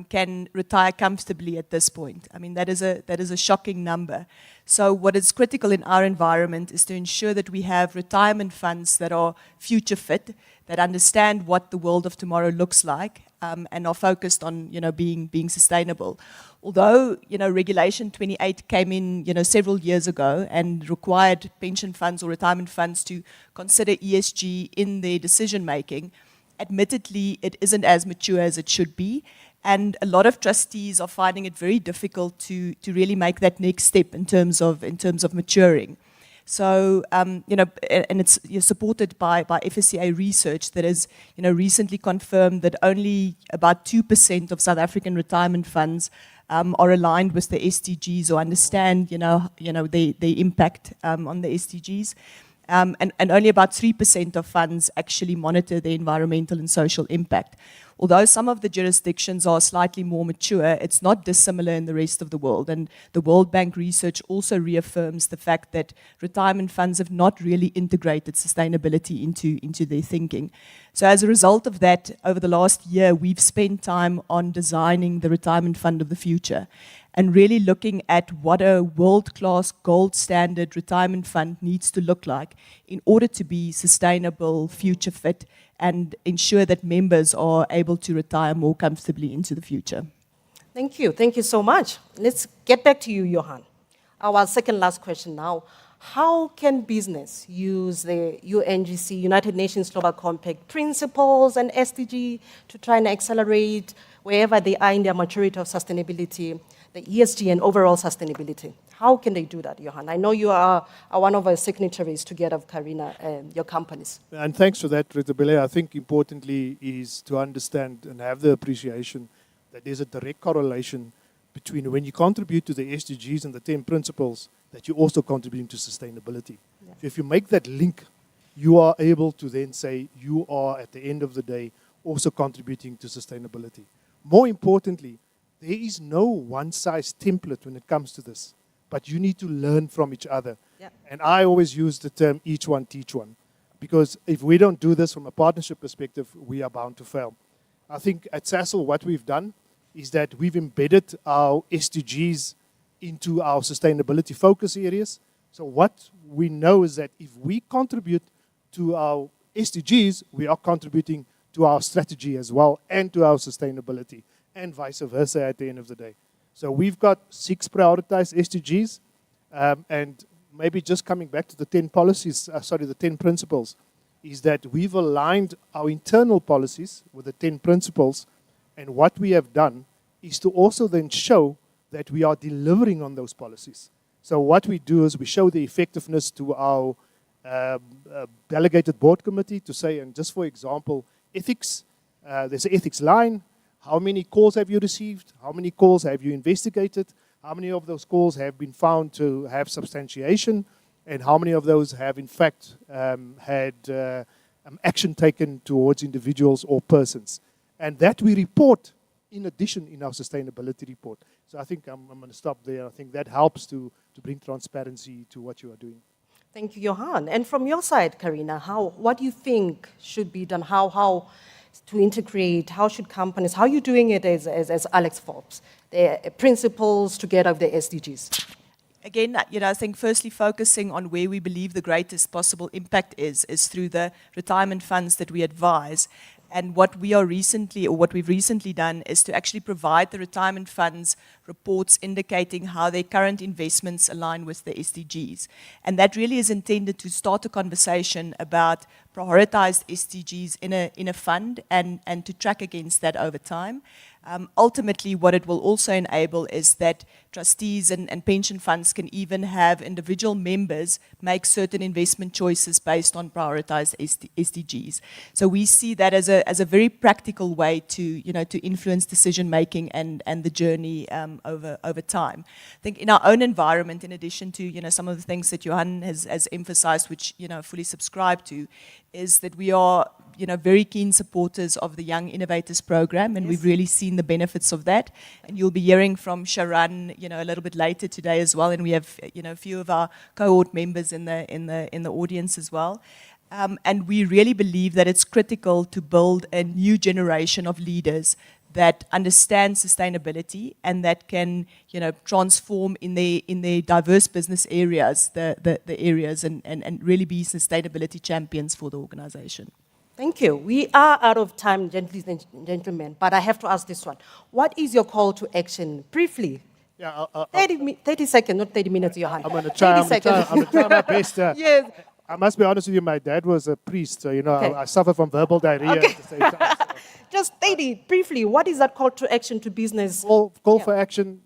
can retire comfortably at this point. I mean, that is a shocking number. So what is critical in our environment is to ensure that we have retirement funds that are future fit, that understand what the world of tomorrow looks like, and are focused on, being sustainable. Although, Regulation 28 came in, several years ago and required pension funds or retirement funds to consider ESG in their decision making, admittedly, it isn't as mature as it should be. And a lot of trustees are finding it very difficult to really make that next step in terms of maturing. So, and you're supported by FSCA research that has, recently confirmed that only about 2% of South African retirement funds are aligned with the SDGs or understand, the impact on the SDGs. And only about 3% of funds actually monitor the environmental and social impact. Although some of the jurisdictions are slightly more mature, it's not dissimilar in the rest of the world. And the World Bank research also reaffirms the fact that retirement funds have not really integrated sustainability into their thinking. So as a result of that, over the last year, we've spent time on designing the retirement fund of the future and really looking at what a world-class gold standard retirement fund needs to look like in order to be sustainable, future fit, and ensure that members are able to retire more comfortably into the future. Thank you. Thank you so much. Let's get back to you, Johan. Our second last question now. How can business use the UNGC, United Nations Global Compact principles and SDG to try and accelerate wherever they are in their maturity of sustainability, the ESG and overall sustainability? How can they do that, Johan? I know you are one of our signatories together with Karina and your companies. And thanks for that, Ritabile. I think importantly is to understand and have the appreciation that there's a direct correlation between when you contribute to the SDGs and the 10 principles, that you're also contributing to sustainability. Yeah. So if you make that link, you are able to then say you are, at the end of the day, also contributing to sustainability. More importantly, there is no one-size template when it comes to this, but you need to learn from each other. Yeah. And I always use the term each one teach one, because if we don't do this from a partnership perspective, we are bound to fail. I think at Sasol, what we've done is that we've embedded our SDGs into our sustainability focus areas. So what we know is that if we contribute to our SDGs, we are contributing to our strategy as well and to our sustainability, and vice versa at the end of the day. So we've got 6 prioritized SDGs, and maybe just coming back to the 10 policies, the 10 principles, is that we've aligned our internal policies with the 10 principles, and what we have done is to also then show that we are delivering on those policies. So what we do is we show the effectiveness to our delegated board committee to say, and just for example, ethics, there's an ethics line. How many calls have you received? How many calls have you investigated? How many of those calls have been found to have substantiation? And how many of those have in fact had action taken towards individuals or persons? And that we report in addition in our sustainability report. So I think I'm going to stop there. I think that helps to bring transparency to what you are doing. Thank you, Johan. And from your side, Karina, what do you think should be done? How to integrate? How should companies? How are you doing it as Alex Forbes? The principles together with the SDGs. Again, I think firstly focusing on where we believe the greatest possible impact is through the retirement funds that we advise. And what we've recently done is to actually provide the retirement funds reports indicating how their current investments align with the SDGs. And that really is intended to start a conversation about prioritized SDGs in a fund and to track against that over time. Ultimately, what it will also enable is that trustees and pension funds can even have individual members make certain investment choices based on prioritized SDGs. So we see that as a very practical way to influence decision making and the journey over time. I think in our own environment, in addition to some of the things that Johan has emphasized, which fully subscribe to, is that we are very keen supporters of the Young Innovators Program, and we've really seen the benefits of that. And you'll be hearing from Sharan, a little bit later today as well. And we have, a few of our cohort members in the audience as well. And we really believe that it's critical to build a new generation of leaders that understand sustainability and that can, transform in their diverse business areas, the areas, and really be sustainability champions for the organization. Thank you. We are out of time, ladies and gentlemen, but I have to ask this one. What is your call to action? Briefly. Yeah, 30 seconds, not 30 minutes, Johan. I'm going to try my best. Yes. I must be honest with you, my dad was a priest, so Okay. I suffer from verbal diarrhea at the same time. So. Just 30, briefly, what is that call to action to business? Call for action,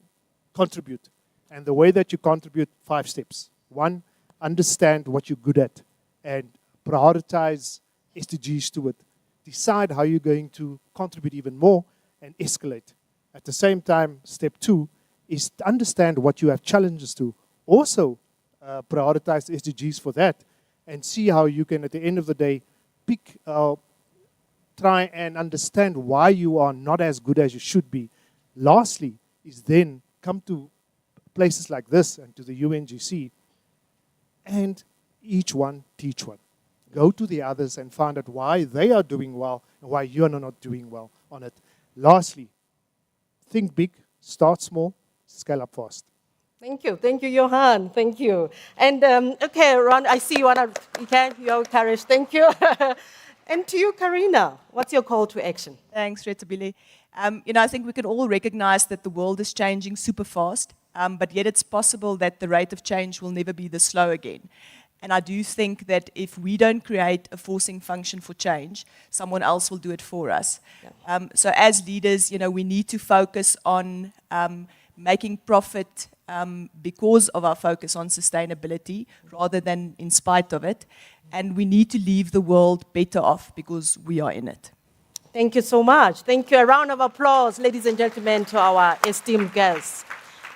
contribute. And the way that you contribute, 5 steps. 1, understand what you're good at and prioritize SDGs to it. Decide how you're going to contribute even more and escalate. At the same time, step 2 is to understand what you have challenges to. Also, prioritize SDGs for that and see how you can, at the end of the day, try and understand why you are not as good as you should be. Lastly, is then come to places like this and to the UNGC and each one teach one. Go to the others and find out why they are doing well and why you are not doing well on it. Lastly, think big, start small, scale up fast. Thank you, Johan. Thank you. And okay, Ron, I see you're encouraged. Thank you. And to you, Karina, what's your call to action? Thanks, Retabile. I think we can all recognize that the world is changing super fast. but yet it's possible that the rate of change will never be this slow again. And I do think that if we don't create a forcing function for change, someone else will do it for us. So as leaders, we need to focus on making profit because of our focus on sustainability rather than in spite of it. And we need to leave the world better off because we are in it. Thank you so much. Thank you. A round of applause, ladies and gentlemen, to our esteemed guests.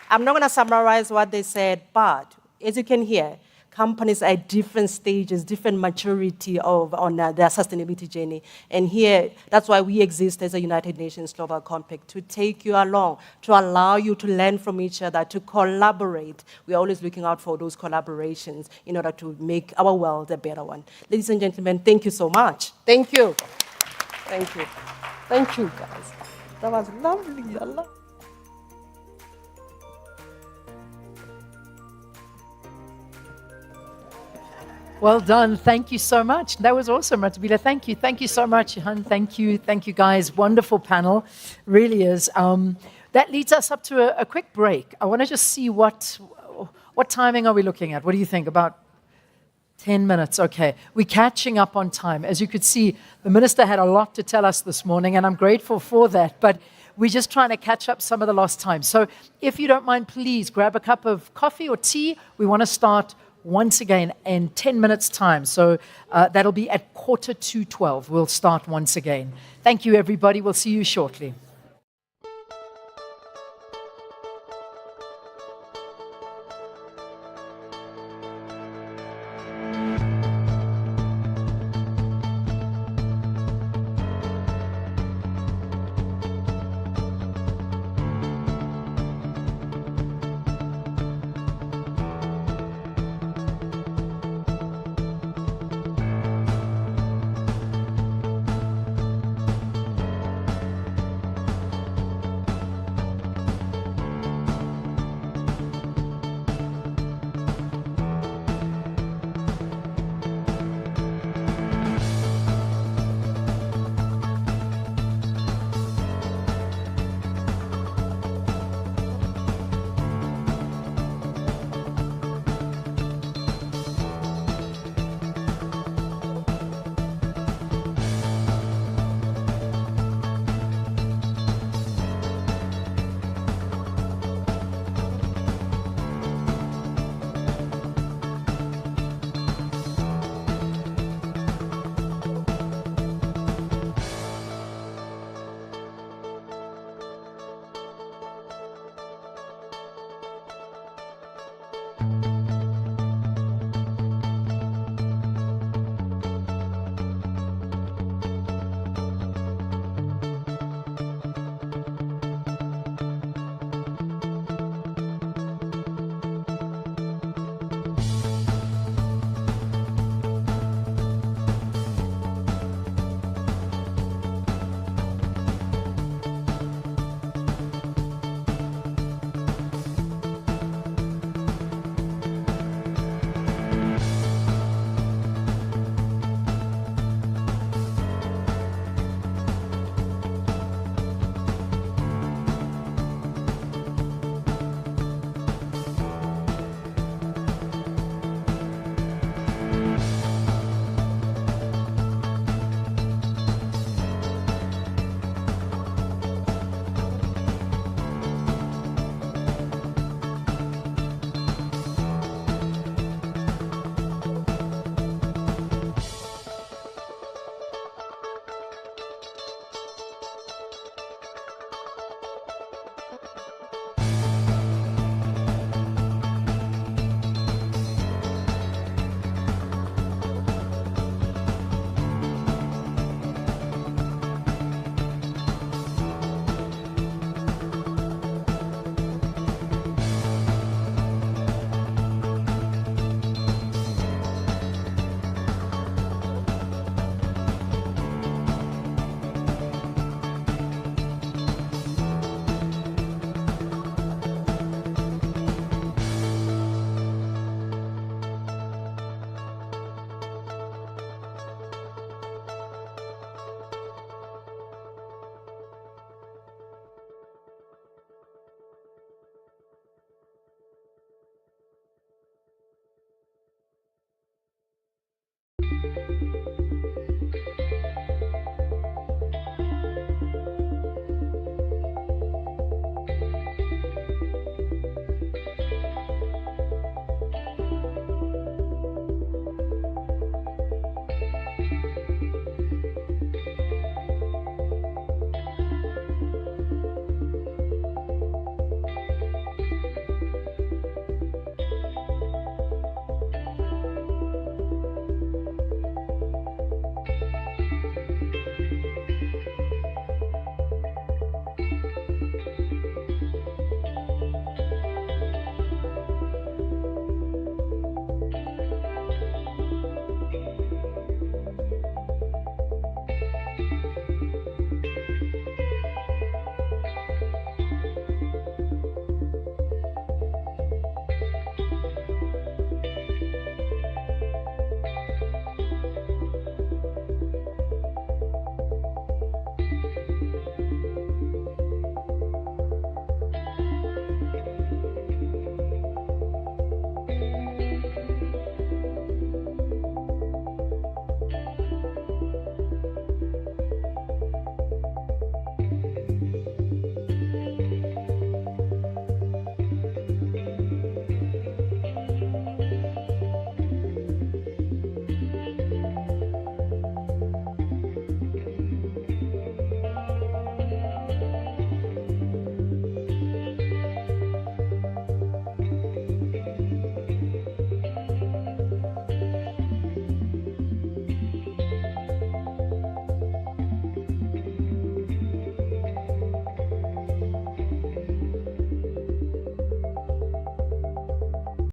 I'm not going to summarize what they said, but as you can hear, companies are at different stages, different maturity on their sustainability journey. And here, that's why we exist as a United Nations Global Compact, to take you along, to allow you to learn from each other, to collaborate. We're always looking out for those collaborations in order to make our world a better one. Ladies and gentlemen, thank you so much. Thank you. Thank you. Thank you, guys. That was lovely. I love Well done. Thank you so much. That was awesome, Ratabila. Thank you. Thank you so much, Johan. Thank you. Thank you, guys. Wonderful panel. Really is. That leads us up to a quick break. I want to just see what timing are we looking at? What do you think? About 10 minutes. Okay. We're catching up on time. As you could see, the minister had a lot to tell us this morning, and I'm grateful for that. But we're just trying to catch up some of the lost time. So if you don't mind, please grab a cup of coffee or tea. We want to start once again in 10 minutes' time. So that'll be at 11:45. We'll start once again. Thank you, everybody. We'll see you shortly.